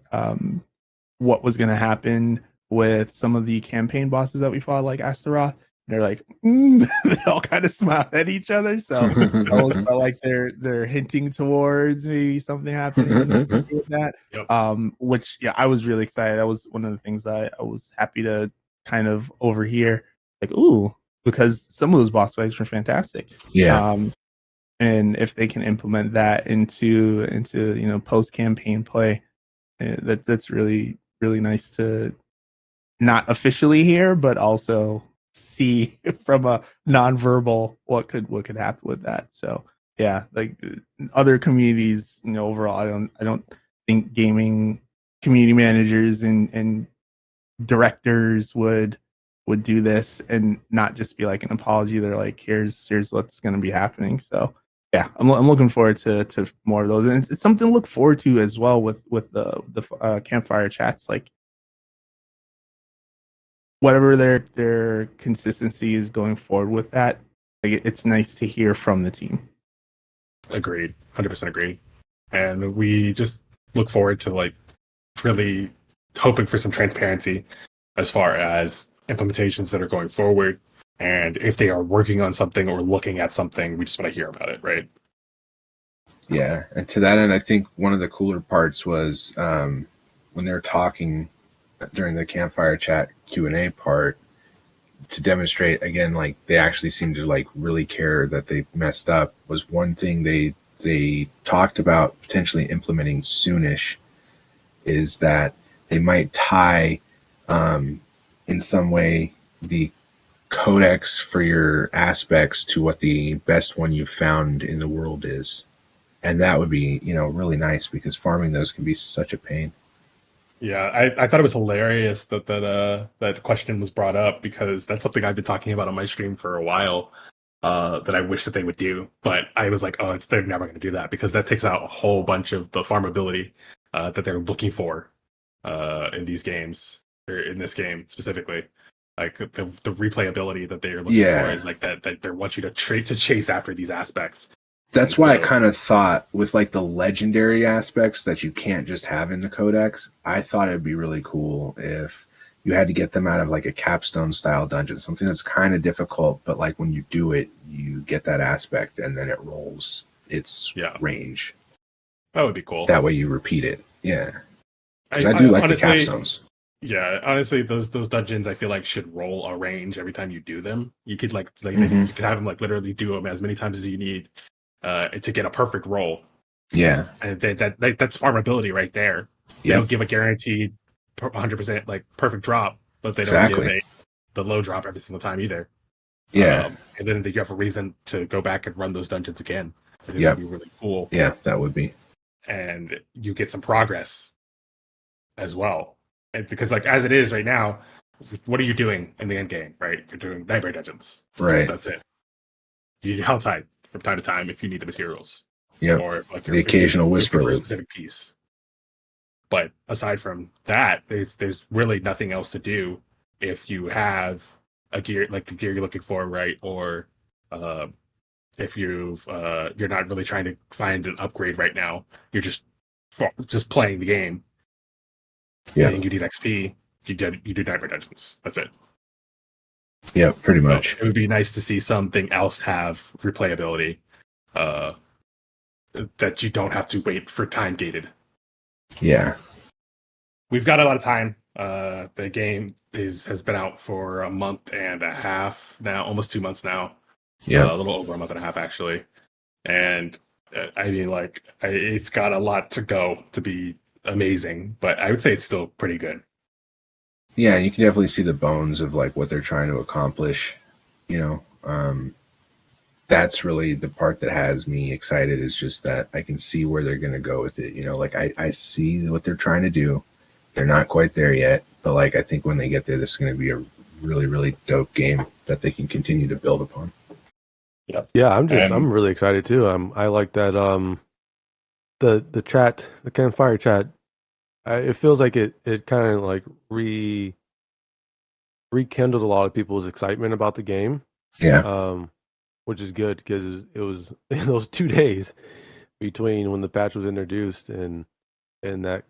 what was going to happen with some of the campaign bosses that we fought, like Astaroth. They're like, they all kind of smiled at each other. So I almost felt like they're hinting towards maybe something happening with that. Which, I was really excited. That was one of the things I was happy to kind of overhear. Like, ooh, because some of those boss fights were fantastic. And if they can implement that into post campaign play, that's really, really nice to not officially hear, but also see from a nonverbal what could happen with that. So like other communities, overall, I don't think gaming community managers and directors would do this and not just be like an apology. They're like, here's what's going to be happening. So I'm looking forward to more of those, and it's something to look forward to as well with the campfire chats. Like whatever their consistency is going forward with that, like it's nice to hear from the team. Agreed. 100% agreed. And we just look forward to like really hoping for some transparency as far as implementations that are going forward. And if they are working on something or looking at something, we just want to hear about it, right? Yeah. And to that end, I think one of the cooler parts was when they were talking during the campfire chat Q&A part, to demonstrate again, like they actually seemed to like really care that they messed up, was one thing they talked about potentially implementing soonish, is that they might tie in some way the codex for your aspects to what the best one you found in the world is. And that would be, really nice because farming those can be such a pain. Yeah, I thought it was hilarious that question was brought up because that's something I've been talking about on my stream for a while. That I wish that they would do, but I was like, oh, they're never going to do that because that takes out a whole bunch of the farmability that they're looking for in these games, or in this game specifically. Like the replayability that they're looking for is like that they want you to chase after these aspects. That's And why I so, kind of thought with like the legendary aspects that you can't just have in the codex, I thought it'd be really cool if you had to get them out of like a capstone style dungeon, something that's kind of difficult, but like when you do it, you get that aspect and then it rolls its range. that would be cool. That way you repeat it. Yeah. Because I do like honestly, the capstones. Yeah, honestly, those dungeons I feel like should roll a range every time you do them. You could you could have them like literally do them as many times as you need to get a perfect roll. Yeah, and that's farmability right there. They don't give a guaranteed 100% like perfect drop, but they don't give the low drop every single time either. Yeah, and then you have a reason to go back and run those dungeons again. I think that'd be really cool. Yeah, that would be. And you get some progress as well. And because like as it is right now, what are you doing in the end game, right? You're doing nightmare dungeons. Right. That's it. You need Helltide from time to time if you need the materials. Yeah. Or like the occasional whisper for a loop. specific piece. But aside from that, there's really nothing else to do if you have a gear like the gear you're looking for, right? Or if you're not really trying to find an upgrade right now. You're just playing the game. Yeah. And you need XP. You do nightmare dungeons. That's it. Yeah, pretty much. So it would be nice to see something else have replayability. That you don't have to wait for time gated. Yeah. We've got a lot of time. The game has been out for a month and a half now, almost 2 months now. Yeah. A little over a month and a half actually. And I mean, like, it's got a lot to go to be amazing, but I would say it's still pretty good. Yeah, you can definitely see the bones of like what they're trying to accomplish. That's really the part that has me excited, is just that I can see where they're going to go with it. Like I see what they're trying to do. They're not quite there yet, but like I think when they get there, this is going to be a really, really dope game that they can continue to build upon. Yeah, I'm really excited too. I like that the chat, the campfire chat. It feels like it kind of like rekindled a lot of people's excitement about the game. Yeah. Which is good because it was in those 2 days between when the patch was introduced and that,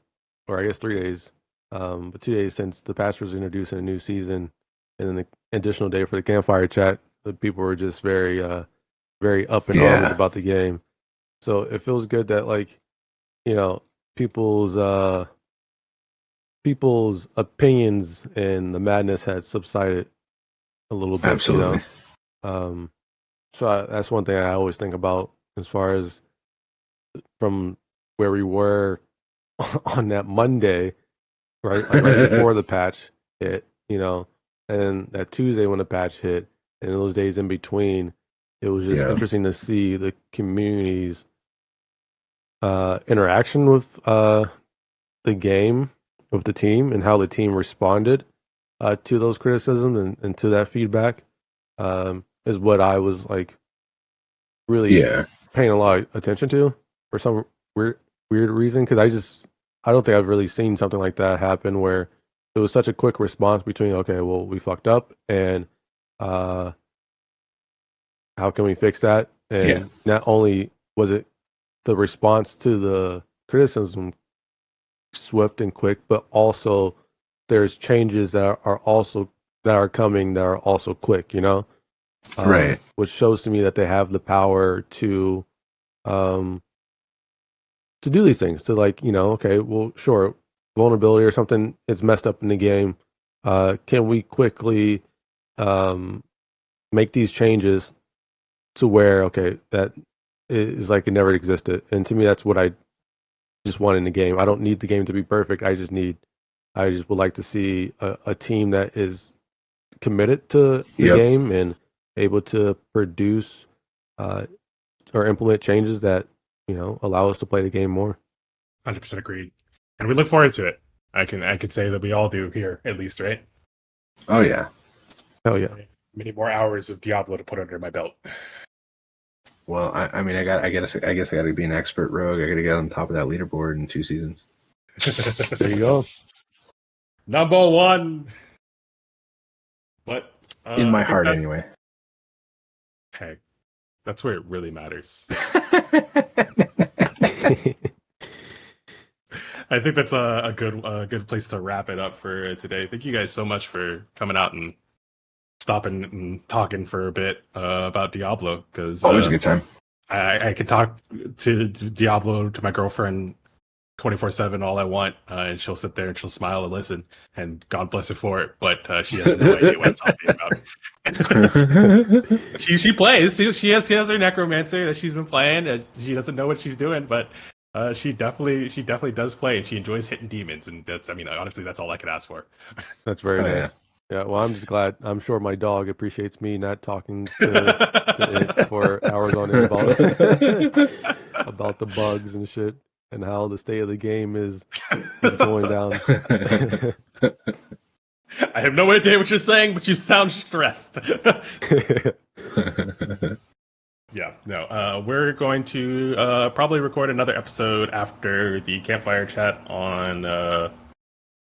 or I guess 3 days, but 2 days since the patch was introduced in a new season, and then the additional day for the campfire chat, the people were just very up in arms about the game. So it feels good that like, people's opinions and the madness had subsided a little bit. Absolutely. So that's one thing I always think about as far as from where we were on that Monday, right? Like right before the patch hit, and that Tuesday when the patch hit, and those days in between, it was just interesting to see the community's interaction with the game, with the team, and how the team responded to those criticisms and to that feedback. Is what I was like really paying a lot of attention to for some weird reason, because I don't think I've really seen something like that happen where it was such a quick response between, okay, well, we fucked up, and how can we fix that? And not only was it the response to the criticism swift and quick, but also there's changes that are coming that are also quick, right. Which shows to me that they have the power to do these things, to like, okay, well, sure, vulnerability or something is messed up in the game. Can we quickly make these changes to where, okay, that is like it never existed? And to me, that's what I just want in the game. I don't need the game to be perfect. I just would like to see a team that is committed to the game and able to produce or implement changes that allow us to play the game more. 100% agreed, and we look forward to it. I could say that we all do here, at least, right? Oh yeah. Hell yeah. Many more hours of Diablo to put under my belt. Well, I mean, I guess I got to be an expert rogue. I got to get on top of that leaderboard in 2 seasons. There you go. Number one. But In my heart, anyway. Hey, that's where it really matters. I think that's a good place to wrap it up for today. Thank you guys so much for coming out and stopping and talking for a bit about Diablo, because Always a good time. I can talk to Diablo to my girlfriend 24/7 all I want, and she'll sit there and she'll smile and listen, and God bless her for it. But she has no idea what I'm talking about. she plays. She has her necromancer that she's been playing, and she doesn't know what she's doing, but she definitely does play, and she enjoys hitting demons, and honestly, that's all I could ask for. That's very nice. Yeah, well, I'm just glad. I'm sure my dog appreciates me not talking to it for hours on end about the bugs and shit and how the state of the game is going down. I have no idea what you're saying, but you sound stressed. Yeah, no. We're going to probably record another episode after the campfire chat on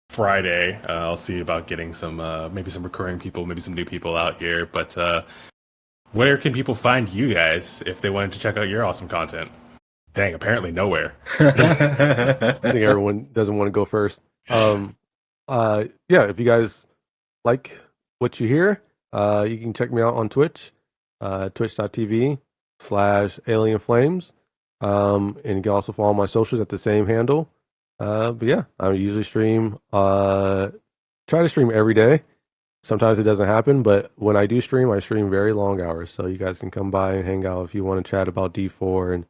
Friday. I'll see about getting some maybe some recurring people, maybe some new people out here. But where can people find you guys if they wanted to check out your awesome content? Dang, apparently nowhere. I think everyone doesn't want to go first. Yeah, if you guys like what you hear, you can check me out on Twitch, twitch.tv/alienflames. And you can also follow my socials at the same handle. But yeah, I usually stream, try to stream every day. Sometimes it doesn't happen, but when I do stream, I stream very long hours. So you guys can come by and hang out if you want to chat about D4 and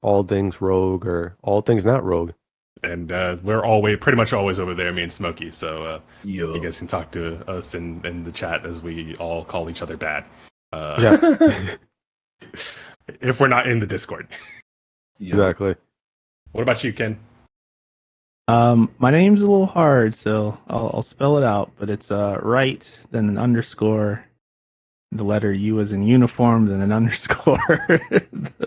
all things rogue or all things not rogue. And we're pretty much always over there, me and Smokey. So you guys can talk to us in the chat as we all call each other bad. Yeah. If we're not in the Discord. Exactly. What about you, Ken? My name's a little hard, so I'll spell it out, but it's right, then an underscore, the letter U is in uniform, then an underscore,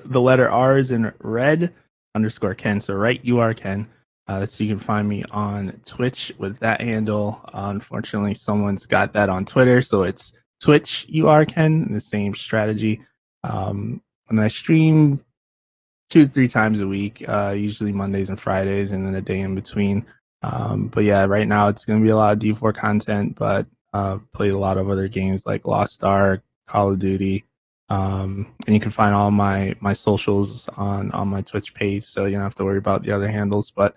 the letter R is in red, underscore Ken. So right, you are Ken. So you can find me on Twitch with that handle. Unfortunately, someone's got that on Twitter, so it's Twitch, you are Ken, the same strategy. And I stream 2-3 times a week, usually Mondays and Fridays, and then a day in between. But yeah, right now it's going to be a lot of D4 content, but played a lot of other games like Lost Ark, Call of Duty, and you can find all my socials on my Twitch page, so you don't have to worry about the other handles. But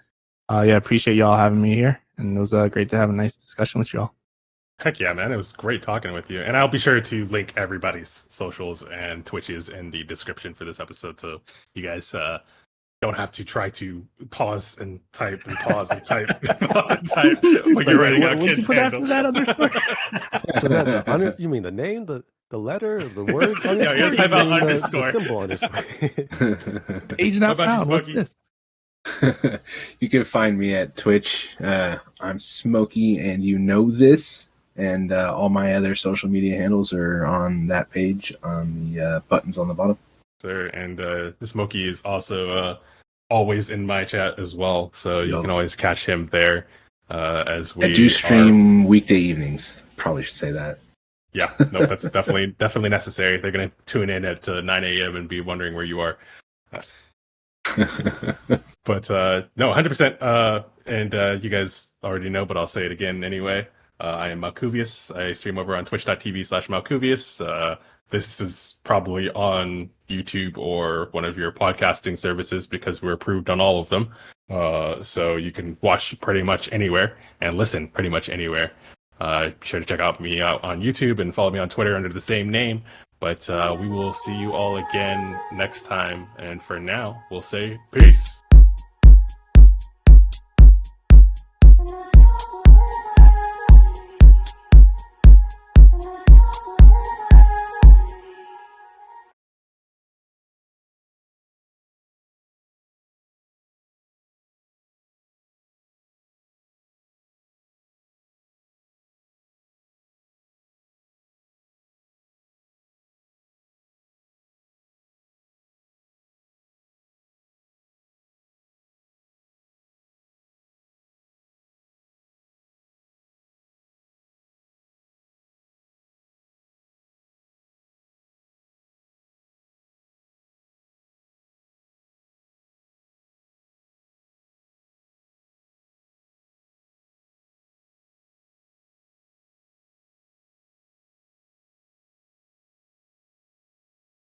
yeah, appreciate y'all having me here, and it was great to have a nice discussion with y'all. Heck yeah, man. It was great talking with you. And I'll be sure to link everybody's socials and Twitches in the description for this episode, so you guys don't have to try to pause and type and pause and type and pause and type when you're writing out kids' handle. You mean the name, the letter, the word? Yeah, you type out underscore. The symbol underscore. Page not found. What's this? You can find me at Twitch. I'm Smokey, and you know this. And all my other social media handles are on that page on the buttons on the bottom. Sir, and Smokey is also always in my chat as well, so you can always catch him there. As we I do stream weekday evenings. Probably should say that. Yeah, no, that's definitely necessary. They're gonna tune in at 9 a.m. and be wondering where you are. But no, 100%. And you guys already know, but I'll say it again anyway. I am Malkuvius. I stream over on twitch.tv/Malkuvius. This is probably on YouTube or one of your podcasting services because we're approved on all of them. So you can watch pretty much anywhere and listen pretty much anywhere. Be sure to check out me out on YouTube and follow me on Twitter under the same name. But we will see you all again next time. And for now, we'll say peace.